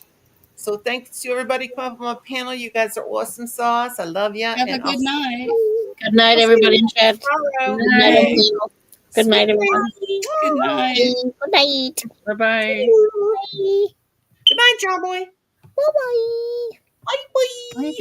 So thanks to everybody come up on my panel. You guys are awesome sauce. I love you.
Have a
And I'll
good
see
night.
Good night, everybody in chat.
you tomorrow.
Good night,
Night.
everyone. Good night, everyone.
Good night.
Good night.
Bye-bye.
Good night, John Boy.
Bye-bye.
Bye bye.